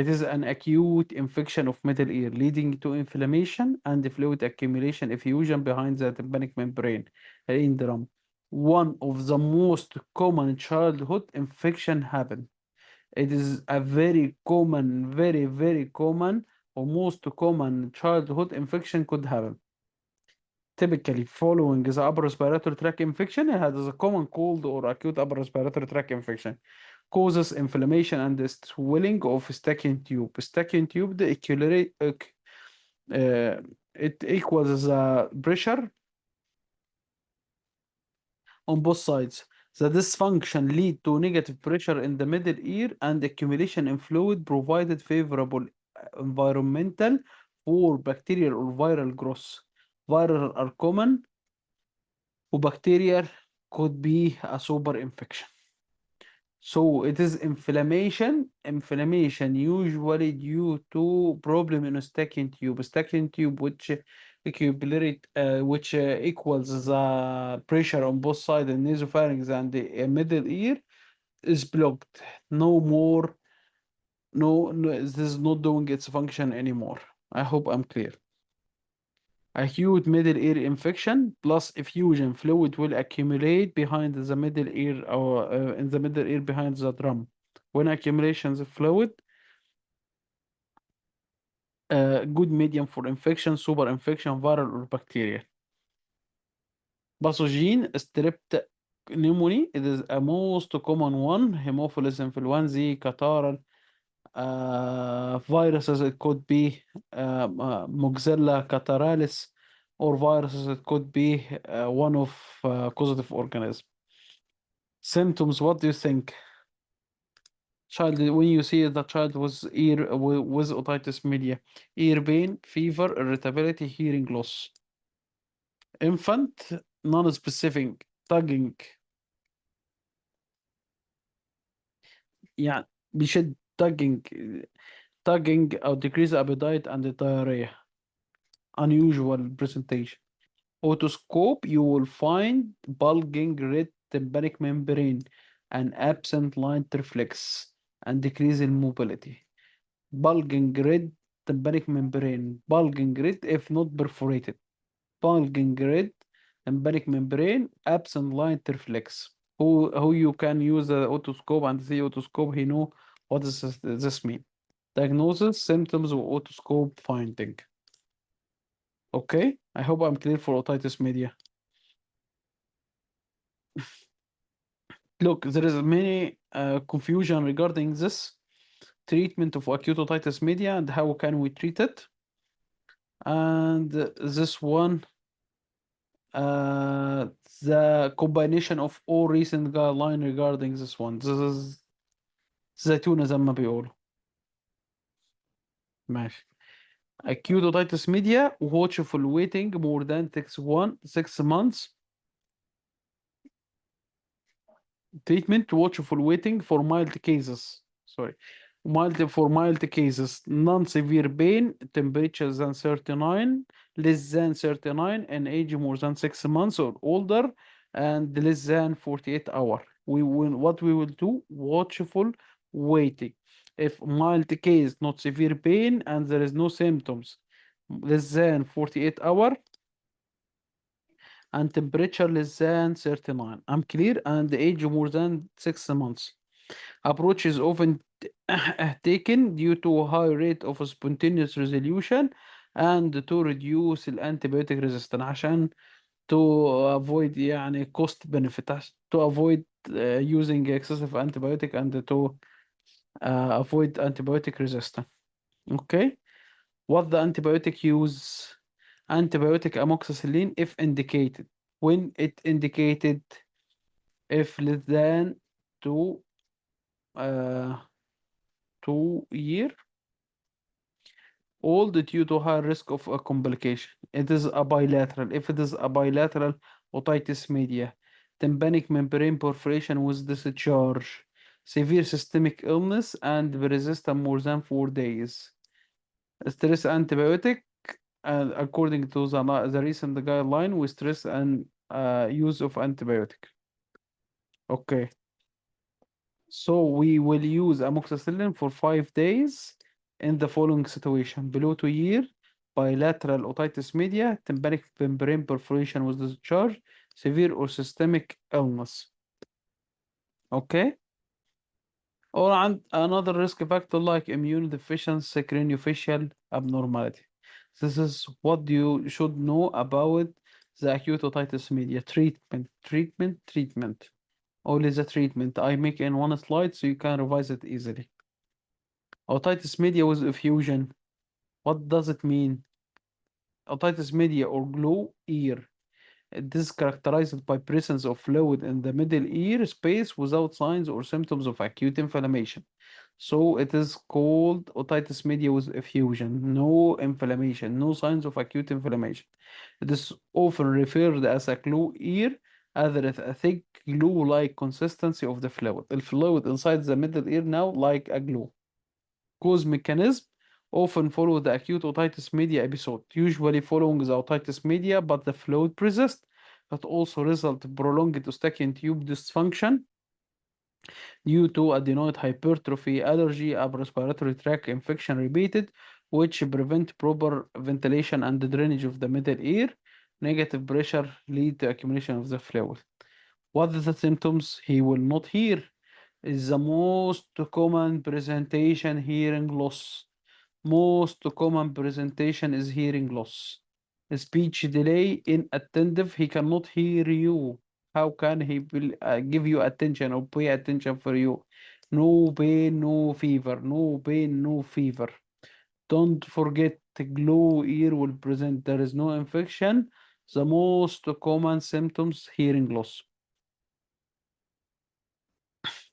It is an acute infection of middle ear leading to inflammation and fluid accumulation, effusion behind the tympanic membrane, drum. One of the most common childhood infection happen. It is a very common, very, very common, or most common childhood infection could happen. Typically, following the upper respiratory tract infection, it has a common cold or acute upper respiratory tract infection. Causes inflammation and the swelling of stacking tube. Stacking tube, the it equals the pressure on both sides. The dysfunction lead to negative pressure in the middle ear and accumulation in fluid provided favorable environmental for bacterial or viral growth. Viral are common, or bacterial could be a super infection. So it is inflammation usually due to problem in a stacking tube which equals the pressure on both sides in nasopharynx and the middle ear is blocked. No more, no, this is not doing its function anymore. I hope I'm clear. Acute middle ear infection plus effusion fluid will accumulate behind the middle ear or in the middle ear behind the drum. When accumulations of fluid, good medium for infection, super infection, viral or bacterial. Pathogen, strep pneumonia, it is a most common one. Haemophilus influenzae, catarrh, viruses, it could be Moxella catarrhalis, or viruses, it could be one of causative organism. Symptoms, what do you think? Child, when you see the child with with otitis media, ear pain, fever, irritability, hearing loss. Infant, non-specific, tugging, يعني بيشد tugging or decrease appetite and diarrhea. Unusual presentation. Otoscope, you will find bulging red tympanic membrane and absent light reflex and decrease in mobility. Bulging red tympanic membrane, bulging red if not perforated. Bulging red tympanic membrane, absent light reflex. Who you can use the otoscope and see otoscope, he know what does this mean. Diagnosis, symptoms of otoscope finding. Okay, I hope I'm clear for otitis media. Look, there is many confusion regarding this treatment of acute otitis media and how can we treat it. And this one, the combination of all recent guideline regarding this one. This is زيتونة زي ما بيقولوا. ماشي. Acute otitis media, watchful waiting more than 6 months. Treatment, watchful waiting for mild cases. Sorry. Mild cases, non-severe pain, temperature than 39, less than 39, and age more than 6 months or older, and less than 48 hours. What we will do, watchful waiting. If mild case, not severe pain, and there is no symptoms, less than 48 hours, and temperature less than 39. I'm clear, and the age more than 6 months. Approach is often taken due to a high rate of spontaneous resolution and to reduce antibiotic resistance عشان to avoid يعني cost benefit to avoid using excessive antibiotic and to avoid antibiotic resistance. Okay, what the antibiotic use? Antibiotic amoxicillin if indicated. When it indicated, if less than two uh, 2 year old due to high risk of a complication. It is a bilateral. If it is a bilateral otitis media, tympanic membrane perforation with discharge, severe systemic illness, and resistant more than 4 days. Stress antibiotic, according to the recent guideline, we stress and use of antibiotic. Okay. So we will use amoxicillin for 5 days in the following situation: below 2 year, bilateral otitis media, tympanic membrane perforation with discharge, severe or systemic illness. Okay? Or another risk factor like immune deficiency, craniofacial abnormality. This is what you should know about the acute otitis media. Treatment, treatment, treatment. Only the treatment. I make in one slide so you can revise it easily. Otitis media with effusion. What does it mean? Otitis media or glue ear. It is characterized by presence of fluid in the middle ear space without signs or symptoms of acute inflammation. So it is called otitis media with effusion. No inflammation, no signs of acute inflammation. It is often referred as a glue ear, as there is a thick glue-like consistency of the fluid. The fluid inside the middle ear now like a glue. Cause mechanism often follow the acute otitis media episode, usually following the otitis media, but the fluid persists. But also result in prolonged eustachian tube dysfunction due to adenoid hypertrophy, allergy, upper respiratory tract infection repeated, which prevent proper ventilation and drainage of the middle ear. Negative pressure lead to accumulation of the fluid. What are the symptoms? He will not hear. Is the most common presentation hearing loss. Most common presentation is hearing loss. Speech delay, inattentive, he cannot hear you. How can he will, give you attention or pay attention for you? No pain, no fever. No pain, no fever. Don't forget, glue ear will present. There is no infection. The most common symptoms, hearing loss.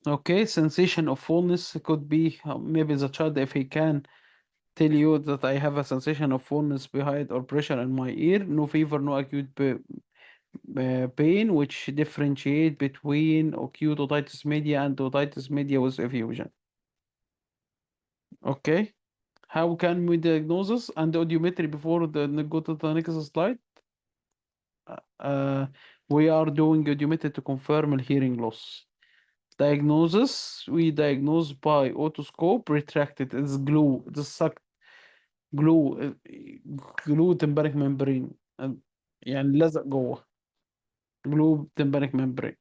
Okay, sensation of fullness could be maybe the child, if he can tell you that I have a sensation of fullness behind or pressure in my ear, no fever, no acute pain, which differentiate between acute otitis media and otitis media with effusion. Okay, how can we diagnose this? And audiometry before go to the next slide. Uh, we are doing audiometry to confirm hearing loss. Diagnosis, we diagnose by otoscope retracted. It's glue. It's sucked glue. glue tympanic membrane. يعني لزق جوه. glue tympanic membrane.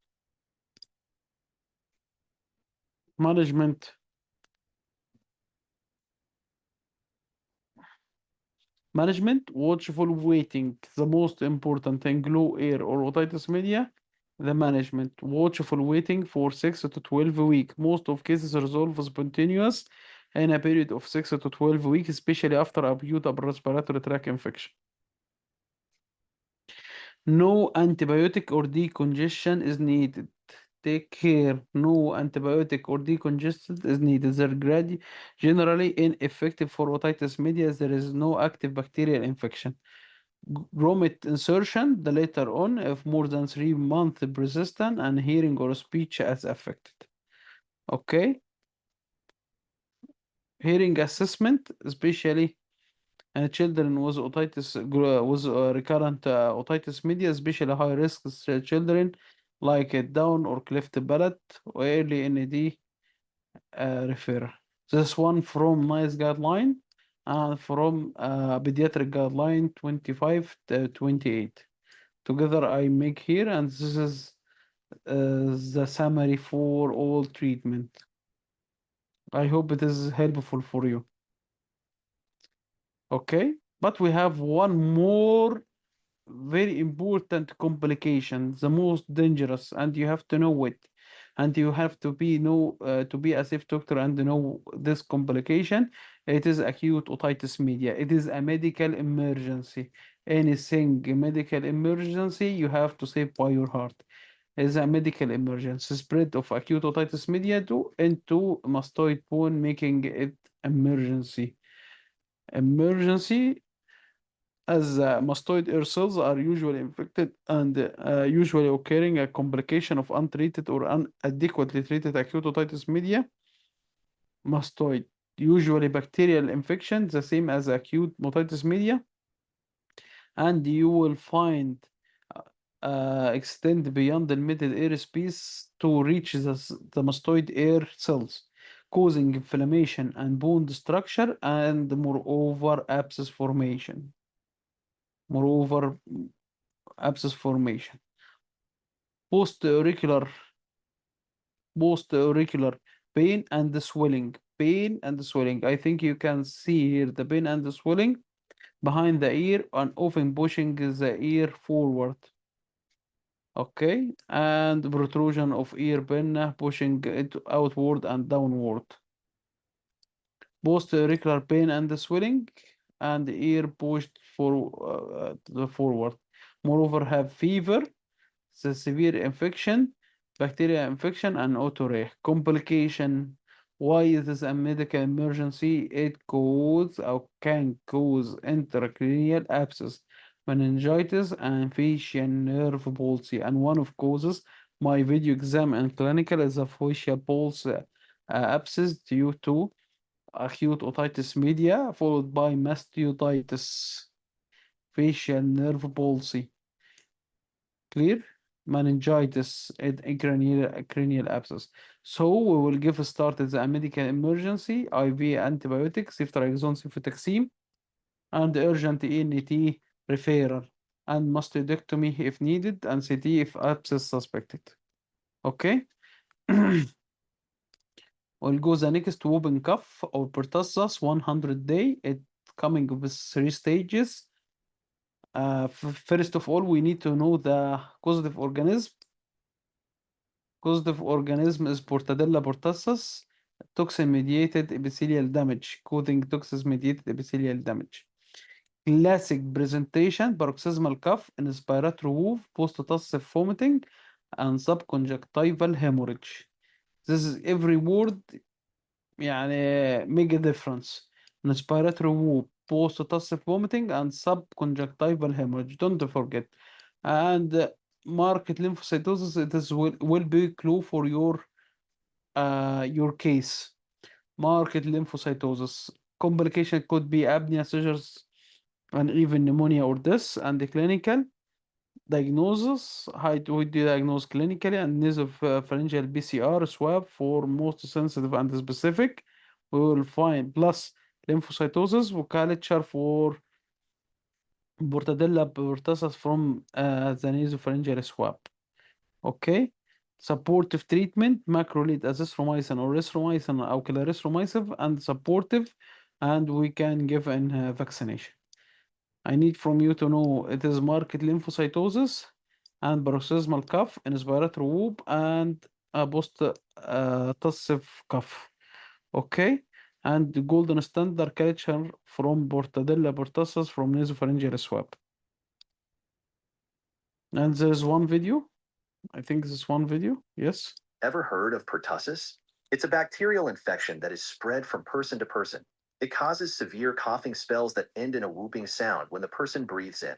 Management. Management, watchful waiting. The most important in glue air or otitis media. The management, watchful waiting for 6 to 12 weeks. Most of cases resolve spontaneous in a period of 6 to 12 weeks, especially after acute upper respiratory tract infection. No antibiotic or decongestion is needed. Take care. No antibiotic or decongestant is needed. They're generally ineffective for otitis media as there is no active bacterial infection. Grommet insertion, the later on, if more than 3 months persistent and hearing or speech as affected. Okay. Hearing assessment, especially children with otitis with recurrent otitis media, especially high risk children like down or cleft palate or early NAD refer. This one from NICE guideline and from pediatric guideline 25 to 28. Together I make here, and this is the summary for all treatment. I hope it is helpful for you. Okay, but we have one more very important complication, the most dangerous, and you have to know it, and you have to be a safe doctor and know this complication. It is acute otitis media. It is a medical emergency. Anything medical emergency, you have to save by your heart. It is a medical emergency. Spread of acute otitis media into mastoid bone, making it emergency. Emergency, as mastoid ear cells are usually infected and usually occurring a complication of untreated or inadequately treated acute otitis media. Mastoid, usually bacterial infection, the same as acute otitis media, and you will find extend beyond the middle ear space to reach the mastoid ear cells. causing inflammation and bone structure, and moreover, abscess formation. Moreover, abscess formation. Post-auricular post-auricular pain and swelling. Pain and swelling. I think you can see here the pain and the swelling behind the ear and often pushing the ear forward. Okay, and protrusion of ear pinna pushing it outward and downward. Post-auricular pain and swelling and ear pushed to the forward. Moreover, have fever, the severe infection, bacterial infection, and otorrhea. Complication. Why it is a medical emergency? It causes or can cause intracranial abscess, meningitis, and facial nerve palsy. And one of causes, my video exam and clinical is a facial pulse abscess due to acute otitis media followed by mastocytitis, facial nerve palsy. Clear? Meningitis and cranial abscess. So we will give a start as a medical emergency, IV antibiotics, ceftriaxone, cefotaxime, and urgent ENT referral, and mastectomy if needed, and CT if abscess suspected. Okay? We'll go the next whooping cough or pertussis 100 day. It coming with 3 stages. First of all, we need to know the causative organism. Causative organism is Portadella pertussis, toxin-mediated epithelial damage, causing toxin-mediated epithelial damage. Classic presentation, paroxysmal cough, inspiratory woof, post-tussive vomiting, and subconjunctival hemorrhage. This is every word يعني make a difference. Inspiratory whoop, post-tussive vomiting, and subconjunctival hemorrhage. Don't forget. And marked lymphocytosis, it is will be clue for your case. Marked lymphocytosis. Complication could be apnea, seizures, and even pneumonia or death. And the clinical diagnosis, how do we diagnose clinically? And nasopharyngeal PCR swab for most sensitive and specific. We will find plus lymphocytosis culture for Portadella pertussis from the nasopharyngeal swab. Okay. Supportive treatment, macrolide azithromycin or erythromycin or clarithromycin, and supportive, and we can give an vaccination. I need from you to know it is marked lymphocytosis and paroxysmal cough, inspiratory whoop, and a post-tussive cough. Okay, and the golden standard culture from Portadella pertussis from nasopharyngeal swab. And there's one video. I think this is one video. Yes. Ever heard of pertussis? It's a bacterial infection that is spread from person to person. It causes severe coughing spells that end in a whooping sound when the person breathes in.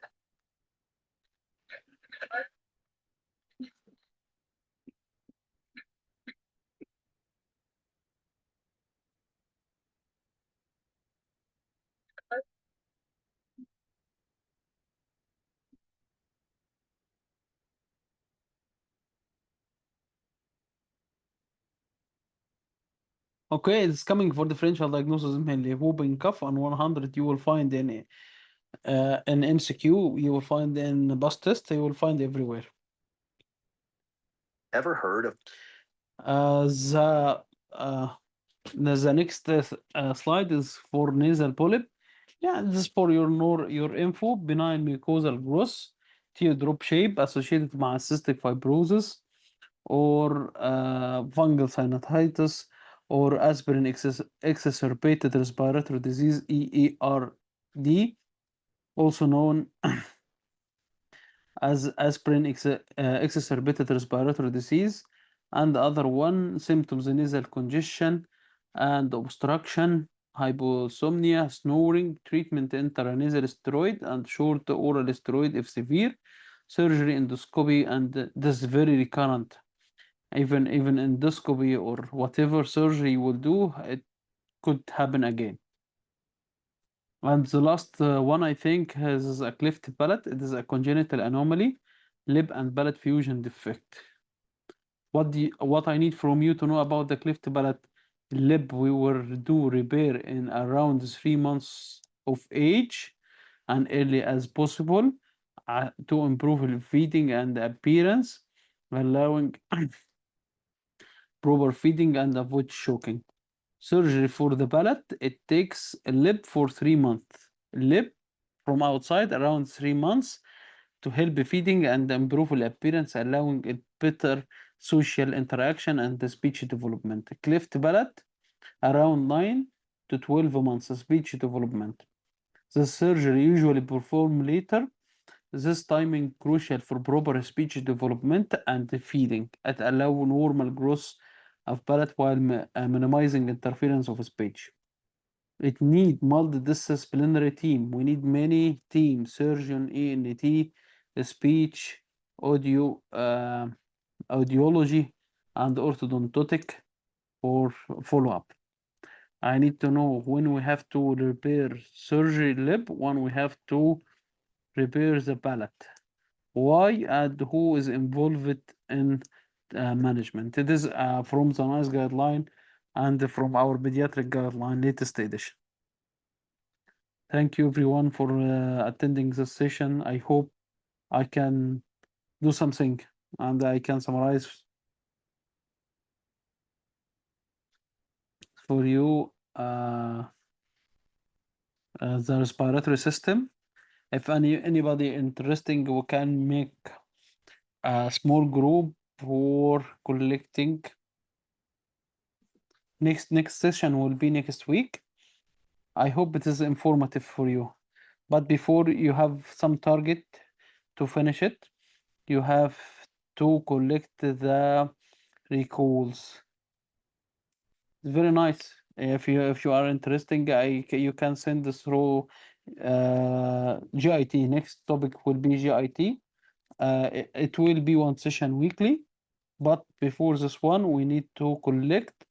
Okay, it's coming for differential diagnosis mainly whooping cough on 100 you will find in MCQ, you will find in bus test, you will find everywhere. Ever heard of Uh, the uh, the next slide is for nasal polyp. Yeah, this is for your info. Benign mucosal growth, teardrop shape associated with cystic fibrosis, or fungal sinusitis, or aspirin exacerbated respiratory disease (EARD), also known as aspirin exacerbated respiratory disease. And the other one, symptoms nasal congestion and obstruction, hyposomnia, snoring, treatment intranasal steroid and short oral steroid if severe, surgery, endoscopy, and this is very recurrent. Even endoscopy or whatever surgery you will do, it could happen again. And the last one, I think, has a cleft palate. It is a congenital anomaly, lip and palate fusion defect. What I need from you to know about the cleft palate? lip we will do repair in around 3 months of age and early as possible to improve feeding and appearance, allowing proper feeding and avoid choking. Surgery for the palate, it takes a lip for 3 months. Lip from outside around 3 months to help feeding and improve appearance, allowing it better social interaction and the speech development. Cleft palate around 9 to 12 months speech development. The surgery usually performed later. This timing crucial for proper speech development and feeding. It allow normal growth of palate while minimizing interference of speech. It need multidisciplinary team. We need many team, surgeon, ENT, speech, audio, audiology, and orthodontic for follow-up. I need to know when we have to repair surgery lip, when we have to repair the palate. Why and who is involved in management. It is from the NICE guideline and from our pediatric guideline latest edition. Thank you everyone for attending this session. I hope I can do something and I can summarize for you the respiratory system. If anybody interesting, we can make a small group for collecting. Next session will be next week. I hope it is informative for you. But before you have some target to finish it, you have to collect the recalls. It's very nice. If you are interesting, you can send this through GIT. Next topic will be GIT. It will be one session weekly, but before this one, we need to collect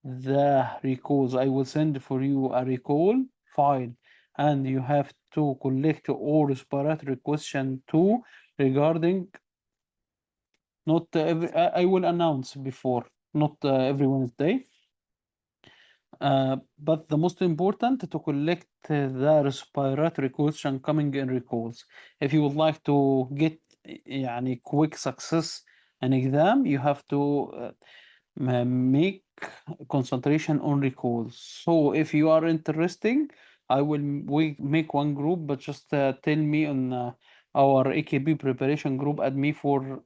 the recalls. I will send for you a recall file, and you have to collect all respiratory question too regarding not every. I will announce before, not every Wednesday. But the most important to collect the respiratory question coming in recalls. If you would like to get يعني quick success in exam, you have to make concentration on recalls. So if you are interesting, we make one group, but just tell me on our AKB preparation group, add me for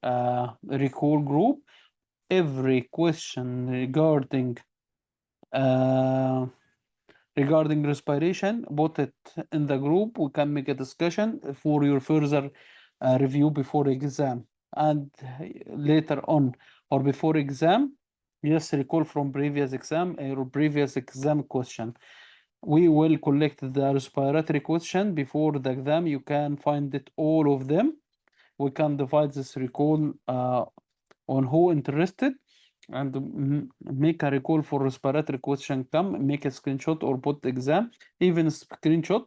recall group. Every question uh, regarding respiration, put it in the group. We can make a discussion for your further review before exam and later on or before exam. Just recall from previous exam or previous exam question. We will collect the respiratory question before the exam. You can find it all of them. We can divide this recall on who interested and make a recall for respiratory question come, make a screenshot or put exam, even a screenshot,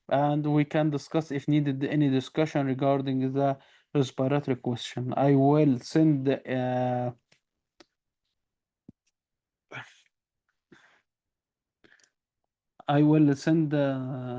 and we can discuss if needed any discussion regarding the respiratory question. I will send